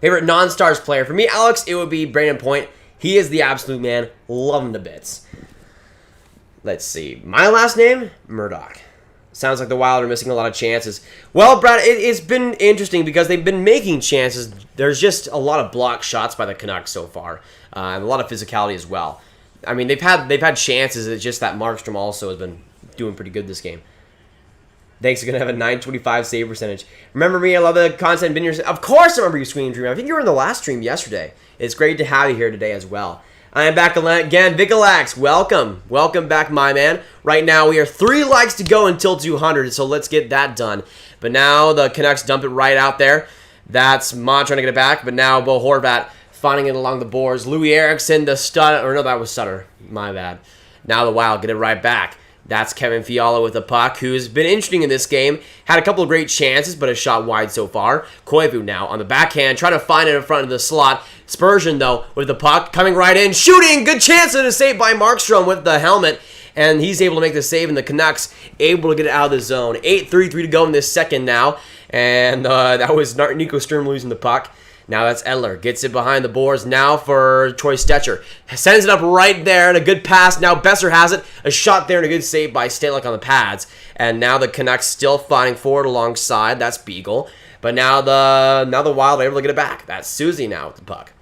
Favorite non-stars player? For me, Alex, it would be Brayden Point. He is the absolute man. Love him to bits. Let's see. My last name? Murdoch. Sounds like the Wild are missing a lot of chances. Well, Brad, it's been interesting because they've been making chances. There's just a lot of blocked shots by the Canucks so far. And a lot of physicality as well. I mean, they've had chances. It's just that Markstrom also has been doing pretty good this game. Thanks. You're going to have a 925 save percentage. Remember me? I love the content. Of course I remember you, Screen Dream. I think you were in the last stream yesterday. It's great to have you here today as well. I am back again. Vicalax, welcome. Welcome back, my man. Right now, we are 3 likes to go until 200, so let's get that done. But now the Canucks dump it right out there. That's Mott trying to get it back, but now Bo Horvat finding it along the boards. Louis Eriksson, the stud, or no, that was Sutter. My bad. Now the Wild get it right back. That's Kevin Fiala with the puck, who's been interesting in this game. Had a couple of great chances, but has shot wide so far. Koivu now on the backhand, trying to find it in front of the slot. Spurgeon, though, with the puck, coming right in, shooting! Good chance and a save by Markstrom with the helmet. And he's able to make the save, and the Canucks able to get it out of the zone. 8:33 to go in this second now. And that was Nico Sturm losing the puck. Now that's Edler. Gets it behind the boards now for Troy Stetcher. Sends it up right there and a good pass. Now Besser has it. A shot there and a good save by Stanley on the pads. And now the Canucks still fighting forward alongside. That's Beagle. But now the Wild are able to get it back. That's Susie now with the puck.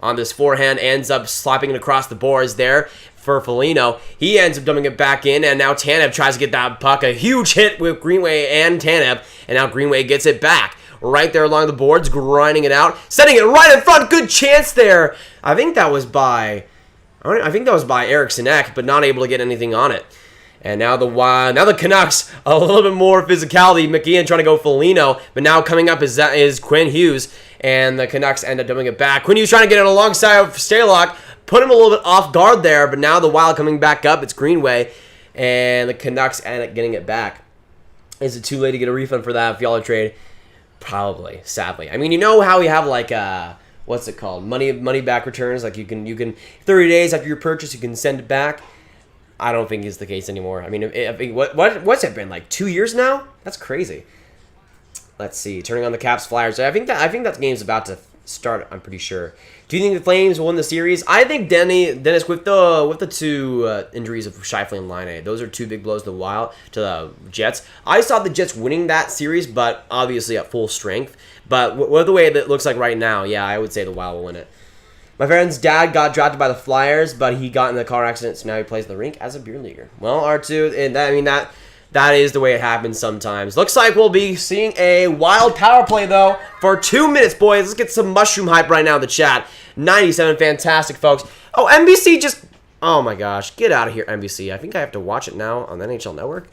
On this forehand, ends up slapping it across the boards there for Foligno. He ends up dumping it back in, and now Tanev tries to get that puck. A huge hit with Greenway and Tanev, and now Greenway gets it back. Right there along the boards, grinding it out, setting it right in front. Good chance there. I think that was by Eriksson Ek, but not able to get anything on it. And now the Canucks, a little bit more physicality. McKeon trying to go Foligno, but now coming up is Quinn Hughes, and the Canucks end up dumping it back. Quinn Hughes trying to get it alongside of Stalock, put him a little bit off guard there, but now the Wild coming back up. It's Greenway, and the Canucks end up getting it back. Is it too late to get a refund for that Fiala trade? Probably, sadly. I mean, you know how we have like what's it called? Money back returns. Like you can 30 days after your purchase you can send it back. I don't think it's the case anymore. I mean, what's it been, like 2 years now? That's crazy. Let's see. Turning on the Caps Flyers. I think that game's about to start. I'm pretty sure. Do you think the Flames will win the series? I think Dennis with the two injuries of Scheifele and Laine. Those are two big blows to the Jets. I saw the Jets winning that series, but obviously at full strength. But with the way that it looks like right now, yeah, I would say the Wild will win it. My friend's dad got drafted by the Flyers, but he got in a car accident, so now he plays in the rink as a beer leaguer. Well, R2, and that is the way it happens sometimes. Looks like we'll be seeing a wild power play, though, for 2 minutes, boys. Let's get some mushroom hype right now in the chat. 97, fantastic, folks. Oh, NBC just... Oh, my gosh. Get out of here, NBC. I think I have to watch it now on the NHL Network.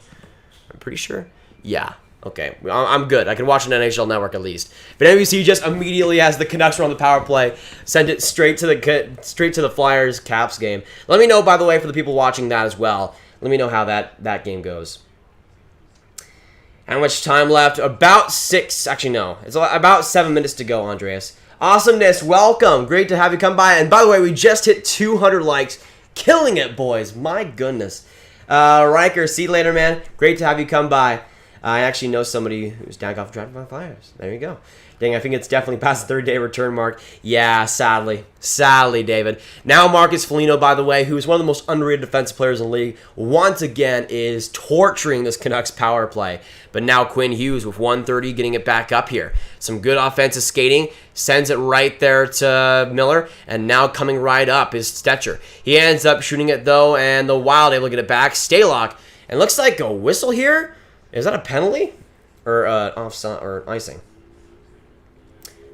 I'm pretty sure. Yeah. Okay, I'm good. I can watch an NHL Network at least. But NBC just immediately, as the Canucks were on the power play, sent it straight to the Flyers Caps game. Let me know, by the way, for the people watching that as well. Let me know how that game goes. How much time left? About 6. Actually, no. It's about 7 minutes to go, Andreas. Awesomeness, welcome. Great to have you come by. And by the way, we just hit 200 likes. Killing it, boys. My goodness. Riker, see you later, man. Great to have you come by. I actually know somebody who's down off drafted by the Flyers. There you go. Dang, I think it's definitely past the 3rd-day return mark. Yeah, sadly. Sadly, David. Now Marcus Foligno, by the way, who is one of the most underrated defensive players in the league, once again is torturing this Canucks power play. But now Quinn Hughes with 130 getting it back up here. Some good offensive skating. Sends it right there to Miller. And now coming right up is Stetcher. He ends up shooting it, though, and the Wild able to get it back. Stalock. And looks like a whistle here. Is that a penalty? Or offside or icing?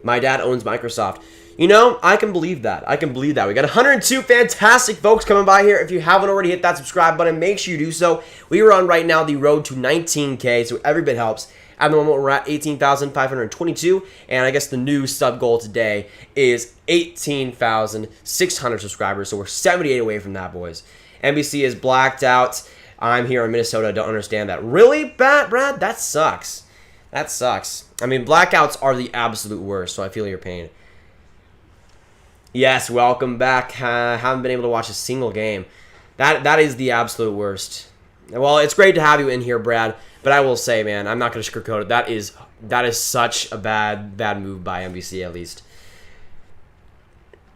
My dad owns Microsoft. You know, I can believe that. I can believe that. We got 102 fantastic folks coming by here. If you haven't already hit that subscribe button, make sure you do so. We are on right now the road to 19K, so every bit helps. At the moment, we're at 18,522, and I guess the new sub goal today is 18,600 subscribers, so we're 78 away from that, boys. NBC is blacked out. I'm here in Minnesota. I don't understand that. Really, Brad? That sucks. That sucks. I mean, blackouts are the absolute worst, so I feel your pain. Yes, welcome back. Haven't been able to watch a single game. That is the absolute worst. Well, it's great to have you in here, Brad, but I will say, man, I'm not going to sugarcoat it. That is such a bad move by NBC, at least.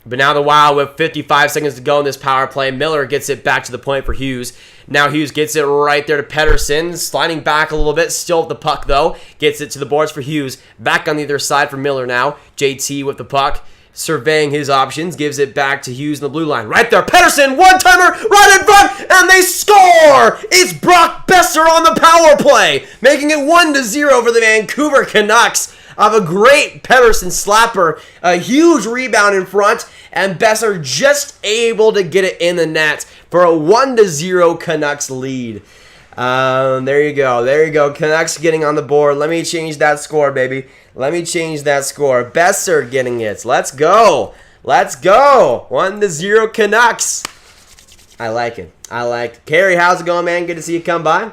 But now the Wild with 55 seconds to go in this power play. Miller gets it back to the point for Hughes. Now Hughes gets it right there to Pettersson. Sliding back a little bit. Still with the puck, though. Gets it to the boards for Hughes. Back on the other side for Miller now. JT with the puck. Surveying his options. Gives it back to Hughes in the blue line. Right there. Pettersson. One-timer. Right in front. And they score. It's Brock Besser on the power play. Making it 1-0 for the Vancouver Canucks. Of a great Pettersson slapper, a huge rebound in front, and Besser just able to get it in the net for a 1-0 Canucks lead. There you go. Canucks getting on the board. Let me change that score, baby. Let me change that score. Besser getting it. Let's go. 1-0 Canucks. I like it. Carrie, how's it going, man? Good to see you come by.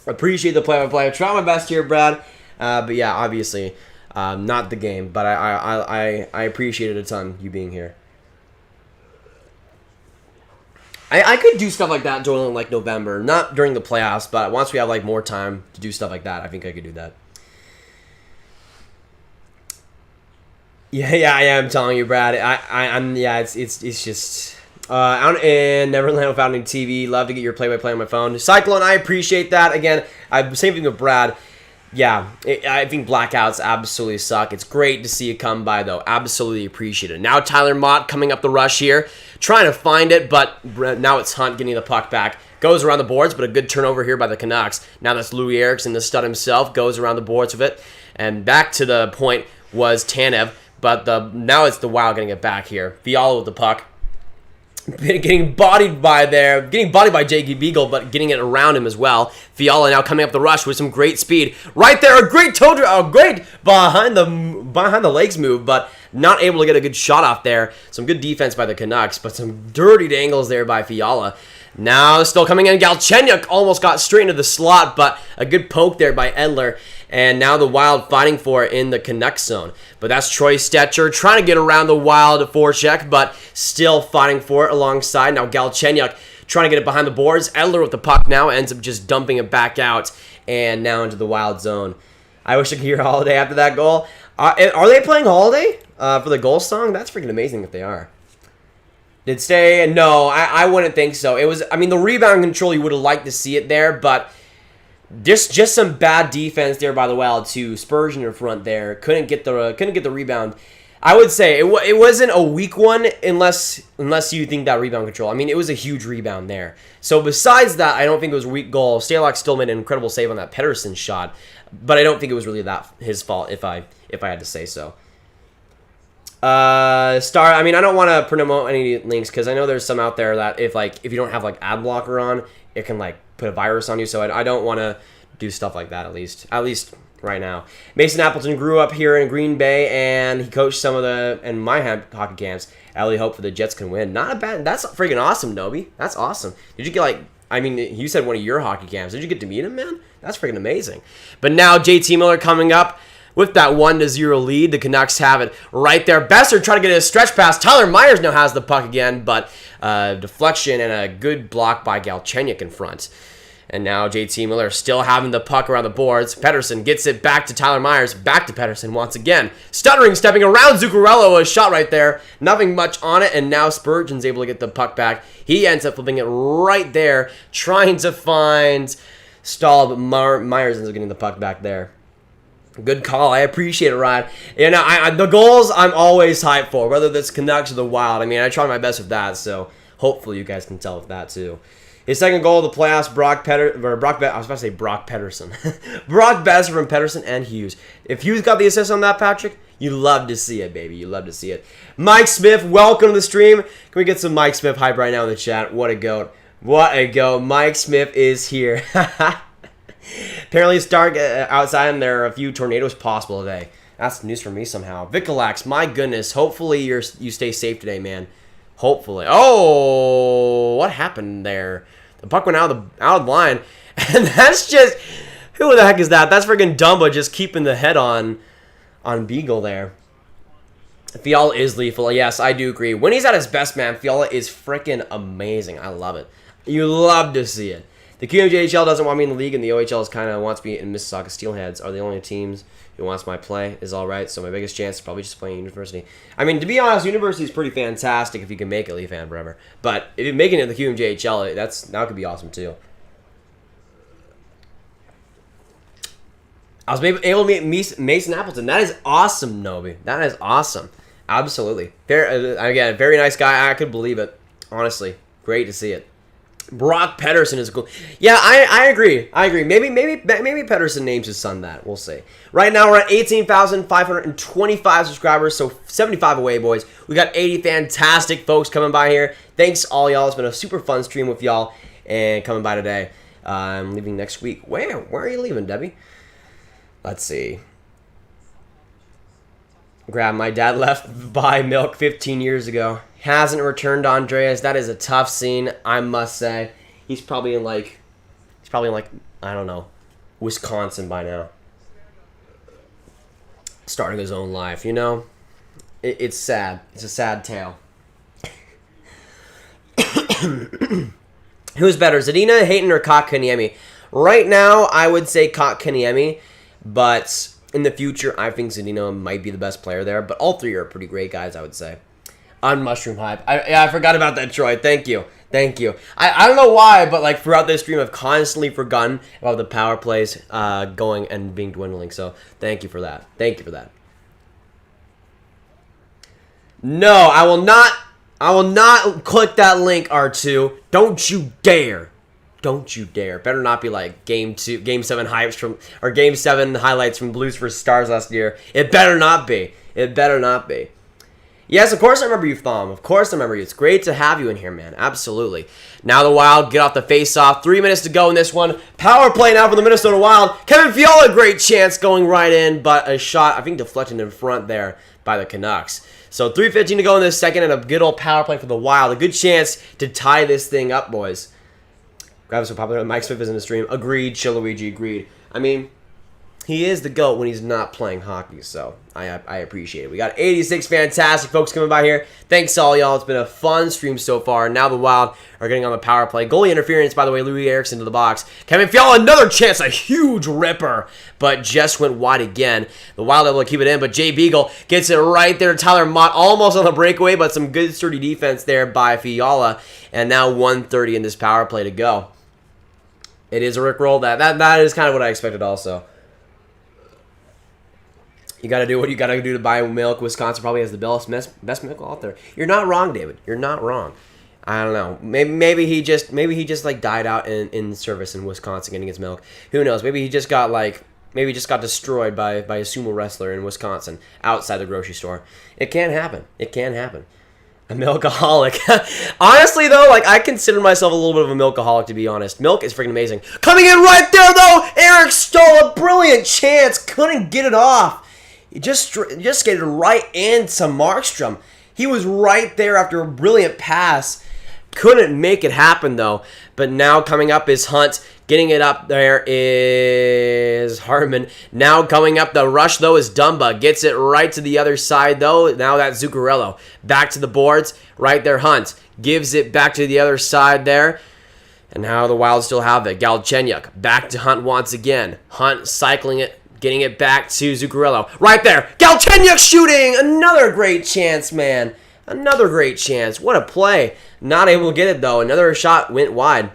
Appreciate the play-by-play. I try my best here, Brad. But yeah, obviously, not the game, but I appreciate it a ton, you being here. I could do stuff like that during like November, not during the playoffs, but once we have like more time to do stuff like that, I think I could do that. Yeah, I am telling you, Brad. I'm it's just. Out in Neverland without any TV. Love to get your play-by-play on my phone. Cyclone, I appreciate that. Again, same thing with Brad. Yeah, I think blackouts absolutely suck. It's great to see you come by, though. Absolutely appreciate it. Now Tyler Mott coming up the rush here. Trying to find it, but now it's Hunt getting the puck back. Goes around the boards, but a good turnover here by the Canucks. Now that's Louis Eriksson, the stud himself, goes around the boards with it. And back to the point was Tanev, but now it's the Wild getting it back here. Fiala with the puck. Getting bodied by Jakey Beagle, but getting it around him as well. Fiala now coming up the rush with some great speed. Right there, a great great behind the legs move, but not able to get a good shot off there. Some good defense by the Canucks, but some dirty angles there by Fiala. Now still coming in, Galchenyuk almost got straight into the slot, but a good poke there by Edler. And now the Wild fighting for it in the Canucks zone. But that's Troy Stetcher trying to get around the Wild forecheck, but still fighting for it alongside. Now Galchenyuk trying to get it behind the boards. Edler with the puck now ends up just dumping it back out and now into the Wild zone. I wish I could hear Holiday after that goal. Are they playing Holiday for the goal song? That's freaking amazing if they are. Did stay? No, I wouldn't think so. It was, I mean, the rebound control, you would have liked to see it there, but just some bad defense there by the Wild too. Spurgeon in front there couldn't get the rebound I would say it wasn't a weak one unless you think that rebound control. I mean, it was a huge rebound there. So besides that, I don't think it was a weak goal. Stalock still made an incredible save on that Pettersson shot, but I don't think it was really that his fault if I had to say so. Star. I mean, I don't want to promote any links because I know there's some out there that if you don't have like ad blocker on, it can like put a virus on you. So I don't want to do stuff like that at least right now. Mason Appleton grew up here in Green Bay, and he coached some of my hockey camps. I really hope for the Jets can win. Not a bad. That's freaking awesome, Nobi. That's awesome. Did you get I mean, you said one of your hockey camps. Did you get to meet him, man? That's freaking amazing. But now JT Miller coming up with that 1-0 lead. The Canucks have it right there. Besser trying to get a stretch pass. Tyler Myers now has the puck again, but deflection and a good block by Galchenyuk in front. And now JT Miller still having the puck around the boards. Pettersson gets it back to Tyler Myers. Back to Pettersson once again. Stuttering, stepping around Zuccarello. A shot right there. Nothing much on it. And now Spurgeon's able to get the puck back. He ends up flipping it right there. Trying to find Stahl, but Myers ends up getting the puck back there. Good call. I appreciate it, Ryan. You know, the goals I'm always hyped for, whether that's Canucks or the Wild. I mean, I try my best with that, so hopefully you guys can tell with that too. His second goal of the playoffs, Brock Pettersson. Brock Besser from Pettersson and Hughes. If Hughes got the assist on that, Patrick, you love to see it, baby. You love to see it. Mike Smith, welcome to the stream. Can we get some Mike Smith hype right now in the chat? What a goat. What a goat. Mike Smith is here. Apparently it's dark outside and there are a few tornadoes possible today. That's news for me somehow. Vicalax, my goodness. Hopefully you stay safe today, man. Hopefully. Oh, what happened there? The puck went out of the line. And that's just... Who the heck is that? That's freaking Dumba just keeping the head on Beagle there. Fiala is lethal. Yes, I do agree. When he's at his best, man, Fiala is freaking amazing. I love it. You love to see it. The QMJHL doesn't want me in the league, and the OHL kind of wants me in Mississauga Steelheads are the only teams who wants my play. Is all right. So my biggest chance is probably just playing University. I mean, to be honest, University is pretty fantastic if you can make it Leaf fan forever. But if you're making it in the QMJHL, that could be awesome too. I was able to meet Mason Appleton. That is awesome, Nobi. That is awesome. Absolutely. Again, very nice guy. I could believe it. Honestly, great to see it. Brock Pettersson is cool. Yeah, I agree. Maybe Pettersson names his son that. We'll see. Right now we're at 18,525 subscribers, so 75 away, boys. We got 80 fantastic folks coming by here. Thanks all y'all. It's been a super fun stream with y'all and coming by today. I'm leaving next week. Where are you leaving, Debbie? Let's see. Grav, my dad left buy milk 15 years ago. Hasn't returned, Andreas. That is a tough scene, I must say. He's probably in I don't know, Wisconsin by now. Starting his own life, you know? It's sad. It's a sad tale. Who's better, Zadina, Hayton, or Kotkaniemi? Right now, I would say Kotkaniemi, but in the future, I think Zadina might be the best player there. But all three are pretty great guys, I would say. On Mushroom Hype. I forgot about that, Troy. Thank you. I don't know why, but like throughout this stream, I've constantly forgotten about the power plays going and being dwindling. So thank you for that. No, I will not click that link, R2. Don't you dare. Better not be like Game 7 highlights from Blues vs. Stars last year. It better not be. Yes, of course I remember you, Thom. Of course I remember you. It's great to have you in here, man. Absolutely. Now the Wild get off the face-off. 3 minutes to go in this one. Power play now for the Minnesota Wild. Kevin Fiala, great chance going right in, but a shot, I think, deflected in front there by the Canucks. So 3:15 to go in this second, and a good old power play for the Wild. A good chance to tie this thing up, boys. Grav is so popular. Mike Smith is in the stream. Agreed. Chiluigi, agreed. I mean, he is the GOAT when he's not playing hockey, so I appreciate it. We got 86 fantastic folks coming by here. Thanks all y'all. It's been a fun stream so far. Now the Wild are getting on the power play. Goalie interference, by the way, Louis Eriksson to the box. Kevin Fiala, another chance, a huge ripper, but just went wide again. The Wild able to keep it in, but Jay Beagle gets it right there. Tyler Mott almost on the breakaway, but some good sturdy defense there by Fiala. And now 1:30 in this power play to go. It is a rickroll. That is kind of what I expected also. You got to do what you got to do to buy milk. Wisconsin probably has the best milk out there. You're not wrong, David. You're not wrong. I don't know. Maybe he just like died out in service in Wisconsin getting his milk. Who knows? Maybe he just got destroyed by a sumo wrestler in Wisconsin outside the grocery store. It can happen. It can happen. A milkaholic. Honestly, though, like, I consider myself a little bit of a milkaholic, to be honest. Milk is freaking amazing. Coming in right there, though! Eric stole a brilliant chance. Couldn't get it off. He just skated right into Markstrom. He was right there after a brilliant pass. Couldn't make it happen, though. But now coming up is Hunt. Getting it up there is Hartman. Now coming up the rush, though, is Dumba. Gets it right to the other side, though. Now that's Zuccarello. Back to the boards. Right there, Hunt. Gives it back to the other side there. And now the Wild still have it. Galchenyuk. Back to Hunt once again. Hunt cycling it. Getting it back to Zuccarello. Right there. Galchenyuk shooting. Another great chance, man. Another great chance. What a play. Not able to get it, though. Another shot went wide.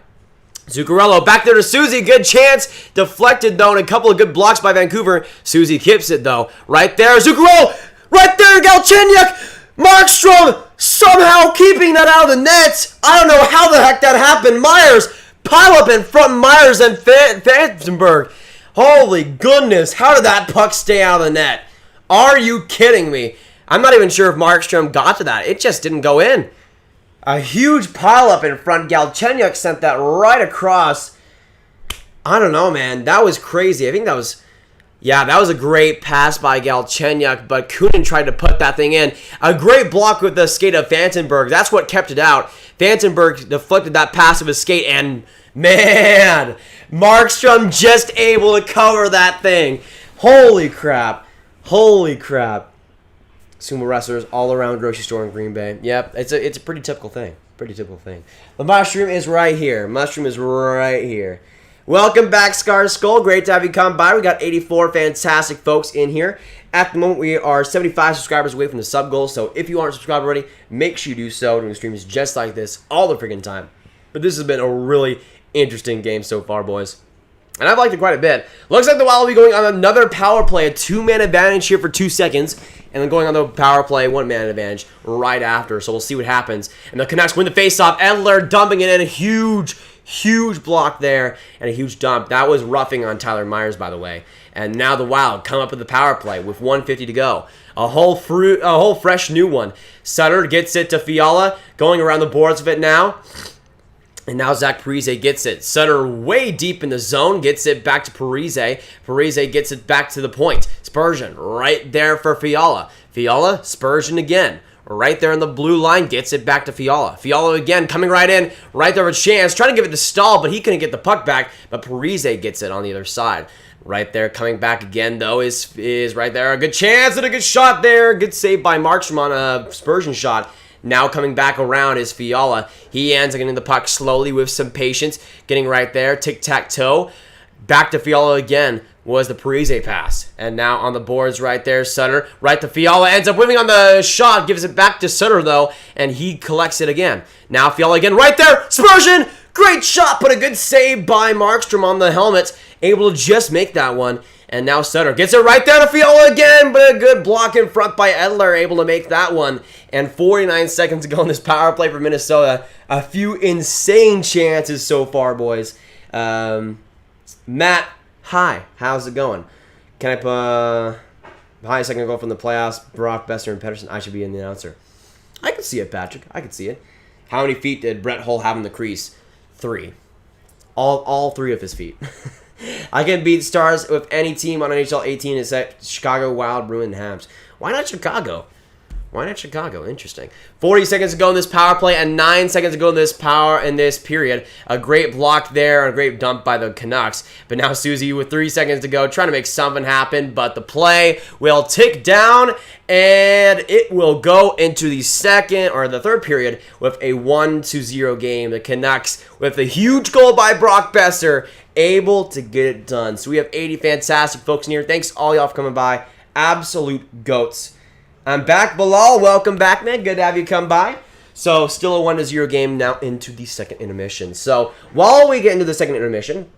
Zuccarello back there to Susie. Good chance. Deflected, though, and a couple of good blocks by Vancouver. Susie keeps it, though. Right there. Zuccarello. Right there. Galchenyuk. Markstrom somehow keeping that out of the net. I don't know how the heck that happened. Myers. Pile up in front. Myers and Vandenberg. Holy goodness. How did that puck stay out of the net? Are you kidding me? I'm not even sure if Markstrom got to that. It just didn't go in. A huge pileup in front. Galchenyuk sent that right across. I don't know, man. That was crazy. I think that was... Yeah, that was a great pass by Galchenyuk, but Kunin tried to put that thing in. A great block with the skate of Vandenberg. That's what kept it out. Vandenberg deflected that pass of his skate, and man, Markstrom just able to cover that thing. Holy crap. Holy crap. Sumo wrestlers all around grocery store in Green Bay. Yep, it's a pretty typical thing. Pretty typical thing. The mushroom is right here. Mushroom is right here. Welcome back, Scar Skull. Great to have you come by. We got 84 fantastic folks in here. At the moment, we are 75 subscribers away from the sub goal. So if you aren't subscribed already, make sure you do so. Doing streams just like this all the freaking time. But this has been a really interesting game so far, boys. And I've liked it quite a bit. Looks like the Wild will be going on another power play. A 2-man advantage here for 2 seconds. And then going on the power play, 1-man advantage right after. So we'll see what happens. And the Canucks win the faceoff. Edler dumping it in. A huge block there. And a huge dump. That was roughing on Tyler Myers, by the way. And now the Wild come up with the power play with 1:50 to go. A whole fresh new one. Sutter gets it to Fiala. Going around the boards of it now. And now Zach Parise gets it. Sutter way deep in the zone. Gets it back to Parise. Parise gets it back to the point. Spurgeon right there for Fiala. Fiala, Spurgeon again. Right there on the blue line. Gets it back to Fiala. Fiala again coming right in. Right there with Chance. Trying to give it to Stahl, but he couldn't get the puck back. But Parise gets it on the other side. Right there coming back again, though, is right there. A good chance and a good shot there. Good save by Markstrom on a Spurgeon shot. Now coming back around is Fiala. He ends up getting the puck slowly with some patience. Getting right there. Tic-tac-toe. Back to Fiala again was the Parise pass. And now on the boards right there, Sutter. Right to Fiala. Ends up winning on the shot. Gives it back to Sutter, though. And he collects it again. Now Fiala again right there. Spurgeon! Great shot, but a good save by Markstrom on the helmet. Able to just make that one. And now Sutter gets it right there to Fiala again, but a good block in front by Edler, able to make that one. And 49 seconds to go in this power play for Minnesota. A few insane chances so far, boys. Matt, hi. How's it going? Can I put highest second goal from the playoffs? Brock, Besser, and Pedersen. I should be in the announcer. I can see it, Patrick. I can see it. How many feet did Brett Hull have in the crease? 3. All 3 of his feet. I can beat Stars with any team on NHL 18 except Chicago, Wild, Bruins, and Habs. Why not Chicago? Why not Chicago? Interesting. 40 seconds to go in this power play and 9 seconds to go in this period. A great block there, a great dump by the Canucks. But now Susie with 3 seconds to go, trying to make something happen. But the play will tick down and it will go into the third period with a 1-0 game. The Canucks with a huge goal by Brock Besser, able to get it done. So we have 80 fantastic folks in here. Thanks all y'all for coming by. Absolute goats. I'm back, Bilal. Welcome back, man. Good to have you come by. So still a 1-0 game now into the second intermission. So while we get into the second intermission,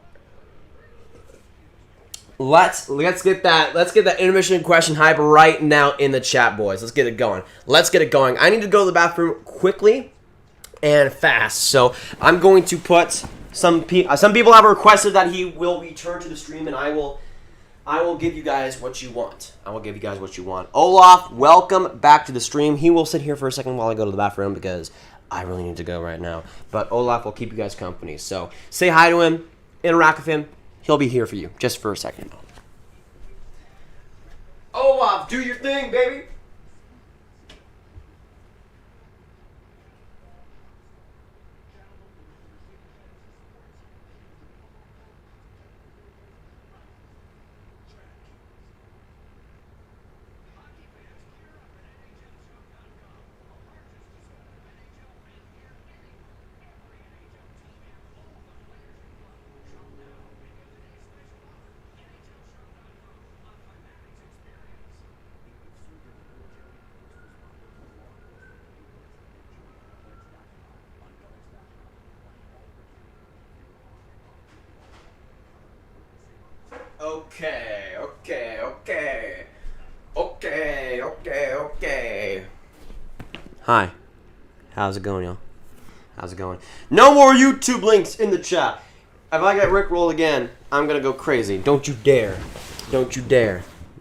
Let's get that intermission question hype right now in the chat, boys. Let's get it going. I need to go to the bathroom quickly and fast. So I'm going to put some people have requested that he will return to the stream, and I will give you guys what you want. Olaf, welcome back to the stream. He will sit here for a second while I go to the bathroom because I really need to go right now. But Olaf will keep you guys company. So say hi to him, interact with him. He'll be here for you just for a second. Olaf, do your thing, baby. Okay. Hi. How's it going, y'all? No more YouTube links in the chat. If I get rickrolled again, I'm gonna go crazy. Don't you dare.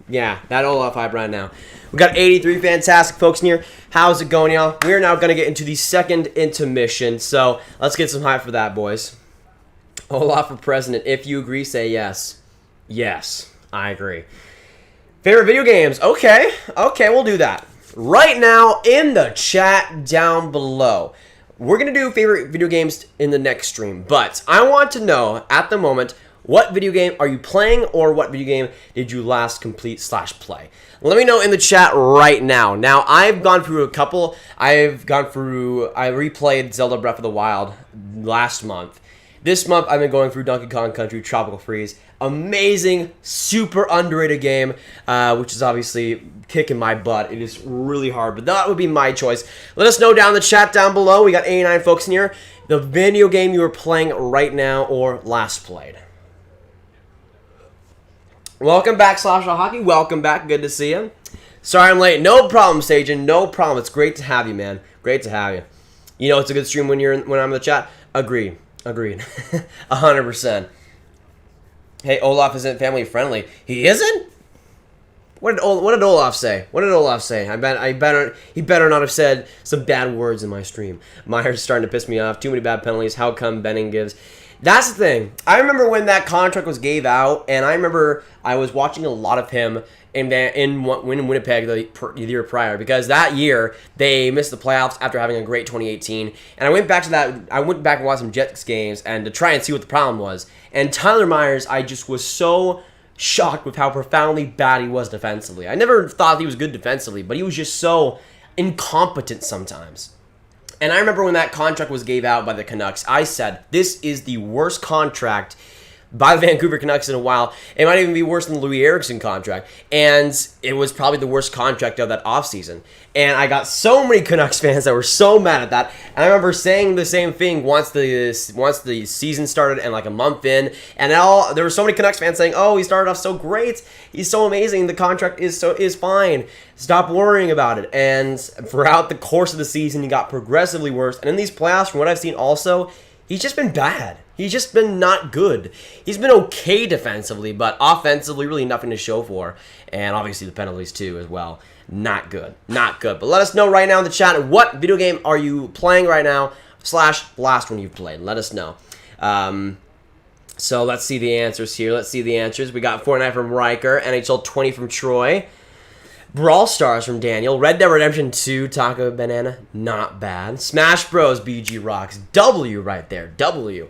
Yeah, that Olaf hype right now. We got 83 fantastic folks in here. How's it going, y'all? We're now gonna get into the second intermission, so let's get some hype for that, boys. Olaf for president. If you agree, say yes. Yes, I agree. Favorite video games? Okay, we'll do that. Right now, in the chat down below. We're going to do favorite video games in the next stream, but I want to know, at the moment, what video game are you playing, or what video game did you last complete/play? Let me know in the chat right now. Now, I've gone through a couple. I replayed Zelda Breath of the Wild last month. This month, I've been going through Donkey Kong Country Tropical Freeze. Amazing, super underrated game, which is obviously kicking my butt. It is really hard, but that would be my choice. Let us know down in the chat down below. We got 89 folks in here. The video game you are playing right now or last played. Welcome back, Slash Hockey. Welcome back. Good to see you. Sorry I'm late. No problem, Sajan. No problem. It's great to have you, man. Great to have you. You know it's a good stream when I'm in the chat. Agreed. 100%. Hey, Olaf isn't family friendly. He isn't? What did Olaf say? He better not have said some bad words in my stream. Myers starting to piss me off. Too many bad penalties. How come Benning gives? That's the thing. I remember when that contract was gave out, and I remember I was watching a lot of him in Winnipeg the year prior, because that year they missed the playoffs after having a great 2018. And I went back to that. I went back and watched some Jets games and to try and see what the problem was. And Tyler Myers, I just was so shocked with how profoundly bad he was defensively. I never thought he was good defensively, but he was just so incompetent sometimes. And I remember when that contract was gave out by the Canucks, I said, this is the worst contract by the Vancouver Canucks in a while. It might even be worse than the Louis Eriksson contract. And it was probably the worst contract of that offseason. And I got so many Canucks fans that were so mad at that. And I remember saying the same thing once the season started and like a month in. And there were so many Canucks fans saying, oh, he started off so great. He's so amazing. The contract is fine. Stop worrying about it. And throughout the course of the season, he got progressively worse. And in these playoffs, from what I've seen also, he's just been bad. He's just been not good. He's been okay defensively, but offensively, really nothing to show for. And obviously the penalties too as well. Not good. But let us know right now in the chat, what video game are you playing right now, / last one you've played. Let us know. So let's see the answers here. We got Fortnite from Riker, NHL 20 from Troy. Brawl Stars from Daniel. Red Dead Redemption 2, Taco Banana, not bad. Smash Bros, BG Rocks. W right there, W.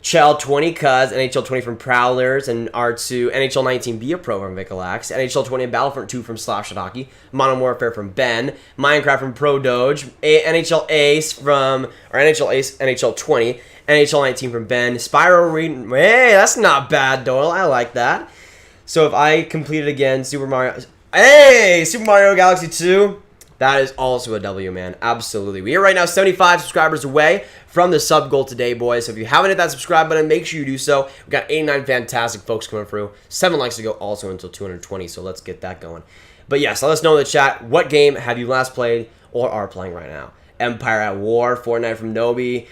Chell 20, Cuz, NHL 20 from Prowlers, and R2, NHL 19 Be a Pro from Vicalax, NHL 20 and Battlefront 2 from Slash Hockey, Modern Warfare from Ben, Minecraft from Pro Doge, NHL Ace, NHL 20, NHL 19 from Ben, Spyro Reed, hey, that's not bad, Doyle, I like that. So if I complete it again, Super Mario Galaxy 2, That is also a W, man. Absolutely. We are right now 75 subscribers away from the sub goal today, boys. So if you haven't hit that subscribe button, make sure you do so. We've got 89 fantastic folks coming through. 7 likes to go also until 220, so let's get that going. But yes, let us know in the chat, what game have you last played or are playing right now? Empire at War, Fortnite from Nobi.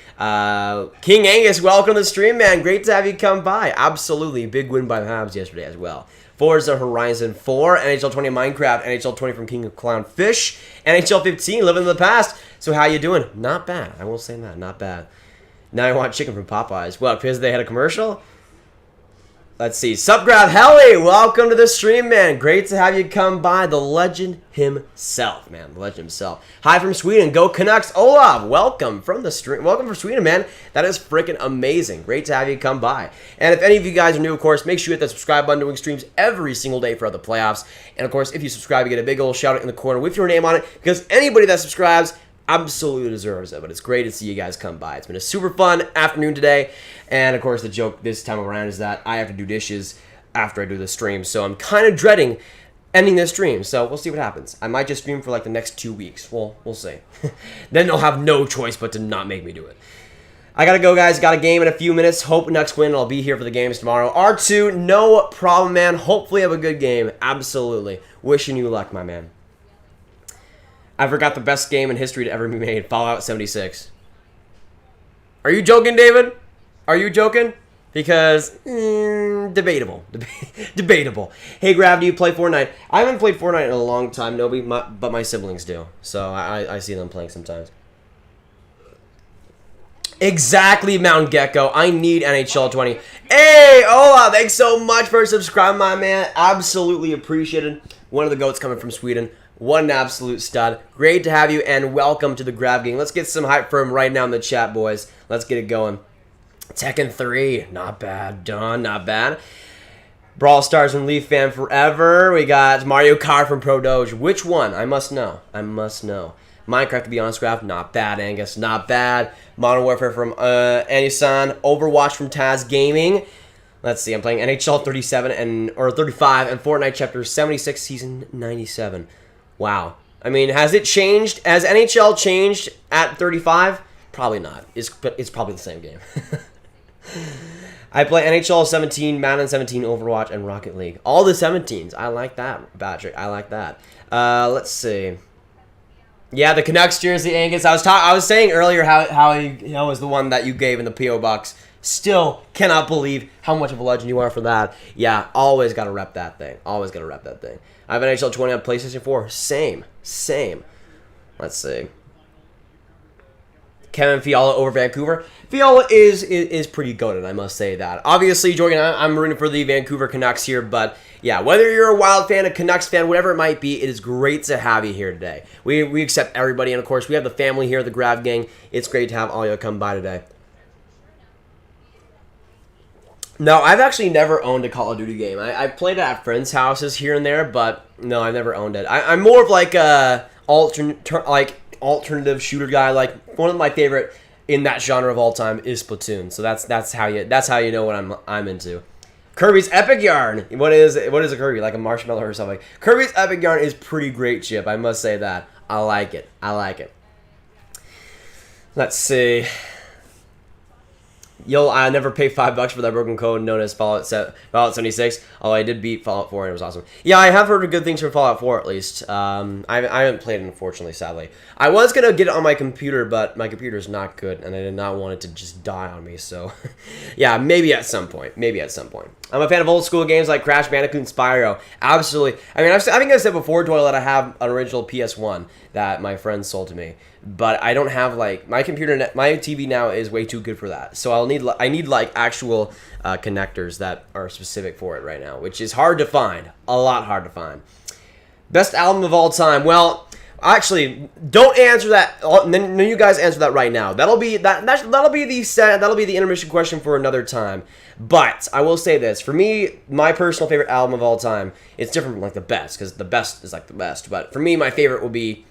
King Angus, welcome to the stream, man. Great to have you come by. Absolutely. Big win by the Habs yesterday as well. Forza Horizon 4, NHL 20 Minecraft, NHL 20 from King of Clownfish, NHL 15 living in the past. So how you doing? Not bad. I will say that. Not bad. Now I want chicken from Popeyes. Well, because they had a commercial? Let's see. Sup, Grav Helly. Welcome to the stream, man. Great to have you come by. The legend himself, man. The legend himself. Hi from Sweden. Go Canucks. Olaf, welcome from the stream. Welcome from Sweden, man. That is freaking amazing. Great to have you come by. And if any of you guys are new, of course, make sure you hit that subscribe button, doing streams every single day for the playoffs. And, of course, if you subscribe, you get a big old shout out in the corner with your name on it, because anybody that subscribes absolutely deserves it. But it's great to see you guys come by. It's been a super fun afternoon today. And of course the joke this time around is that I have to do dishes after I do the stream, so I'm kind of dreading ending this stream. So we'll see what happens. I might just stream for like the next 2 weeks. Well, we'll see. Then they'll have no choice but to not make me do it. I gotta go, guys. Got a game in a few minutes. Hope Nucks win. I'll be here for the games tomorrow. R2, no problem, man. Hopefully have a good game. Absolutely. Wishing you luck, my man. I forgot the best game in history to ever be made. Fallout 76. Are you joking, David? Are you joking? Because, debatable. Debatable. Hey, Grav, do you play Fortnite? I haven't played Fortnite in a long time, but my siblings do. So I see them playing sometimes. Exactly, Mount Gecko. I need NHL 20. Hey, Ola, thanks so much for subscribing, my man. Absolutely appreciated. One of the GOATs coming from Sweden. What an absolute stud. Great to have you, and welcome to the Grav game. Let's get some hype for him right now in the chat, boys. Let's get it going. Tekken 3. Not bad. Done. Not bad. Brawl Stars from Leaf Fan Forever. We got Mario Kart from Pro Doge. Which one? I must know. I must know. Minecraft, to be honest, Grav. Not bad, Angus. Not bad. Modern Warfare from Annie-san. Overwatch from Taz Gaming. Let's see. I'm playing NHL 35 and Fortnite Chapter 76, Season 97. Wow. I mean, has it changed? Has NHL changed at 35? Probably not. It's probably the same game. I play NHL 17, Madden 17, Overwatch, and Rocket League. All the 17s. I like that, Patrick. I like that. Let's see. Yeah, the Canucks jersey, Angus. I was saying earlier how he was the one that you gave in the P.O. box. Still cannot believe how much of a legend you are for that. Yeah, always got to rep that thing. Always got to rep that thing. I have an NHL 20 on PlayStation 4. Same. Let's see. Kevin Fiala over Vancouver. Fiala is pretty goated, I must say that. Obviously, Jordan, I'm rooting for the Vancouver Canucks here, but yeah, whether you're a Wild fan, a Canucks fan, whatever it might be, it is great to have you here today. We accept everybody, and of course, we have the family here, the Grav gang. It's great to have all you come by today. No, I've actually never owned a Call of Duty game. I've played it at friends' houses here and there, but no, I've never owned it. I'm more of like a alternative shooter guy. Like one of my favorite in that genre of all time is Splatoon. So that's how you know what I'm into. Kirby's Epic Yarn. What is a Kirby? Like a marshmallow or something? Kirby's Epic Yarn is pretty great, Chip. I must say that. I like it. Let's see. I never pay $5 for that broken code known as Fallout 76. Although I did beat Fallout 4 and it was awesome. Yeah, I have heard good things from Fallout 4 at least. I haven't played it, unfortunately, sadly. I was gonna get it on my computer, but my computer is not good, and I did not want it to just die on me. So, yeah, maybe at some point. I'm a fan of old school games like Crash Bandicoot and Spyro. Absolutely. I mean, I think I said before, Doyle, that I have an original PS1 that my friend sold to me. But I don't have, like, my TV now is way too good for that. So I need like actual connectors that are specific for it right now, which is hard to find. A lot hard to find. Best album of all time. Well, actually, don't answer that. No, you guys answer that right now. That'll be the intermission question for another time. But I will say this: for me, my personal favorite album of all time. It's different from like the best, because the best is like the best. But for me, my favorite will be.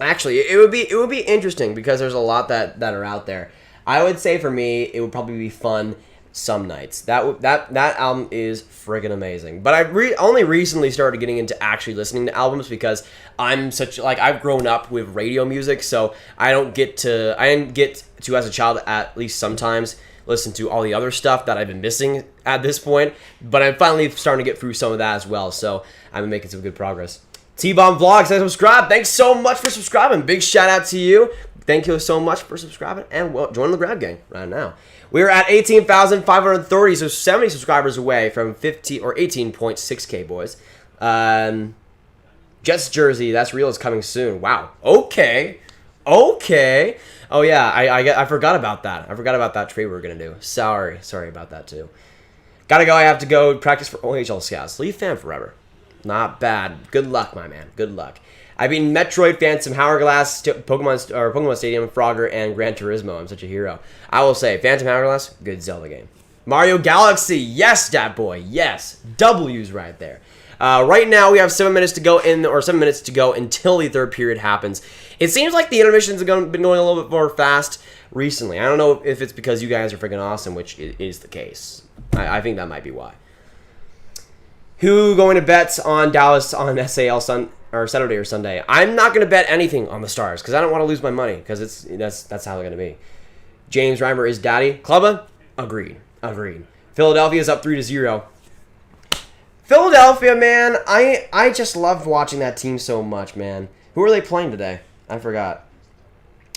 Actually, it would be interesting because there's a lot that are out there. I would say for me, it would probably be fun some nights. That album is friggin' amazing. But I only recently started getting into actually listening to albums because I'm such like I've grown up with radio music, so I didn't get to as a child at least sometimes listen to all the other stuff that I've been missing at this point. But I'm finally starting to get through some of that as well, so I've been making some good progress. T-Bomb Vlogs, I subscribe. Thanks so much for subscribing. Big shout out to you. Thank you so much for subscribing and join the Grav gang right now. We're at 18,530, so 70 subscribers away from 15 or 18.6K, boys. Jets jersey, that's real, is coming soon. Wow. Okay. Oh yeah, I forgot about that. I forgot about that trade we were gonna do. Sorry about that too. Gotta go. I have to go practice for OHL scouts. Leaf fan forever. Not bad. Good luck, my man. Good luck. I've been Metroid, Phantom Hourglass, Pokemon Stadium, Frogger, and Gran Turismo. I'm such a hero. I will say, Phantom Hourglass, good Zelda game. Mario Galaxy, yes, dat boy, yes. W's right there. Right now, we have 7 minutes to go until the third period happens. It seems like the intermissions have been going a little bit more fast recently. I don't know if it's because you guys are freaking awesome, which is the case. I think that might be why. Who going to bet on Dallas on SAL Saturday or Sunday? I'm not going to bet anything on the Stars because I don't want to lose my money because that's how they're going to be. James Reimer is daddy. Clubba? Agreed. Philadelphia's up 3-0. Philadelphia, man, I just love watching that team so much, man. Who are they playing today? I forgot.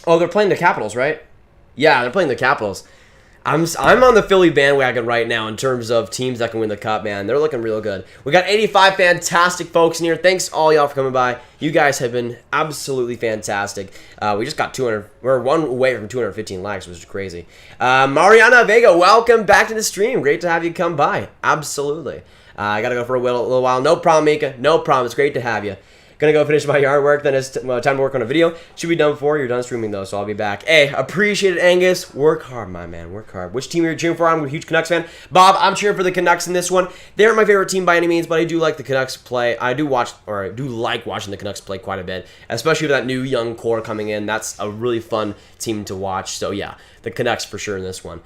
Oh, they're playing the Capitals, right? Yeah, they're playing the Capitals. I'm on the Philly bandwagon right now in terms of teams that can win the Cup, man. They're looking real good. We got 85 fantastic folks in here. Thanks all y'all for coming by. You guys have been absolutely fantastic. We just got 200. We're one away from 215 likes, which is crazy. Mariana Vega, welcome back to the stream. Great to have you come by. Absolutely. I gotta go for a little while. No problem, Mika. No problem. It's great to have you. Gonna go finish my yard work, then it's time to work on a video. Should be done before you're done streaming though, so I'll be back. Hey, appreciate it, Angus. Work hard, my man. Work hard. Which team are you cheering for? I'm a huge Canucks fan. Bob, I'm cheering for the Canucks in this one. They're my favorite team by any means, but I do like the Canucks play. I do like watching the Canucks play quite a bit, especially with that new young core coming in. That's a really fun team to watch. So yeah, the Canucks for sure in this one.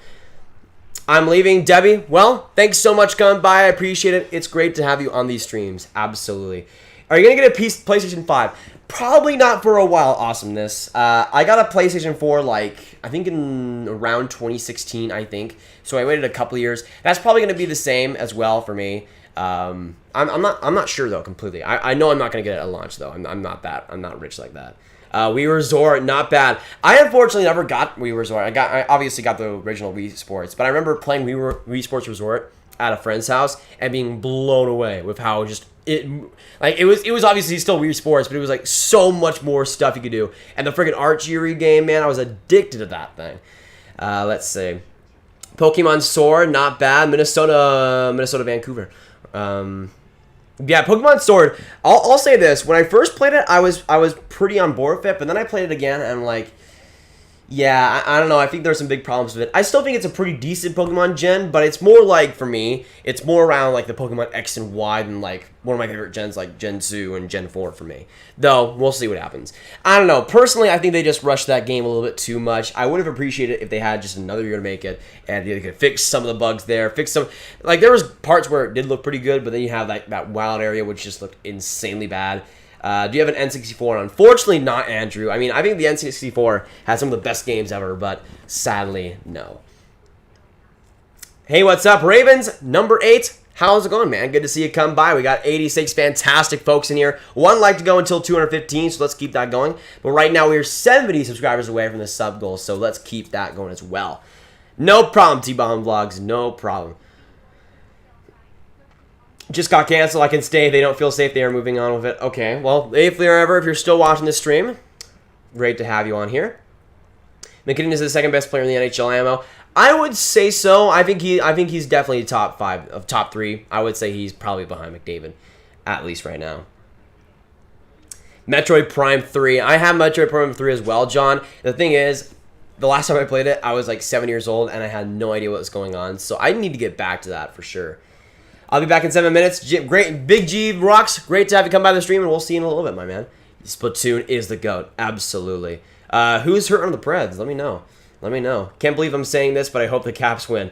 I'm leaving. Debbie, well, thanks so much for coming by. I appreciate it. It's great to have you on these streams. Absolutely. Are you going to get a PlayStation 5? Probably not for a while, awesomeness. I got a PlayStation 4, I think in around 2016, I think. So I waited a couple years. That's probably going to be the same as well for me. I'm not sure, though, completely. I know I'm not going to get it at launch, though. I'm not rich like that. Wii Resort, not bad. I unfortunately never got Wii Resort. I obviously got the original Wii Sports, but I remember playing Wii Sports Resort at a friend's house and being blown away with how just it was obviously still Wii Sports, but it was so much more stuff you could do. And the freaking Archery game, man, I was addicted to that thing. Let's see. Pokemon Sword, not bad. Minnesota, Vancouver. Yeah, Pokemon Sword. I'll say this: when I first played it, I was pretty on board with it, but then I played it again, and I'm like, yeah, I don't know. I think there's some big problems with it. I still think it's a pretty decent Pokemon gen, but it's more for me, it's more around the Pokemon X and Y than one of my favorite gens like Gen 2 and Gen 4 for me. Though, we'll see what happens. I don't know. Personally, I think they just rushed that game a little bit too much. I would have appreciated it if they had just another year to make it, and they could fix some of the bugs there, fix some... there was parts where it did look pretty good, but then you have that wild area which just looked insanely bad. Do you have an N64? Unfortunately, not, Andrew. I mean, I think the N64 has some of the best games ever, but sadly, no. Hey, what's up, Ravens? Number 8. How's it going, man? Good to see you come by. We got 86 fantastic folks in here. One like to go until 215, so let's keep that going. But right now, we are 70 subscribers away from the sub goal, so let's keep that going as well. No problem, T-Bomb Vlogs. No problem. Just got canceled. I can stay. They don't feel safe. They are moving on with it. Okay. Well, if you're still watching this stream, great to have you on here. McKinnon is the second best player in the NHL ammo. I would say so. I think he's definitely top 5 of top 3. I would say he's probably behind McDavid, at least right now. Metroid Prime 3. I have Metroid Prime 3 as well, John. The thing is, the last time I played it, I was 7 years old and I had no idea what was going on. So I need to get back to that for sure. I'll be back in 7 minutes. Great, Big G rocks. Great to have you come by the stream, and we'll see you in a little bit, my man. Splatoon is the GOAT. Absolutely. Who's hurt on the Preds? Let me know. Let me know. Can't believe I'm saying this, but I hope the Caps win.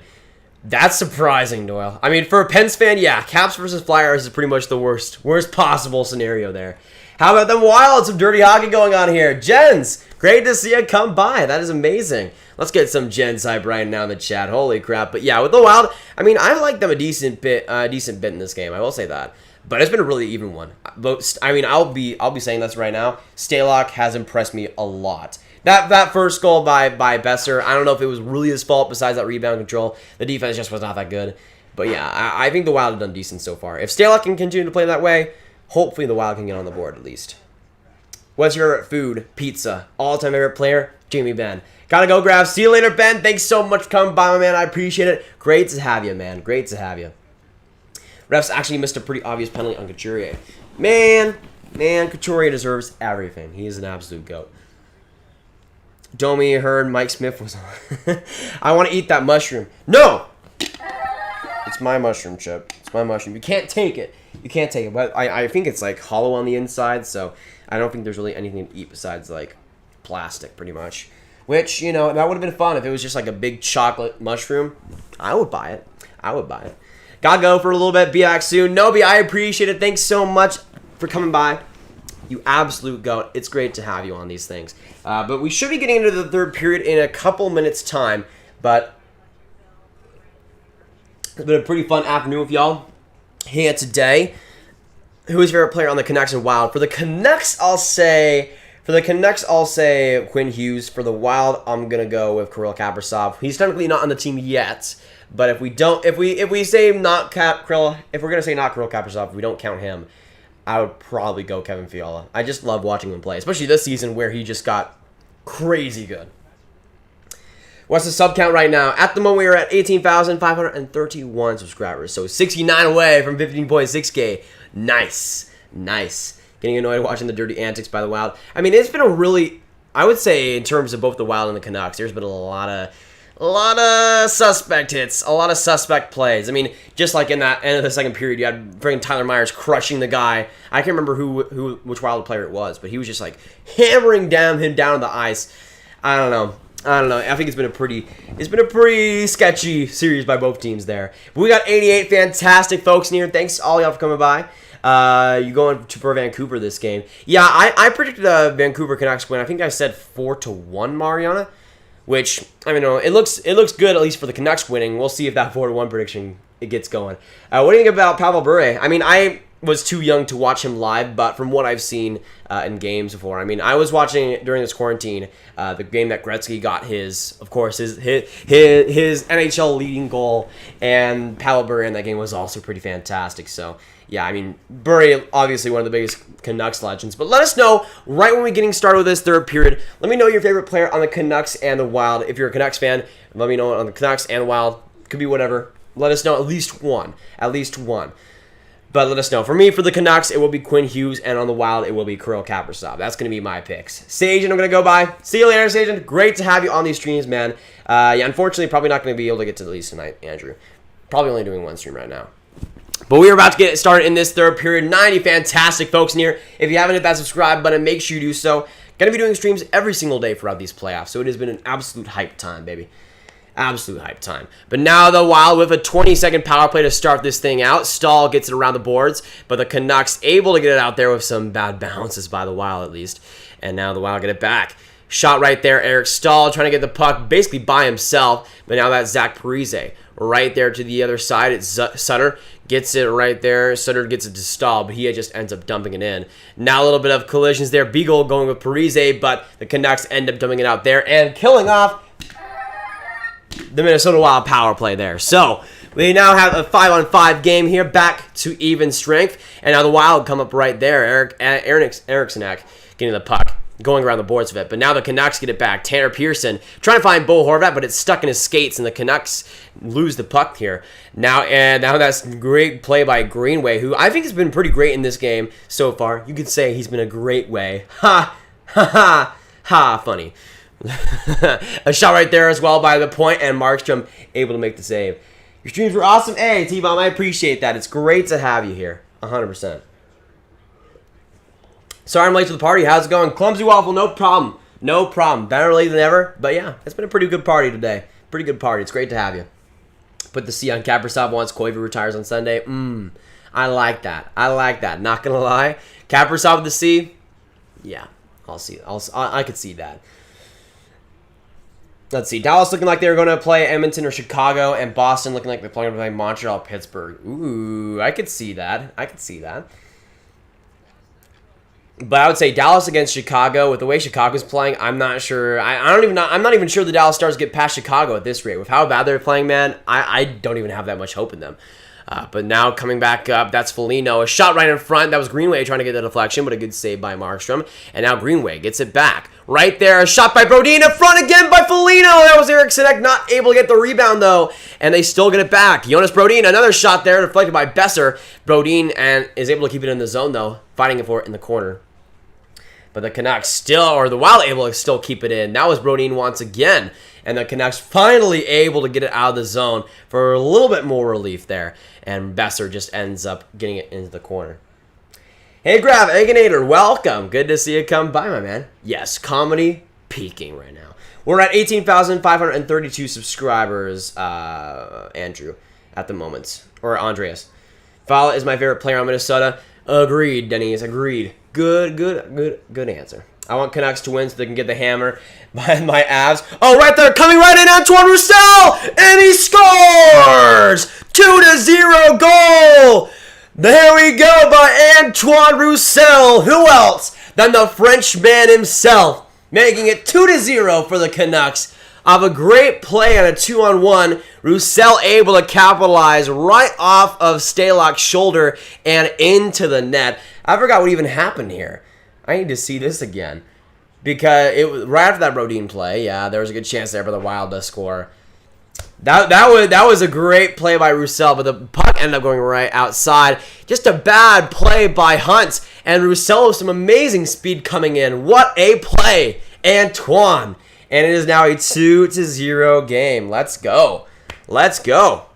That's surprising, Doyle. I mean, for a Pens fan, yeah, Caps versus Flyers is pretty much the worst possible scenario there. How about them Wild? Some dirty hockey going on here. Jens, great to see you come by. That is amazing. Let's get some Jens hype right now in the chat. Holy crap. But yeah, with the Wild, I mean, I like them a decent bit in this game. I will say that. But it's been a really even one. But I mean, I'll be saying this right now. Stalock has impressed me a lot. That first goal by Besser, I don't know if it was really his fault besides that rebound control. The defense just was not that good. But yeah, I think the Wild have done decent so far. If Stalock can continue to play that way, hopefully the Wild can get on the board at least. What's your favorite food? Pizza. All-time favorite player? Jamie Benn. Gotta go, Grav. See you later, Ben. Thanks so much for coming by, my man. I appreciate it. Great to have you, man. Great to have you. Refs actually missed a pretty obvious penalty on Couturier. Man, Couturier deserves everything. He is an absolute GOAT. Domi heard Mike Smith was on. I want to eat that mushroom. No! It's my mushroom, Chip. It's my mushroom. You can't take it. You can't take it. But I think it's like hollow on the inside, so I don't think there's really anything to eat besides like plastic, pretty much. Which, you know, that would have been fun if it was just like a big chocolate mushroom. I would buy it. I would buy it. Gotta go for a little bit. Be back soon. Nobi, I appreciate it. Thanks so much for coming by. You absolute goat. It's great to have you on these things. But we should be getting into the third period in a couple minutes' time. But it's been a pretty fun afternoon with y'all here today. Who is your favorite player on the Canucks and Wild? For the Canucks, I'll say Quinn Hughes. For the Wild, I'm gonna go with Kirill Kaprizov. He's technically not on the team yet, but if we say not Kirill, if we're gonna say not Kirill Kaprizov, if we don't count him, I would probably go Kevin Fiala. I just love watching him play, especially this season where he just got crazy good. What's the sub count right now? At the moment, we are at 18,531 subscribers, so 69 away from 15.6K. Nice. Getting annoyed watching the dirty antics by the Wild. I mean, it's been a really, I would say, in terms of both the Wild and the Canucks, there's been a lot of suspect hits, a lot of suspect plays. I mean, just like in that end of the second period, you had freaking Tyler Myers crushing the guy. I can't remember which Wild player it was, but he was just like hammering him down on the ice. I don't know. I think it's been a pretty sketchy series by both teams there. But we got 88 fantastic folks in here. Thanks to all y'all for coming by. You going for Vancouver this game? Yeah, I predicted a Vancouver Canucks win. I think I said 4-1, Mariana. Which, I mean, it looks good, at least for the Canucks winning. We'll see if that 4-1 prediction it gets going. What do you think about Pavel Bure? I mean, I was too young to watch him live, but from what I've seen in games before, I mean, I was watching during this quarantine the game that Gretzky got his NHL leading goal, and Pavel Bure in that game was also pretty fantastic. So yeah, I mean, Bure, obviously one of the biggest Canucks legends. But let us know right when we're getting started with this third period. Let me know your favorite player on the Canucks and the Wild. If you're a Canucks fan, let me know on the Canucks and the Wild. Could be whatever. Let us know at least one. But let us know. For me, for the Canucks, it will be Quinn Hughes, and on the Wild, it will be Kirill Kaprizov. That's going to be my picks. Sagen, I'm going to go by. See you later, Sagen. Great to have you on these streams, man. Yeah, unfortunately, probably not going to be able to get to the least tonight, Andrew. Probably only doing one stream right now. But we are about to get started in this third period. 90 fantastic folks in here. If you haven't hit that subscribe button, make sure you do so. Going to be doing streams every single day throughout these playoffs, so it has been an absolute hype time, baby. Absolute hype time. But now the Wild with a 20-second power play to start this thing out. Stahl gets it around the boards, but the Canucks able to get it out there with some bad bounces by the Wild at least. And now the Wild get it back. Shot right there, Eric Stahl trying to get the puck basically by himself, but now that's Zach Parise. Right there to the other side, it's Sutter. Gets it right there. Sutter gets it to Stahl, but he just ends up dumping it in. Now a little bit of collisions there. Beagle going with Parise, but the Canucks end up dumping it out there and killing off the Minnesota Wild power play there. So we now have a 5-on-5 game here, back to even strength. And now the Wild come up right there. Eriksson getting the puck, going around the boards of it. But now the Canucks get it back. Tanner Pearson trying to find Bo Horvat, but it's stuck in his skates, and the Canucks lose the puck here. Now that's great play by Greenway, who I think has been pretty great in this game so far. You could say he's been a great way. Ha, ha, ha, ha, funny. A shot right there as well by the point, and Markstrom able to make the save. Your streams were awesome. Hey, T-Bomb, I appreciate that. It's great to have you here. 100%. Sorry I'm late to the party. How's it going? Clumsy Waffle, no problem. No problem. Better late than ever. But yeah, it's been a pretty good party today. Pretty good party. It's great to have you. Put the C on Kaprizov once Koivu retires on Sunday. I like that. I like that. Not gonna lie, Kaprizov with the C. Yeah, I'll see. I could see that. Let's see. Dallas looking like they were going to play Edmonton or Chicago, and Boston looking like they're playing to play Montreal, Pittsburgh. Ooh, I could see that. I could see that. But I would say Dallas against Chicago, with the way Chicago's playing, I'm not sure. I'm not even sure the Dallas Stars get past Chicago at this rate. With how bad they're playing, man, I don't even have that much hope in them. But now coming back up, that's Foligno. A shot right in front. That was Greenway trying to get the deflection, but a good save by Markstrom. And now Greenway gets it back. Right there, a shot by Brodin in front again by Foligno. That was Eric Sinek not able to get the rebound, though. And they still get it back. Jonas Brodin, another shot there, deflected by Besser. Brodin and is able to keep it in the zone, though, fighting it for it in the corner. But the Canucks still, or the Wild able to still keep it in. That was Brodin once again. And the Canucks finally able to get it out of the zone for a little bit more relief there. And Besser just ends up getting it into the corner. Hey, Grav, Egginator, welcome. Good to see you come by, my man. Yes, comedy peaking right now. We're at 18,532 subscribers, Andrew, at the moment. Or Andreas. Fowler is my favorite player on Minnesota. Agreed, Denny's. Agreed. Good answer. I want Canucks to win so they can get the hammer behind my abs. Oh, right there, coming right in, Antoine Roussel! And he scores! 2-0 goal! There we go by Antoine Roussel. Who else than the Frenchman himself? Making it 2-0 for the Canucks. Of a great play on a 2-on-1. Roussel able to capitalize right off of Stalock's shoulder and into the net. I forgot what even happened here. I need to see this again. Because it was right after that Brodin play, yeah, there was a good chance there for the Wild to score. That was a great play by Roussel, but the puck ended up going right outside. Just a bad play by Hunt. And Roussel with some amazing speed coming in. What a play, Antoine. And it is now a 2-0 game. Let's go. Let's go.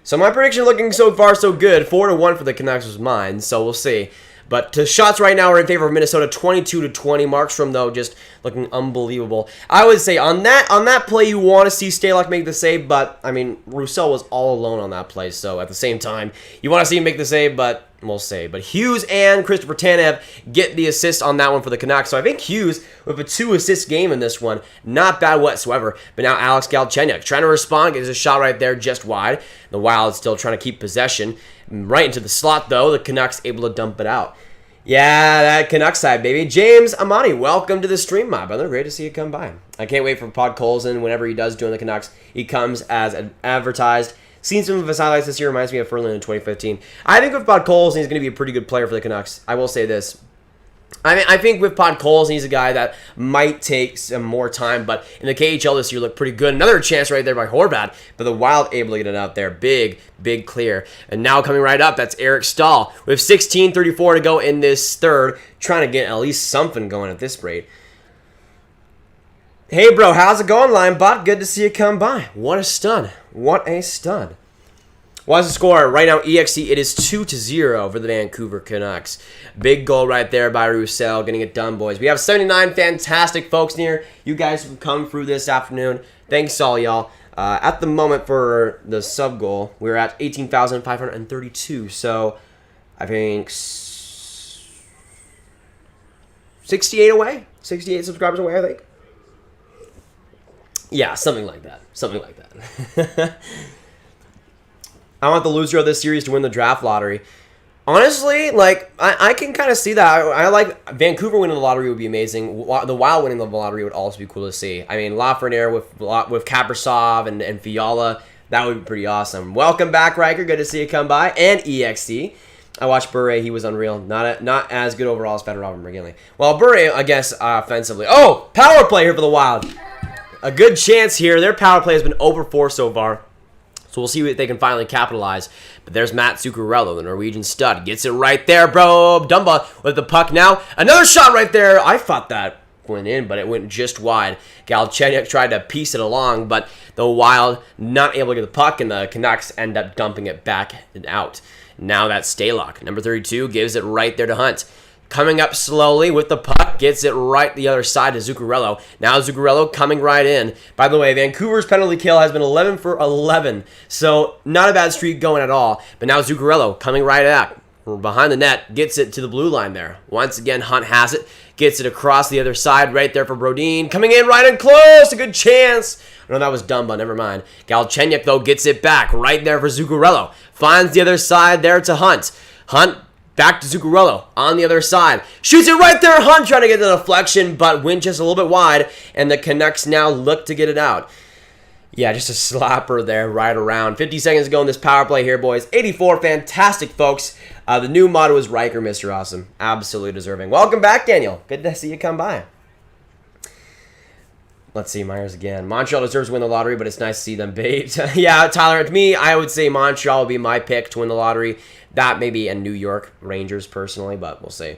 So my prediction looking so far so good. 4-1 for the Canucks was mine, so we'll see. But the shots right now are in favor of Minnesota, 22-20. Markstrom, though, just looking unbelievable. I would say on that play, you want to see Stalock make the save, but, I mean, Roussel was all alone on that play, so at the same time, you want to see him make the save, but we'll see. But Hughes and Christopher Tanev get the assist on that one for the Canucks, so I think Hughes, with a 2-assist game in this one, not bad whatsoever. But now Alex Galchenyuk trying to respond, gets a shot right there just wide. The Wild still trying to keep possession. Right into the slot, though. The Canucks able to dump it out. Yeah, that Canucks side, baby. James Amani, welcome to the stream, my brother. Great to see you come by. I can't wait for Pod Colson whenever he does join the Canucks. He comes as advertised. Seen some of his highlights this year. Reminds me of Ferland in 2015. I think with Pod Colson, he's going to be a pretty good player for the Canucks. I will say this. I think with Pod Colson, he's a guy that might take some more time, but in the KHL this year looked pretty good. Another chance right there by Horvat, but the Wild able to get it out there. Big clear. And now coming right up, that's Eric Stahl. With 16:34 to go in this third, trying to get at least something going at this rate. Hey, bro, how's it going, Linebot? Good to see you come by. What a stud. What a stud. What's the score? Right now, EXE, it is 2-0 for the Vancouver Canucks. Big goal right there by Roussel, getting it done, boys. We have 79 fantastic folks here. You guys have come through this afternoon. Thanks all, y'all. At the moment for the sub goal, we're at 18,532. So, I think 68 away? 68 subscribers away, I think. Yeah, something like that. Something like that. I want the loser of this series to win the draft lottery. Honestly, like, I can kind of see that. I like Vancouver winning the lottery would be amazing. The Wild winning the lottery would also be cool to see. I mean, Lafreniere with Kaprizov and Fiala, that would be pretty awesome. Welcome back, Riker. Good to see you come by. And EXE. I watched Bure. He was unreal. Not as good overall as Fedorov and McGinley. Well, Bure, I guess, offensively. Oh, power play here for the Wild. A good chance here. Their power play has been over 4 so far. So we'll see if they can finally capitalize. But there's Matt Zuccarello, the Norwegian stud. Gets it right there, bro. Dumba with the puck now. Another shot right there. I thought that went in, but it went just wide. Galchenyuk tried to piece it along, but the Wild not able to get the puck, and the Canucks end up dumping it back and out. Now that's Stalock. Number 32 gives it right there to Hunt. Coming up slowly with the puck, gets it right the other side to Zuccarello. Now Zuccarello coming right in. By the way, Vancouver's penalty kill has been 11 for 11, so not a bad streak going at all. But now Zuccarello coming right up behind the net, gets it to the blue line there. Once again, Hunt has it, gets it across the other side right there for Brodin. Coming in right and close, a good chance. No, that was dumb, but never mind. Galchenyuk, though, gets it back right there for Zuccarello. Finds the other side there to Hunt. Hunt back to Zuccarello on the other side. Shoots it right there. Hunt trying to get the deflection, but went just a little bit wide, and the Canucks now look to get it out. Yeah, just a slapper there right around. 50 seconds to go in this power play here, boys. 84, fantastic, folks. The new motto is Riker, Mr. Awesome. Absolutely deserving. Welcome back, Daniel. Good to see you come by. Let's see, Myers again. Montreal deserves to win the lottery, but it's nice to see them bait. Yeah, Tyler, to me, I would say Montreal would be my pick to win the lottery. That maybe and New York Rangers personally, but we'll see.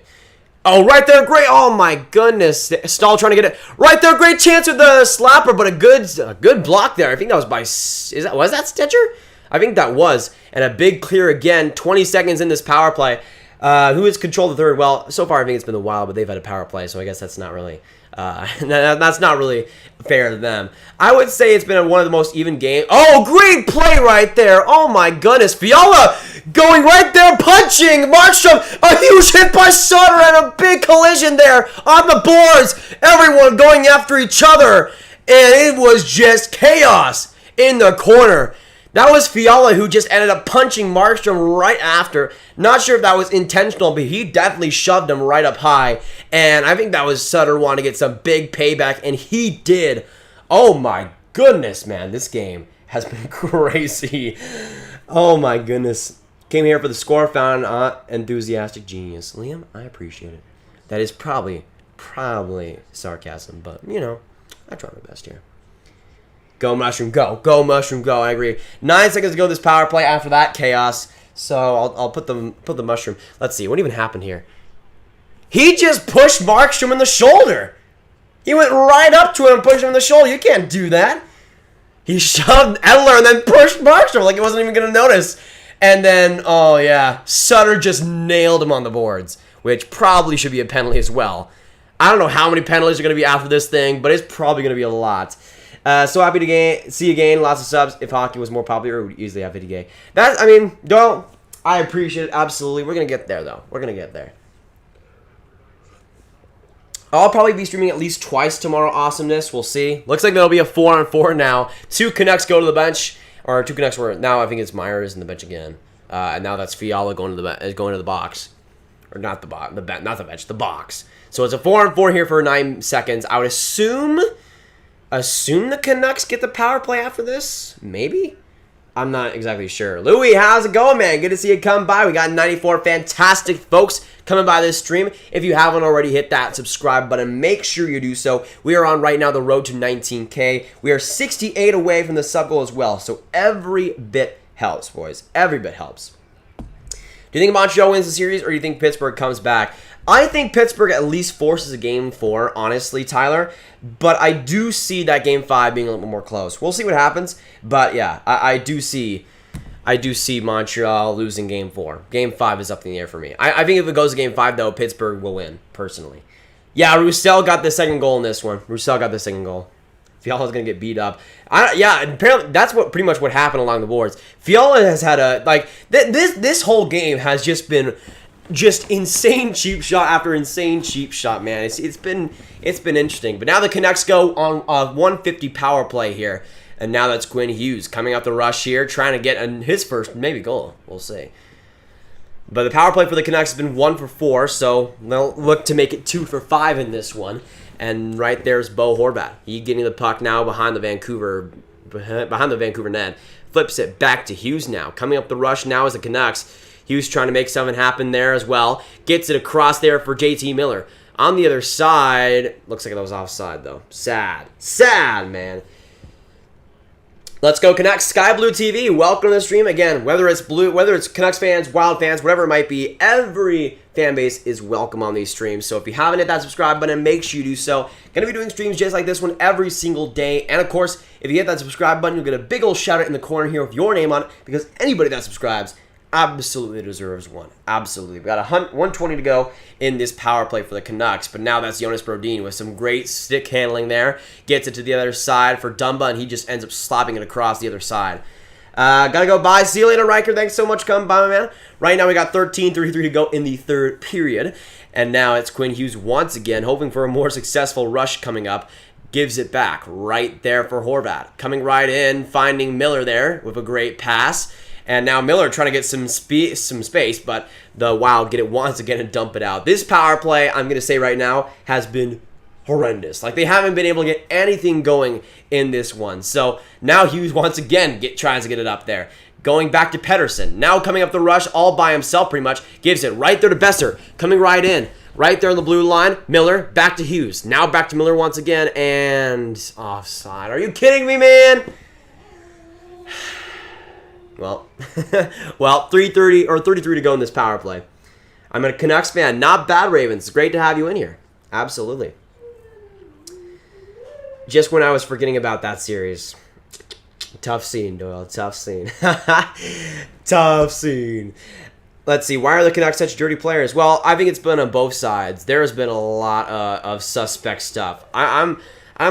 Oh, right there, great. Oh, my goodness. Stahl trying to get it. Right there, great chance with the slapper, but a good block there. I think that was by, was that Stitcher? I think that was. And a big clear again, 20 seconds in this power play. Who has controlled the third? Well, so far I think it's been the Wild, but they've had a power play, so I guess that's not really that's not really fair to them. I would say it's been one of the most even games. Oh, great play right there. Oh my goodness. Fiala going right there, punching Markstrom. A huge hit by Sutter and a big collision there on the boards. Everyone going after each other. And it was just chaos in the corner. That was Fiala who just ended up punching Markstrom right after. Not sure if that was intentional, but he definitely shoved him right up high. And I think that was Sutter wanting to get some big payback, and he did. Oh my goodness, man. This game has been crazy. Oh my goodness. Came here for the score, found an enthusiastic genius. Liam, I appreciate it. That is probably sarcasm, but, you know, I try my best here. Go Mushroom, go. Go Mushroom, go. I agree. 9 seconds to go this power play. After that, chaos. So I'll put the Mushroom. Let's see. What even happened here? He just pushed Markstrom in the shoulder. He went right up to him and pushed him in the shoulder. You can't do that. He shoved Edler and then pushed Markstrom like he wasn't even going to notice. And then, oh yeah, Sutter just nailed him on the boards, which probably should be a penalty as well. I don't know how many penalties are going to be after this thing, but it's probably going to be a lot. So happy to see you again. Lots of subs. If hockey was more popular, we would easily have 50K. That, I mean, I appreciate it. Absolutely. We're going to get there, though. We're going to get there. I'll probably be streaming at least twice tomorrow. Awesomeness. We'll see. Looks like there'll be a 4-on-4 now. 2 Canucks go to the bench. Or 2 Canucks were, now I think it's Myers in the bench again. And now that's Fiala going to the box. Or not the box. Not the bench. The box. So it's a 4-on-4 here for 9 seconds. I would assume the Canucks get the power play after this? Maybe? I'm not exactly sure. Louie, how's it going, man? Good to see you come by. We got 94 fantastic folks coming by this stream. If you haven't already, hit that subscribe button. Make sure you do so. We are on right now the road to 19K. We are 68 away from the sub goal as well. So every bit helps, boys. Every bit helps. Do you think Montreal wins the series, or do you think Pittsburgh comes back? I think Pittsburgh at least forces a Game 4, honestly, Tyler. But I do see that Game 5 being a little more close. We'll see what happens. But yeah, I do see Montreal losing Game 4. Game 5 is up in the air for me. I think if it goes to Game 5, though, Pittsburgh will win, personally. Yeah, Roussel got the second goal in this one. Roussel got the second goal. Fiala's going to get beat up. Yeah, apparently that's pretty much what happened along the boards. Fiala has had this whole game has just been insane cheap shot after insane cheap shot, man. It's been interesting. But now the Canucks go on a 150 power play here. And now that's Quinn Hughes coming up the rush here, trying to get his first maybe goal. We'll see. But the power play for the Canucks has been 1 for 4, so they'll look to make it 2 for 5 in this one. And right there's Bo Horvat. He getting the puck now behind the Vancouver net. Flips it back to Hughes now. Coming up the rush now is the Canucks. Hughes trying to make something happen there as well. Gets it across there for JT Miller. On the other side, looks like that was offside though. Sad. Sad, man. Let's go Canucks. Sky Blue TV, welcome to the stream. Again, whether it's Canucks fans, Wild fans, whatever it might be, every fan base is welcome on these streams. So if you haven't hit that subscribe button, make sure you do so. Going to be doing streams just like this one every single day. And of course, if you hit that subscribe button, you'll get a big old shout out in the corner here with your name on it, because anybody that subscribes absolutely deserves one. Absolutely. We got 120 to go in this power play for the Canucks, but now that's Jonas Brodin with some great stick handling there. Gets it to the other side for Dumba, and he just ends up slapping it across the other side. Gotta go bye. See you later, Riker. Thanks so much. Come by, my man. Right now we got 13:33 to go in the third period. And now it's Quinn Hughes once again, hoping for a more successful rush coming up. Gives it back right there for Horvat. Coming right in, finding Miller there with a great pass. And now Miller trying to get some space, but the Wild get it once again and dump it out. This power play, I'm going to say right now, has been horrendous. Like, they haven't been able to get anything going in this one. So now Hughes once again tries to get it up there. Going back to Pettersson. Now coming up the rush all by himself pretty much. Gives it right there to Besser. Coming right in. Right there on the blue line. Miller back to Hughes. Now back to Miller once again. And offside. Are you kidding me, man? Well, 3:30 or 33 to go in this power play. I'm a Canucks fan. Not bad, Ravens. It's great to have you in here. Absolutely. Just when I was forgetting about that series. Tough scene, Doyle. Tough scene. Tough scene. Let's see. Why are the Canucks such dirty players? Well, I think it's been on both sides. There has been a lot of suspect stuff. I'm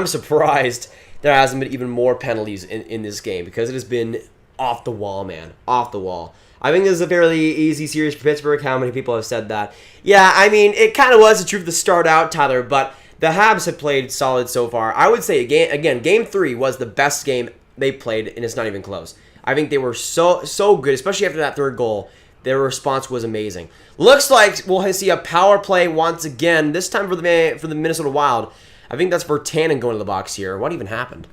surprised there hasn't been even more penalties in this game because it has been off the wall, man. Off the wall. I think this is a fairly easy series for Pittsburgh. How many people have said that? Yeah, I mean, it kind of was the truth to start out, Tyler, but the Habs have played solid so far. I would say, again, Game 3 was the best game they played, and it's not even close. I think they were so good, especially after that third goal. Their response was amazing. Looks like we'll see a power play once again, this time for the Minnesota Wild. I think that's for Tannen going to the box here. What even happened?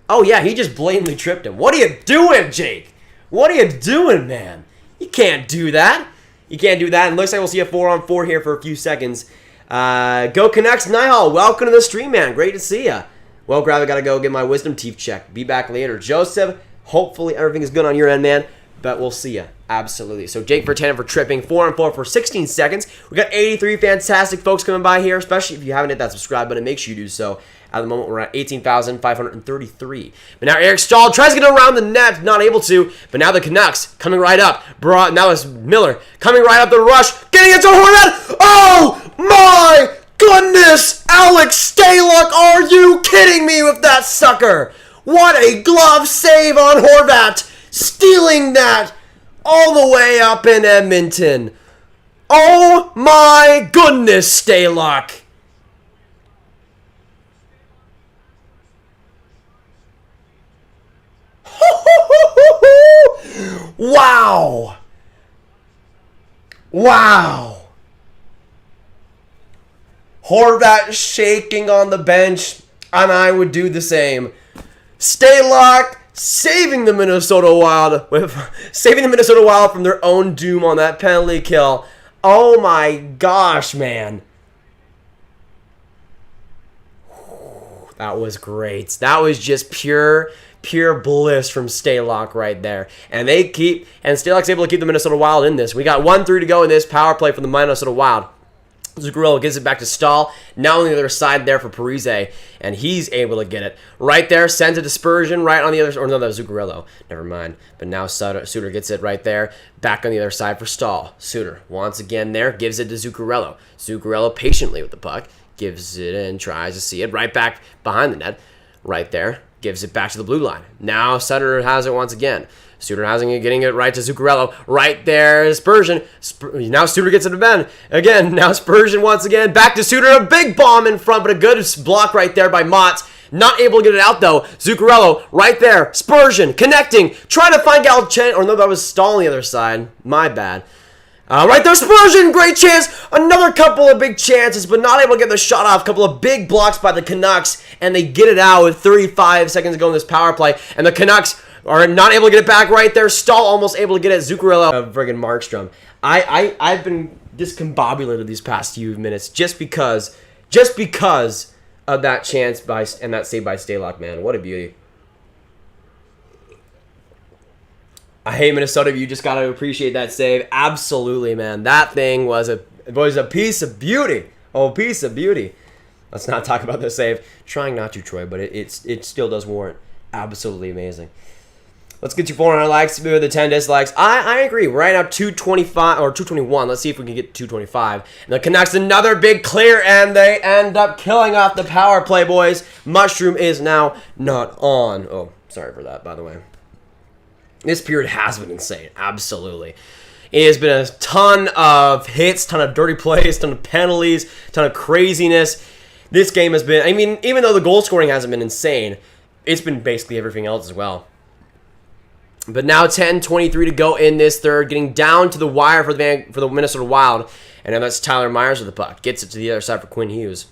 Oh, yeah, he just blatantly tripped him. What are you doing, Jake? What are you doing, man? You can't do that. You can't do that. And looks like we'll see a 4-on-4 here for a few seconds. Go Canucks, Nihal. Welcome to the stream, man. Great to see ya. Well, Grav, I got to go get my wisdom teeth checked. Be back later. Joseph, hopefully everything is good on your end, man. But we'll see ya. Absolutely. So Jake for Tannen for tripping. 4-on-4 for 16 seconds. We got 83 fantastic folks coming by here, especially if you haven't hit that subscribe button. Make sure you do so. At the moment, we're at 18,533. But now Eric Stahl tries to get around the net, not able to. But now the Canucks coming right up. Now it's Miller coming right up the rush, getting it to Horvat. Oh my goodness! Alex Stalock, are you kidding me with that sucker? What a glove save on Horvat, stealing that all the way up in Edmonton. Oh my goodness, Stalock. Wow. Wow. Horvat shaking on the bench, and I would do the same. Stalock saving the Minnesota Wild from their own doom on that penalty kill. Oh my gosh, man. That was great. That was just pure bliss from Stalock right there. And Stalock's able to keep the Minnesota Wild in this. We got 1-3 to go in this power play from the Minnesota Wild. Zuccarello gives it back to Stahl. Now on the other side there for Parise. And he's able to get it. Right there, sends a dispersion right on the other... Or no, that was Zuccarello. Never mind. But now Suter gets it right there. Back on the other side for Stahl. Suter once again there. Gives it to Zuccarello. Zuccarello patiently with the puck. Gives it in. Tries to see it. Right back behind the net. Right there. Gives it back to the blue line. Now Suter has it once again. Suter getting it right to Zuccarello. Right there, Spurgeon. Now Suter gets it to Ben. Again, now Spurgeon once again. Back to Suter. A big bomb in front, but a good block right there by Motts. Not able to get it out, though. Zuccarello right there. Spurgeon connecting. Trying to find Galchen. Or no, that was Stahl on the other side. My bad. Right there, Spurgeon, great chance. Another couple of big chances, but not able to get the shot off. A couple of big blocks by the Canucks, and they get it out with 35 seconds to go in this power play. And the Canucks are not able to get it back right there. Stahl almost able to get it. Zuccarello, friggin' Markstrom. I've been discombobulated these past few minutes just because of that chance and that save by Stalock, man. What a beauty. I hate Minnesota. You just got to appreciate that save. Absolutely, man. That thing was a piece of beauty. Oh, piece of beauty. Let's not talk about the save. Trying not to, Troy, but it still does warrant. Absolutely amazing. Let's get to 400 likes with the 10 dislikes. I agree. We're right now 225 or 221. Let's see if we can get 225. And the Canucks another big clear, and they end up killing off the power play, boys. Mushroom is now not on. Oh, sorry for that, by the way. This period has been insane. Absolutely. It has been a ton of hits, ton of dirty plays, ton of penalties, ton of craziness. This game has been, I mean, even though the goal scoring hasn't been insane, it's been basically everything else as well. But now 10:23 to go in this third, getting down to the wire for the Minnesota Wild. And now that's Tyler Myers with the puck. Gets it to the other side for Quinn Hughes.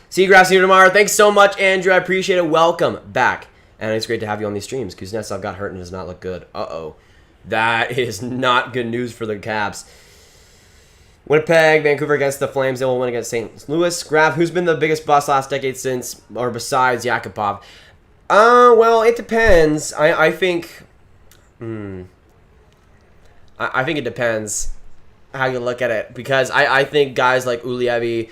See you, Grav. See you tomorrow. Thanks so much, Andrew. I appreciate it. Welcome back. And it's great to have you on these streams. Kuznetsov got hurt and does not look good. Uh-oh. That is not good news for the Caps. Winnipeg, Vancouver against the Flames. They will win against St. Louis. Grav, who's been the biggest bust last decade since, or besides Yakupov? Well, it depends. I think it depends how you look at it, because I think guys like Ulievi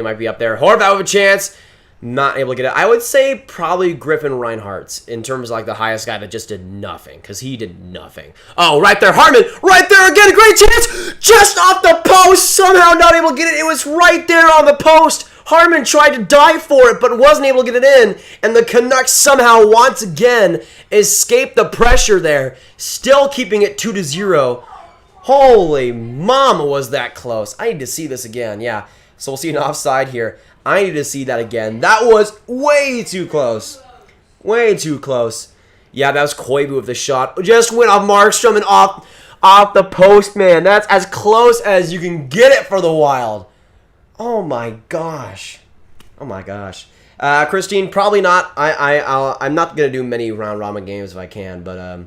might be up there. Horvat with a chance, not able to get it. I would say probably Griffin Reinhardt in terms of like the highest guy that just did nothing, because he did nothing. Oh, right there, Hartman, right there again, a great chance, just off the post, somehow not able to get it. It was right there on the post. Hartman tried to dive for it, but wasn't able to get it in, and the Canucks somehow once again escaped the pressure there, still keeping it 2-0. Holy mama, was that close. I need to see this again, yeah. So we'll see an offside here. I need to see that again. That was way too close. Way too close. Yeah, that was Koivu with the shot. Just went off Markstrom and off the post, man. That's as close as you can get it for the Wild. Oh my gosh. Oh my gosh. Christine, probably not. I'm not gonna do many round robin games if I can, but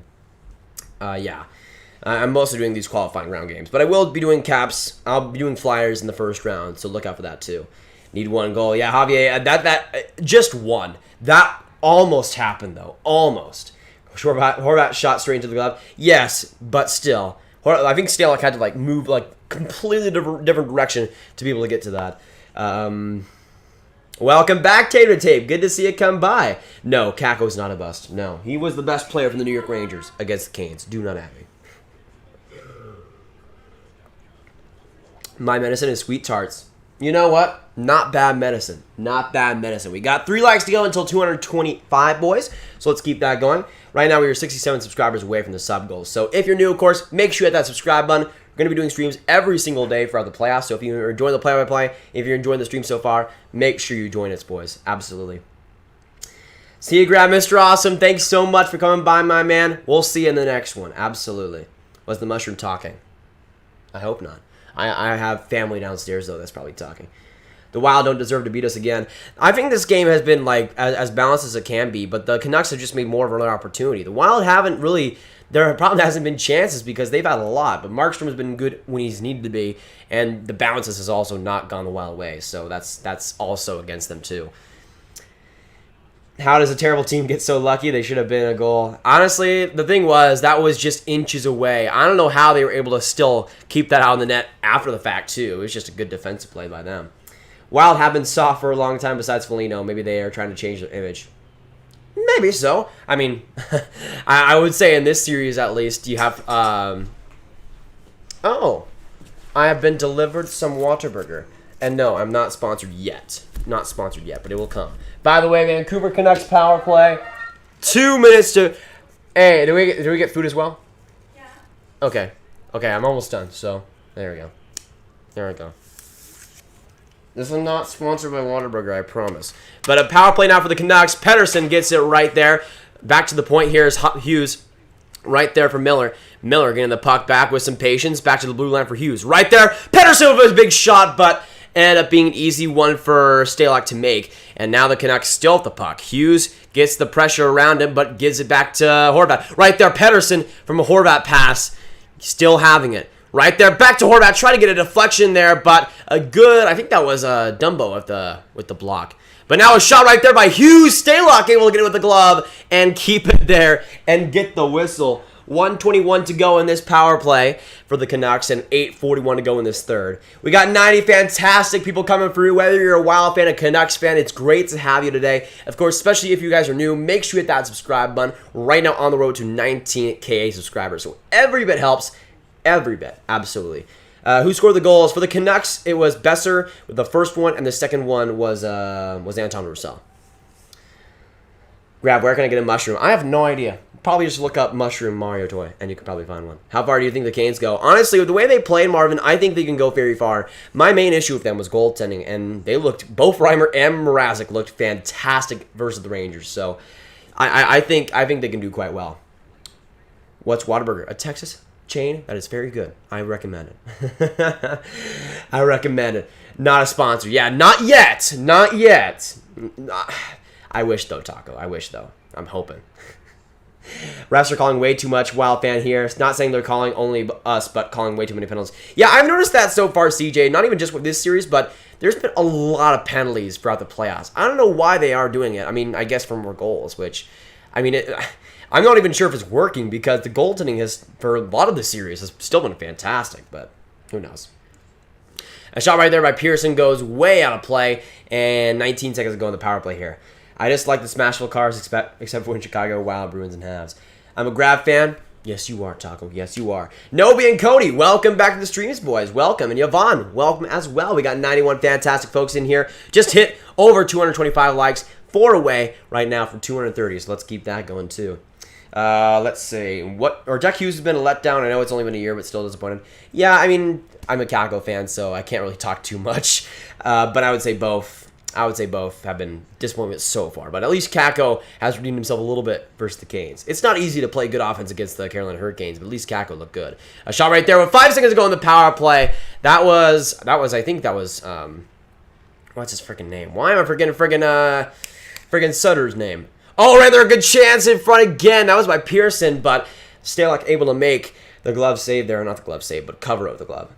yeah. I'm mostly doing these qualifying round games, but I will be doing caps. I'll be doing flyers in the first round, so look out for that too. Need one goal. Yeah, Javier, that just one. That almost happened though. Almost. Horvat shot straight into the glove. Yes, but still. I think Stanley had to like move like completely different direction to be able to get to that. Welcome back, Tater Tape. Good to see you come by. No, Kakko's not a bust. No, he was the best player from the New York Rangers against the Canes. Do not have me. My medicine is sweet tarts. You know what? Not bad medicine. Not bad medicine. We got 3 likes to go until 225, boys. So let's keep that going. Right now, we are 67 subscribers away from the sub goal. So if you're new, of course, make sure you hit that subscribe button. We're going to be doing streams every single day throughout the playoffs. So if you're enjoying the play-by-play, if you're enjoying the stream so far, make sure you join us, boys. Absolutely. See you, Grav, Mr. Awesome. Thanks so much for coming by, my man. We'll see you in the next one. Absolutely. Was the mushroom talking? I hope not. I have family downstairs, though, that's probably talking. The Wild don't deserve to beat us again. I think this game has been like as balanced as it can be, but the Canucks have just made more of another opportunity. The Wild haven't really, there probably hasn't been chances because they've had a lot, but Markstrom has been good when he's needed to be, and the bounces has also not gone the Wild way, so that's also against them too. How does a terrible team get so lucky? They should have been a goal. Honestly, the thing was, that was just inches away. I don't know how they were able to still keep that out on the net after the fact, too. It was just a good defensive play by them. Wild have been soft for a long time besides Foligno. Maybe they are trying to change the image. Maybe so. I mean, I would say in this series, at least, you have... Oh. I have been delivered some Whataburger. And no, I'm not sponsored yet. Not sponsored yet, but it will come. By the way, Vancouver Canucks power play. 2 minutes to... Hey, did we get food as well? Yeah. Okay. Okay, I'm almost done, so there we go. There we go. This is not sponsored by Whataburger, I promise. But a power play now for the Canucks. Pettersson gets it right there. Back to the point here is Hughes. Right there for Miller. Miller getting the puck back with some patience. Back to the blue line for Hughes. Right there. Pettersson with a big shot, but ended up being an easy one for Stalock to make. And now the Canucks still have the puck. Hughes gets the pressure around him, but gives it back to Horvat. Right there, Pettersson from a Horvat pass. Still having it. Right there, back to Horvat. Try to get a deflection there, but a good, I think that was Dumbo with the block. But now a shot right there by Hughes. Stalock able to get it with the glove and keep it there and get the whistle. 1:21 to go in this power play for the Canucks and 8:41 to go in this third. We got 90 fantastic people coming through. Whether you're a Wild fan, a Canucks fan, it's great to have you today. Of course, especially if you guys are new, make sure you hit that subscribe button. Right now on the road to 19K subscribers. So every bit helps. Every bit. Absolutely. Who scored the goals? For the Canucks, it was Besser with the first one, and the second one was Anton Roussel. Grav, where can I get a mushroom? I have no idea. Probably just look up mushroom Mario toy, and you can probably find one. How far do you think the Canes go? Honestly, with the way they played, Marvin, I think they can go very far. My main issue with them was goaltending, and they looked, both Reimer and Mrazek looked fantastic versus the Rangers. So I think they can do quite well. What's Whataburger? A Texas chain that is very good. I recommend it. I recommend it. Not a sponsor. Yeah, not yet. Not yet. I wish though, Taco. I wish though. I'm hoping. Refs are calling way too much. Wild fan here. It's not saying they're calling only us, but calling way too many penalties. Yeah, I've noticed that so far, CJ. Not even just with this series, but there's been a lot of penalties throughout the playoffs. I don't know why they are doing it. I mean, I guess for more goals, which, I mean, I'm not even sure if it's working because the goaltending has, for a lot of the series, has still been fantastic, but who knows. A shot right there by Pearson goes way out of play, and 19 seconds to go in the power play here. I just like the Smashville cars, except for in Chicago, Wild, Bruins, and Habs. I'm a Grav fan. Yes, you are, Taco. Yes, you are. Nobi and Cody, welcome back to the streams, boys. Welcome. And Yvonne, welcome as well. We got 91 fantastic folks in here. Just hit over 225 likes. 4 away right now from 230, so let's keep that going, too. Let's see. Jack Hughes has been a letdown. I know it's only been a year, but still disappointed. Yeah, I mean, I'm a Kako fan, so I can't really talk too much. But I would say both. I would say both have been disappointments so far. But at least Kako has redeemed himself a little bit versus the Canes. It's not easy to play good offense against the Carolina Hurricanes, but at least Kako looked good. A shot right there with 5 seconds to go in the power play. That was I think that was, what's his freaking name? Why am I forgetting friggin' Sutter's name? Oh, right there, a good chance in front again. That was by Pearson, but Stalock able to make the glove save there. Not the glove save, but cover of the glove.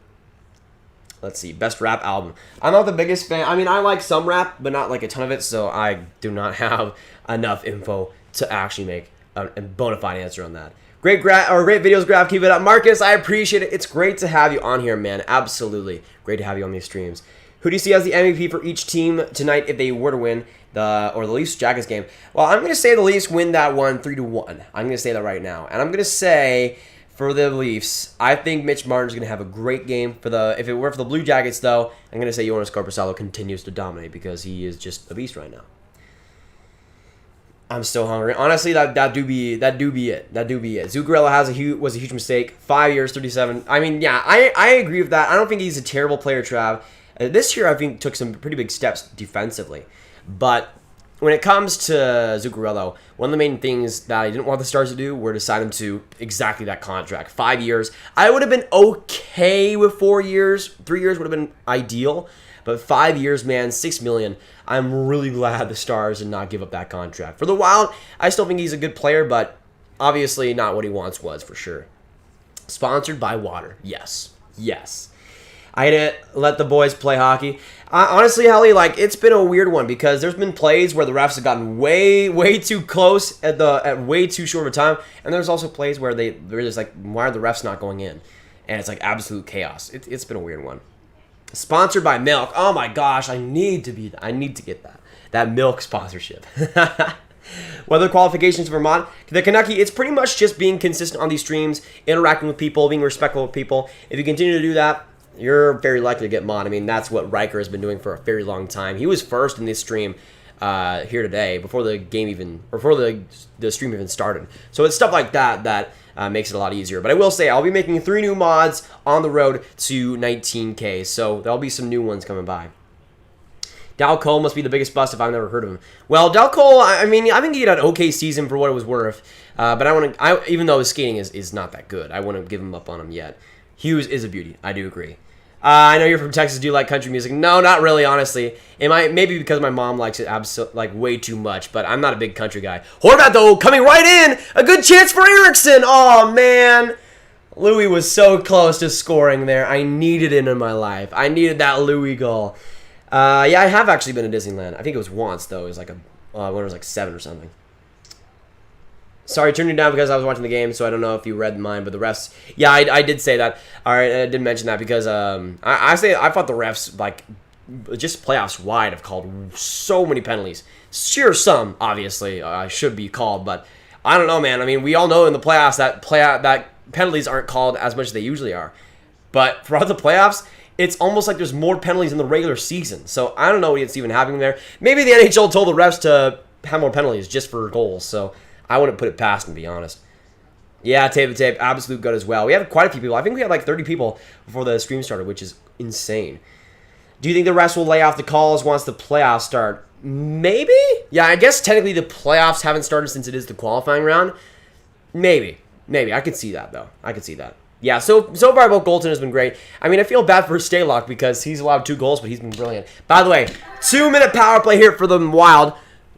Let's see, best rap album. I'm not the biggest fan. I mean, I like some rap, but not like a ton of it, so I do not have enough info to actually make a bona fide answer on that. Great videos, Grav. Keep it up. Marcus, I appreciate it. It's great to have you on here, man. Absolutely. Great to have you on these streams. Who do you see as the MVP for each team tonight if they were to win the Leafs Jackets game? Well, I'm going to say the Leafs win that one 3-1. I'm going to say that right now. And I'm going to say for the Leafs, I think Mitch Martin's going to have a great game. If it were for the Blue Jackets, though, I'm going to say Jonas Korpisalo continues to dominate because he is just a beast right now. I'm still hungry. Honestly, that do be it. That do be it. Zuccarello was a huge mistake. 5 years, 37. I mean, yeah, I agree with that. I don't think he's a terrible player, Trav. This year, I think, took some pretty big steps defensively. But when it comes to Zuccarello, one of the main things that I didn't want the Stars to do were to sign him to exactly that contract. 5 years. I would have been okay with 4 years. 3 years would have been ideal. But 5 years, man, $6 million. I'm really glad the Stars did not give up that contract. For the Wild, I still think he's a good player, but obviously not what he once was, for sure. Sponsored by water. Yes. Yes. I didn't let the boys play hockey. Honestly, Helly, like, it's been a weird one because there's been plays where the refs have gotten way too close at way too short of a time, and there's also plays where they're just like, why are the refs not going in? And it's like absolute chaos. It's been a weird one. Sponsored by milk. Oh my gosh, I need to get that milk sponsorship. Weather qualifications for Vermont. The Canucky, it's pretty much just being consistent on these streams, interacting with people, being respectful with people. If you continue to do that, you're very likely to get mod. I mean, that's what Riker has been doing for a very long time. He was first in this stream here today before the stream even started. So it's stuff like that makes it a lot easier. But I will say I'll be making 3 new mods on the road to 19K. So there'll be some new ones coming by. Dal Cole must be the biggest bust if I've never heard of him. Well, Dal Cole, I mean, I think he had an okay season for what it was worth. But even though his skating is not that good, I wouldn't give him up on him yet. Hughes is a beauty. I do agree. I know you're from Texas. Do you like country music? No, not really, honestly. Maybe because my mom likes it way too much, but I'm not a big country guy. Horvat, though, coming right in. A good chance for Eriksson. Oh, man. Louis was so close to scoring there. I needed it in my life. I needed that Louis goal. Yeah, I have actually been to Disneyland. I think it was once, though. It was like when I was like 7 or something. Sorry, turned you down because I was watching the game, so I don't know if you read mine, but the refs... Yeah, I did say that. All right, I did mention that because I thought the refs, like, just playoffs wide have called so many penalties. Sure, some, obviously, should be called, but I don't know, man. I mean, we all know in the playoffs that penalties aren't called as much as they usually are. But throughout the playoffs, it's almost like there's more penalties in the regular season. So I don't know what's even happening there. Maybe the NHL told the refs to have more penalties just for goals, so... I wouldn't put it past them, to be honest. Yeah, tape, absolute good as well. We have quite a few people. I think we had like 30 people before the stream started, which is insane. Do you think the refs will lay off the calls once the playoffs start? Maybe? Yeah, I guess technically the playoffs haven't started since it is the qualifying round. Maybe. I could see that, though. I could see that. Yeah, so far both goaltenders has been great. I mean, I feel bad for Stalock because he's allowed 2 goals, but he's been brilliant. By the way, 2-minute power play here for the Wild.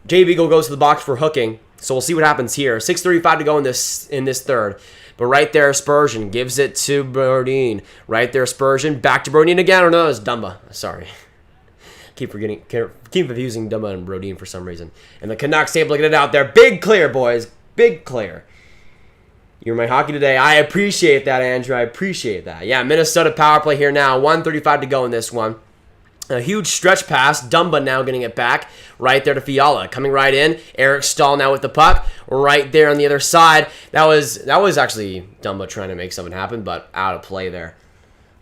Jay Beagle goes to the box for hooking. So we'll see what happens here. 6:35 to go in this third. But right there, Spurgeon gives it to Brodin. Right there, Spurgeon. Back to Brodin again. Or no, it's Dumba. Sorry. Keep confusing Dumba and Brodin for some reason. And the Canucks able to get it out there. Big clear, boys. Big clear. You're my hockey today. I appreciate that, Andrew. I appreciate that. Yeah, Minnesota power play here now. 1:35 to go in this one. A huge stretch pass. Dumba now getting it back. Right there to Fiala. Coming right in. Eric Stahl now with the puck. Right there on the other side. That was actually Dumba trying to make something happen, but out of play there.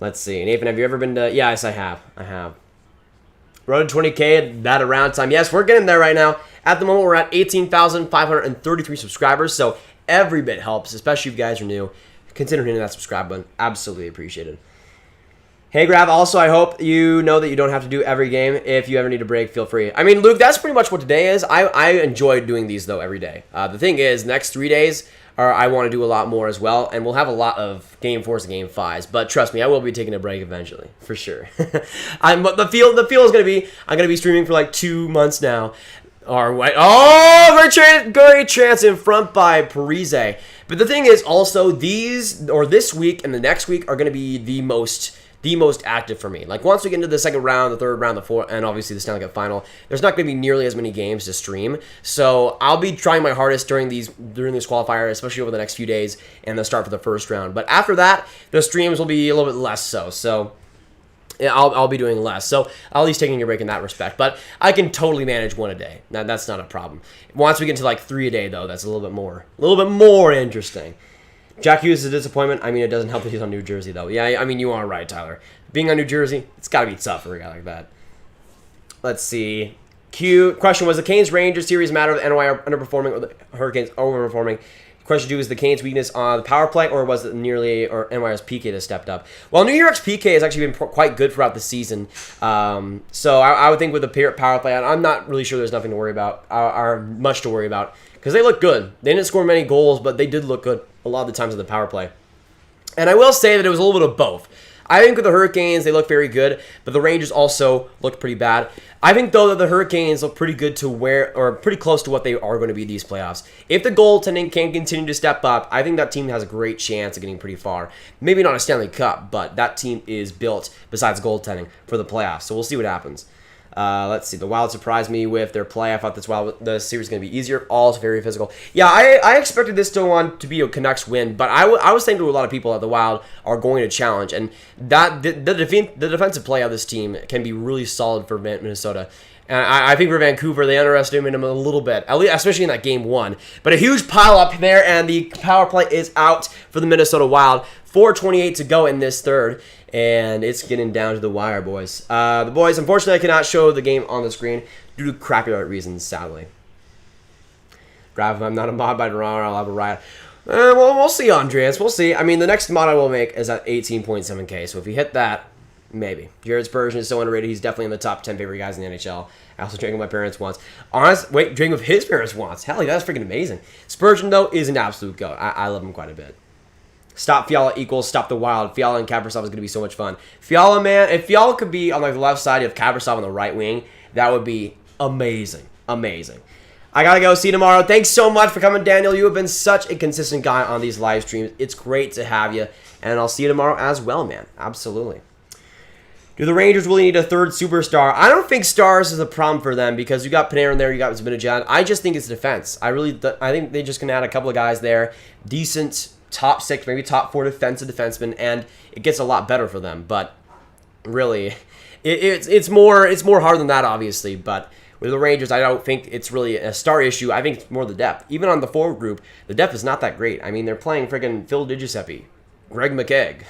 Let's see. Nathan, have you ever been to... Yes, I have. Road to 20K, that around time. Yes, we're getting there right now. At the moment, we're at 18,533 subscribers, so every bit helps, especially if you guys are new. Consider hitting that subscribe button. Absolutely appreciated. Hey, Grav, also, I hope you know that you don't have to do every game. If you ever need a break, feel free. I mean, Luke, that's pretty much what today is. I enjoy doing these, though, every day. The thing is, next 3 days, I want to do a lot more as well, and we'll have a lot of Game 4s and Game 5s. But trust me, I will be taking a break eventually, for sure. But the feel is going to be, I'm going to be streaming for like 2 months now. Great chance in front by Parise. But the thing is, also, this week and the next week are going to be the most active for me. Like, once we get into the second round, the third round, the fourth, and obviously the Stanley Cup final, there's not going to be nearly as many games to stream. So I'll be trying my hardest during this qualifier, especially over the next few days, and the start for the first round. But after that, the streams will be a little bit less so. So yeah, I'll be doing less. So I'll at least taking a break in that respect. But I can totally manage 1 a day. That's not a problem. Once we get to like 3 a day, though, that's a little bit more interesting. Jack Hughes is a disappointment. I mean, it doesn't help that he's on New Jersey, though. Yeah, I mean, you are right, Tyler. Being on New Jersey, it's got to be tough for a guy like that. Let's see. Question was, the Canes-Rangers series matter of the NY underperforming or the Hurricanes overperforming? Question 2 is the Canes' weakness on the power play, or was it or NY's PK that stepped up? Well, New York's PK has actually been quite good throughout the season. So I would think with the power play, I'm not really sure there's nothing to worry about, or much to worry about, because they look good. They didn't score many goals, but they did look good a lot of the times in the power play. And I will say that it was a little bit of both. I think with the Hurricanes, they look very good, but the Rangers also looked pretty bad. I think, though, that the Hurricanes look pretty good or pretty close to what they are going to be these playoffs. If the goaltending can continue to step up, I think that team has a great chance of getting pretty far. Maybe not a Stanley Cup, but that team is built, besides goaltending, for the playoffs. So we'll see what happens. Let's see. The Wild surprised me with their play. I thought the series was going to be easier. All is very physical. Yeah, I expected this to be a Canucks win, but I was saying to a lot of people that the Wild are going to challenge, and that the defensive play of this team can be really solid for Minnesota. And I think for Vancouver, they underestimated them a little bit, at least, especially in that game 1. But a huge pile up there, and the power play is out for the Minnesota Wild. 4:28 to go in this third, and it's getting down to the wire, boys. The boys, unfortunately, I cannot show the game on the screen due to copyright reasons, sadly. Grav, if I'm not a mod by Toronto, I'll have a riot. Well, we'll see, Andreas. We'll see. I mean, the next mod I will make is at 18.7K, so if you hit that, maybe. Jared Spurgeon is so underrated. He's definitely in the top 10 favorite guys in the NHL. I also drank with my parents once. Drank with his parents once. Hell, that's freaking amazing. Spurgeon, though, is an absolute goat. I love him quite a bit. Stop Fiala equals stop the Wild. Fiala and Kaprizov is going to be so much fun. Fiala, man, if Fiala could be on like the left side of Kaprizov on the right wing, that would be amazing. Amazing. I got to go. See you tomorrow. Thanks so much for coming, Daniel. You have been such a consistent guy on these live streams. It's great to have you. And I'll see you tomorrow as well, man. Absolutely. Do the Rangers really need a third superstar? I don't think stars is a problem for them because you got Panarin there, you got Zibanejad. I just think it's defense. I think they're just going to add a couple of guys there. Decent top 6, maybe top 4 defensive defensemen, and it gets a lot better for them. But really, it's more hard than that, obviously. But with the Rangers, I don't think it's really a star issue. I think it's more the depth. Even on the forward group, the depth is not that great. I mean, they're playing friggin' Phil DiGiuseppe, Greg McKegg.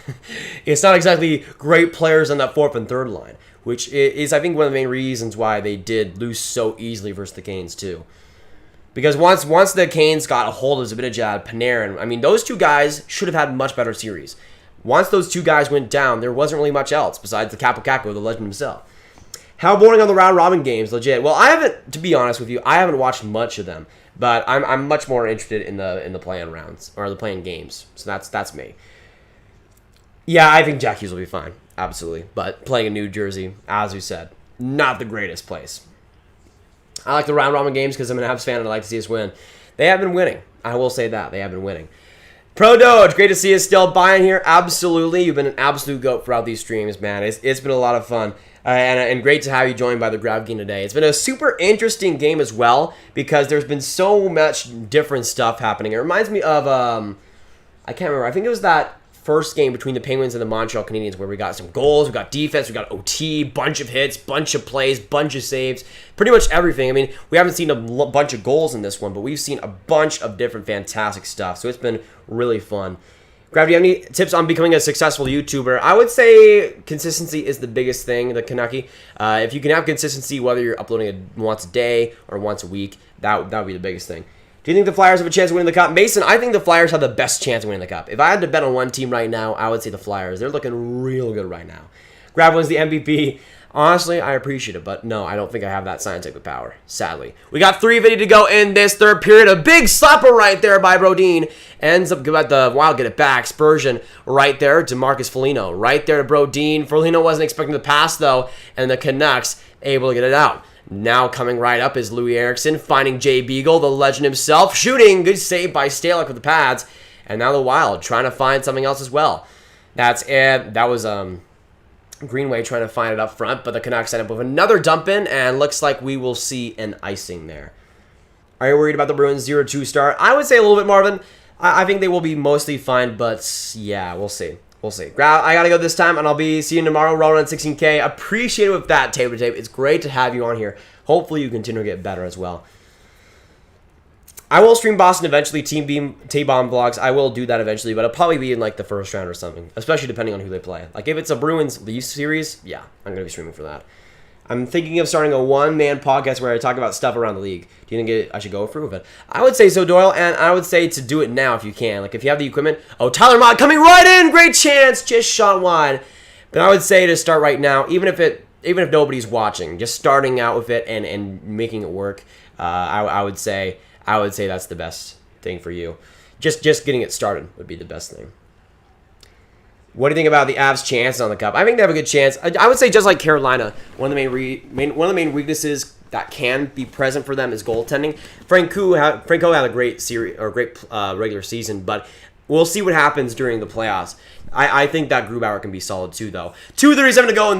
It's not exactly great players on that 4th and 3rd line, which is, I think, one of the main reasons why they did lose so easily versus the Canes, too. Because once the Canes got a hold of Zibanejad, Panarin, I mean, those two guys should have had much better series. Once those two guys went down, there wasn't really much else besides the Capo Caco, the legend himself. How boring on the round-robin games, legit. Well, I haven't, to be honest with you, I haven't watched much of them. But I'm much more interested in the play-in rounds, or the play-in games. So that's me. Yeah, I think Jack Hughes will be fine. Absolutely. But playing in New Jersey, as we said, not the greatest place. I like the round-robin games because I'm an Avs fan and I like to see us win. They have been winning. I will say that. They have been winning. Pro Doge, great to see us still buying here. Absolutely. You've been an absolute goat throughout these streams, man. It's been a lot of fun. And great to have you joined by the Grav game today. It's been a super interesting game as well because there's been so much different stuff happening. It reminds me of, I can't remember. I think it was that first game between the Penguins and the Montreal Canadiens where we got some goals, we got defense, we got OT, bunch of hits, bunch of plays, bunch of saves, pretty much everything. I mean, we haven't seen a bunch of goals in this one, but we've seen a bunch of different fantastic stuff. So it's been really fun. Grav, do you have any tips on becoming a successful YouTuber? I would say consistency is the biggest thing, the Canucky. If you can have consistency, whether you're uploading it once a day or once a week, that would be the biggest thing. Do you think the Flyers have a chance of winning the Cup? Mason, I think the Flyers have the best chance of winning the Cup. If I had to bet on one team right now, I would say the Flyers. They're looking real good right now. Grav wins the MVP. Honestly, I appreciate it, but no, I don't think I have that scientific power, sadly. We got 3:50 to go in this third period. A big slapper right there by Brodin. Ends up about the Wild get it back. Spurgeon right there to Marcus Foligno. Right there to Brodin. Foligno wasn't expecting the pass, though, and the Canucks able to get it out. Now coming right up is Louis Eriksson, finding Jay Beagle, the legend himself, shooting. Good save by Stalock with the pads. And now the Wild trying to find something else as well. That's it. That was Greenway trying to find it up front, but the Canucks end up with another dump in, and looks like we will see an icing there. Are you worried about the Bruins 0-2 start? I would say a little bit, Marvin. I think they will be mostly fine, but yeah, we'll see. We'll see. Grav, I gotta go this time, and I'll be seeing you tomorrow. Rolling on 16K. Appreciate it with that, Tape to Tape. It's great to have you on here. Hopefully, you continue to get better as well. I will stream Boston eventually. T-Bomb vlogs. I will do that eventually, but it'll probably be in like the first round or something, especially depending on who they play. Like if it's a Bruins Leafs series, yeah, I'm gonna be streaming for that. I'm thinking of starting a one-man podcast where I talk about stuff around the league. Do you think I should go through with it? I would say so, Doyle, and I would say to do it now if you can. Like, if you have the equipment. Oh, Tyler Mott coming right in! Great chance! Just shot wide. But I would say to start right now, even if nobody's watching, just starting out with it and making it work, I would say that's the best thing for you. Just getting it started would be the best thing. What do you think about the Avs' chances on the Cup? I think they have a good chance. I would say just like Carolina, one of the main weaknesses that can be present for them is goaltending. Franco had a great series or great regular season, but we'll see what happens during the playoffs. I think that Grubauer can be solid too, though. 2:37 to go in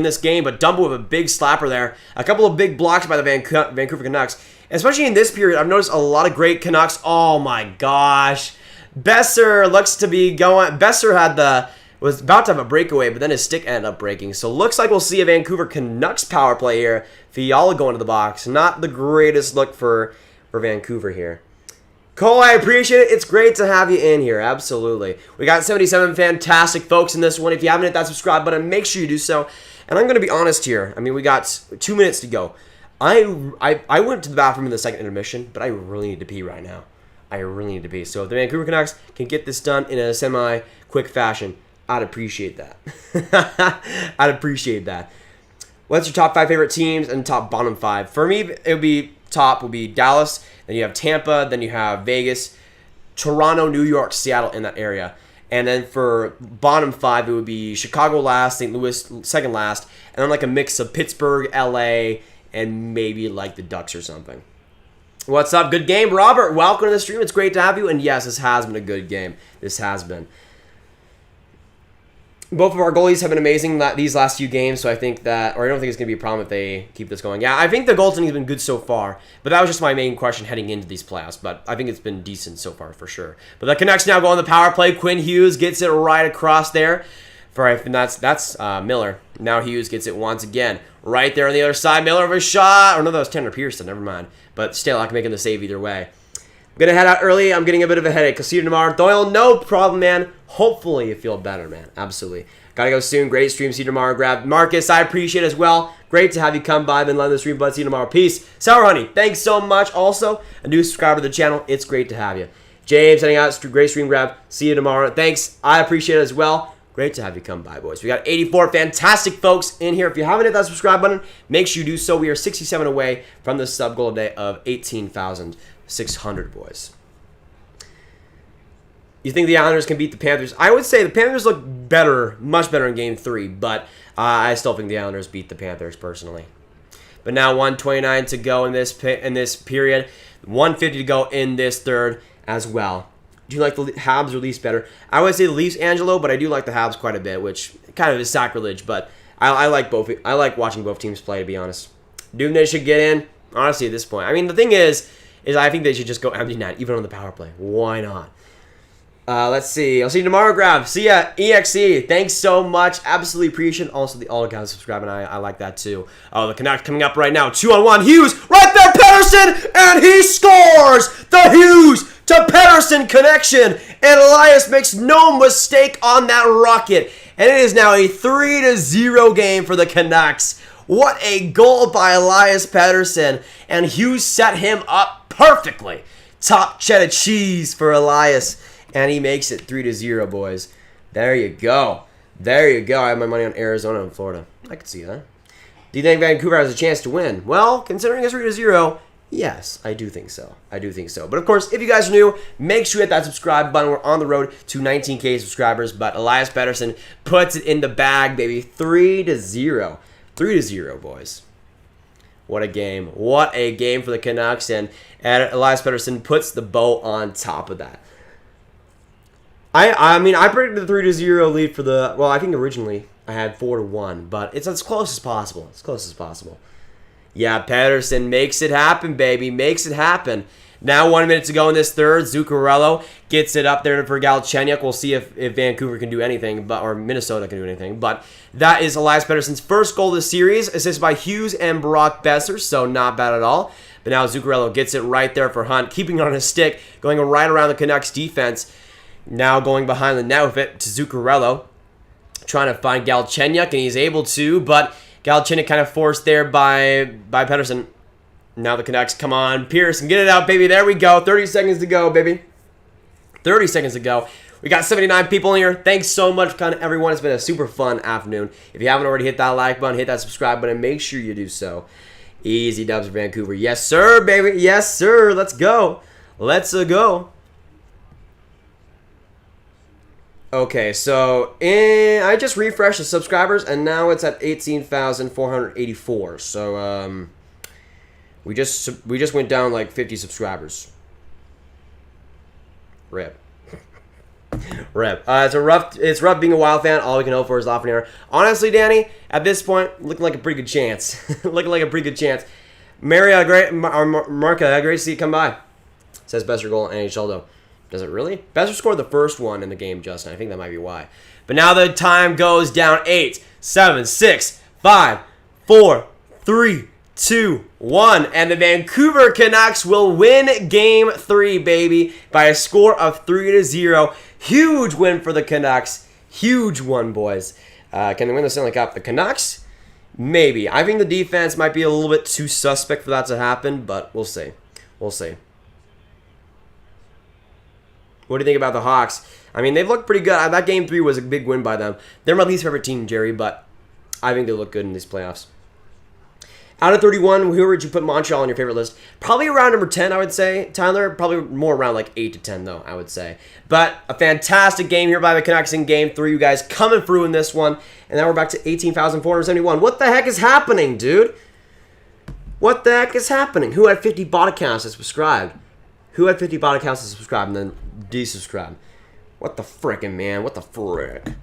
this game, but Dumbo with a big slapper there. A couple of big blocks by the Vancouver Canucks, especially in this period. I've noticed a lot of great Canucks. Oh my gosh. Besser looks to be going. Besser was about to have a breakaway, but then his stick ended up breaking. So looks like we'll see a Vancouver Canucks power play here. Fiala going to the box. Not the greatest look for Vancouver here. Cole, I appreciate it. It's great to have you in here. Absolutely. We got 77 fantastic folks in this one. If you haven't hit that subscribe button, make sure you do so. And I'm going to be honest here. I mean, we got 2 minutes to go. I went to the bathroom in the second intermission, but I really need to pee right now. I really need to pee. So if the Vancouver Canucks can get this done in a semi-quick fashion, I'd appreciate that. I'd appreciate that. What's your top 5 favorite teams and top bottom 5? For me, it would be top would be Dallas, then you have Tampa, then you have Vegas, Toronto, New York, Seattle in that area. And then for bottom 5, it would be Chicago last, St. Louis second last, and then like a mix of Pittsburgh, LA, and maybe like the Ducks or something. What's up? Good game, Robert. Welcome to the stream. It's great to have you. And yes, this has been a good game. This has been. Both of our goalies have been amazing these last few games, so I think that, or I don't think it's going to be a problem if they keep this going. Yeah, I think the goaltending has been good so far, but that was just my main question heading into these playoffs, but I think it's been decent so far for sure. But the Canucks now go on the power play. Quinn Hughes gets it right across there. And that's Miller. Now Hughes gets it once again. Right there on the other side. Miller with a shot. Or no, that was Tanner Pearson. Never mind. But still, I can make the save either way. I'm going to head out early. I'm getting a bit of a headache. I'll see you tomorrow. Doyle, no problem, man. Hopefully you feel better, man. Absolutely. Gotta go soon. Great stream. See you tomorrow. Grav. Marcus, I appreciate it as well. Great to have you come by. Been loving the stream, bud. See you tomorrow. Peace. Sour Honey, thanks so much. Also, a new subscriber to the channel. It's great to have you. James, heading out. Great stream, Grav. See you tomorrow. Thanks. I appreciate it as well. Great to have you come by, boys. We got 84 fantastic folks in here. If you haven't hit that subscribe button, make sure you do so. We are 67 away from the sub goal today of 18,600, boys. You think the Islanders can beat the Panthers? I would say the Panthers look better, much better in Game 3, but I still think the Islanders beat the Panthers personally. But now 1:29 to go in this period, 1:50 to go in this third as well. Do you like the Habs or Leafs better? I would say the Leafs, Angelo, but I do like the Habs quite a bit, which kind of is sacrilege, but I like both. I like watching both teams play, to be honest. Dubnyk should get in, honestly, at this point. I mean, the thing is I think they should just go empty net, even on the power play. Why not? Let's see. I'll see you tomorrow, Grav. See ya, EXE. Thanks so much. Absolutely appreciate it. Also, all the guys subscribing. I like that too. Oh, the Canucks coming up right now. 2-on-1. Hughes right there, Pettersson, and he scores! The Hughes to Pettersson connection. And Elias makes no mistake on that rocket. And it is now a 3-0 game for the Canucks. What a goal by Elias Pettersson. And Hughes set him up perfectly. Top cheddar cheese for Elias. And he makes it 3-0, boys. There you go. There you go. I have my money on Arizona and Florida. I can see that. Do you think Vancouver has a chance to win? Well, considering it's 3-0, yes, I do think so. I do think so. But of course, if you guys are new, make sure you hit that subscribe button. We're on the road to 19K subscribers. But Elias Pettersson puts it in the bag, baby. 3-0. 3-0, boys. What a game. What a game for the Canucks. And Elias Pettersson puts the bow on top of that. I mean, I predicted the 3-0 lead for the... Well, I think originally I had 4-1, but it's as close as possible. As close as possible. Yeah, Pettersson makes it happen, baby. Makes it happen. Now 1 minute to go in this third. Zuccarello gets it up there for Galchenyuk. We'll see if Vancouver can do anything, or Minnesota can do anything. But that is Elias Pettersson's first goal of the series, assisted by Hughes and Brock Besser, so not bad at all. But now Zuccarello gets it right there for Hunt, keeping it on his stick, going right around the Canucks defense. Now going behind the net with it to Zuccarello, trying to find Galchenyuk, and he's able to, but Galchenyuk kind of forced there by Pettersson. Now the Canucks, come on, Pearson, get it out, baby. There we go. 30 seconds to go, baby. 30 seconds to go. We got 79 people in here. Thanks so much, everyone. It's been a super fun afternoon. If you haven't already hit that like button, hit that subscribe button, make sure you do so. Easy dubs for Vancouver. Yes, sir, baby. Yes, sir. Let's go. Let's go. Okay, so I just refreshed the subscribers, and now it's at 18,484. So we just went down like 50 subscribers. Rip. Rip. It's rough being a Wild fan. All we can hope for is off and air. Honestly, Danny, at this point, looking like a pretty good chance. Looking like a pretty good chance. Marca, great to see you come by. Says Besser goal in NHL though. Does it really? Besser scored the first one in the game, Justin. I think that might be why. But now the time goes down. 8, 7, 6, 5, 4, 3, 2, 1. And the Vancouver Canucks will win Game 3, baby, by a score of 3-0. Huge win for the Canucks. Huge one, boys. Can they win the Stanley Cup? The Canucks? Maybe. I think the defense might be a little bit too suspect for that to happen, but we'll see. We'll see. What do you think about the Hawks? I mean, they've looked pretty good. That Game 3 was a big win by them. They're my least favorite team, Jerry, but I think they look good in these playoffs. Out of 31, who would you put Montreal on your favorite list? Probably around number 10, I would say. Tyler, probably more around like 8 to 10, though, I would say. But a fantastic game here by the Canucks in Game 3. You guys coming through in this one. And now we're back to 18,471. What the heck is happening, dude? What the heck is hacking? Who had 50 bot accounts that subscribed? Who had 50 bot accounts to subscribe and then desubscribe? What the frickin', man? What the frick?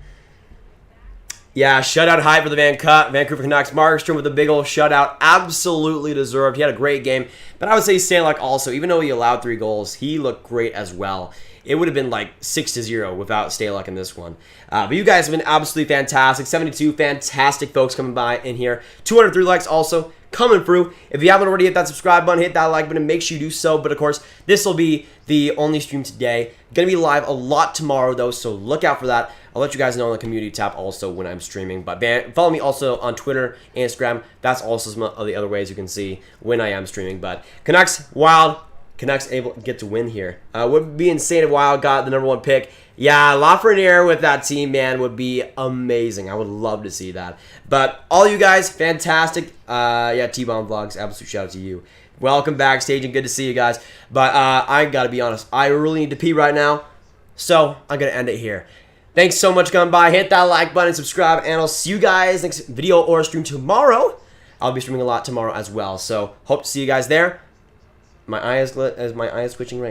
Yeah, shutout hype for the Vancouver Canucks. Markstrom with a big old shutout. Absolutely deserved. He had a great game. But I would say Stanley also, even though he allowed 3 goals, he looked great as well. It would have been like 6-0 without Stanley in this one. But you guys have been absolutely fantastic. 72 fantastic folks coming by in here. 203 likes also coming through. If you haven't already hit that subscribe button, hit that like button, make sure you do so. But of course, this will be the only stream today. Going to be live a lot tomorrow though, so look out for that. I'll let you guys know on the community tab also when I'm streaming. But follow me also on Twitter and Instagram. That's also some of the other ways you can see when I am streaming. But Canucks, Wild. Canucks able to get to win here. Would be insane if Wild got the #1 pick. Yeah, Lafreniere with that team, man, would be amazing. I would love to see that. But all you guys, fantastic. Yeah, T-Bomb Vlogs, absolute shout out to you. Welcome backstage and good to see you guys. But I got to be honest, I really need to pee right now. So I'm going to end it here. Thanks so much for coming by. Hit that like button, subscribe, and I'll see you guys next video or stream tomorrow. I'll be streaming a lot tomorrow as well. So hope to see you guys there. My eye is twitching right now.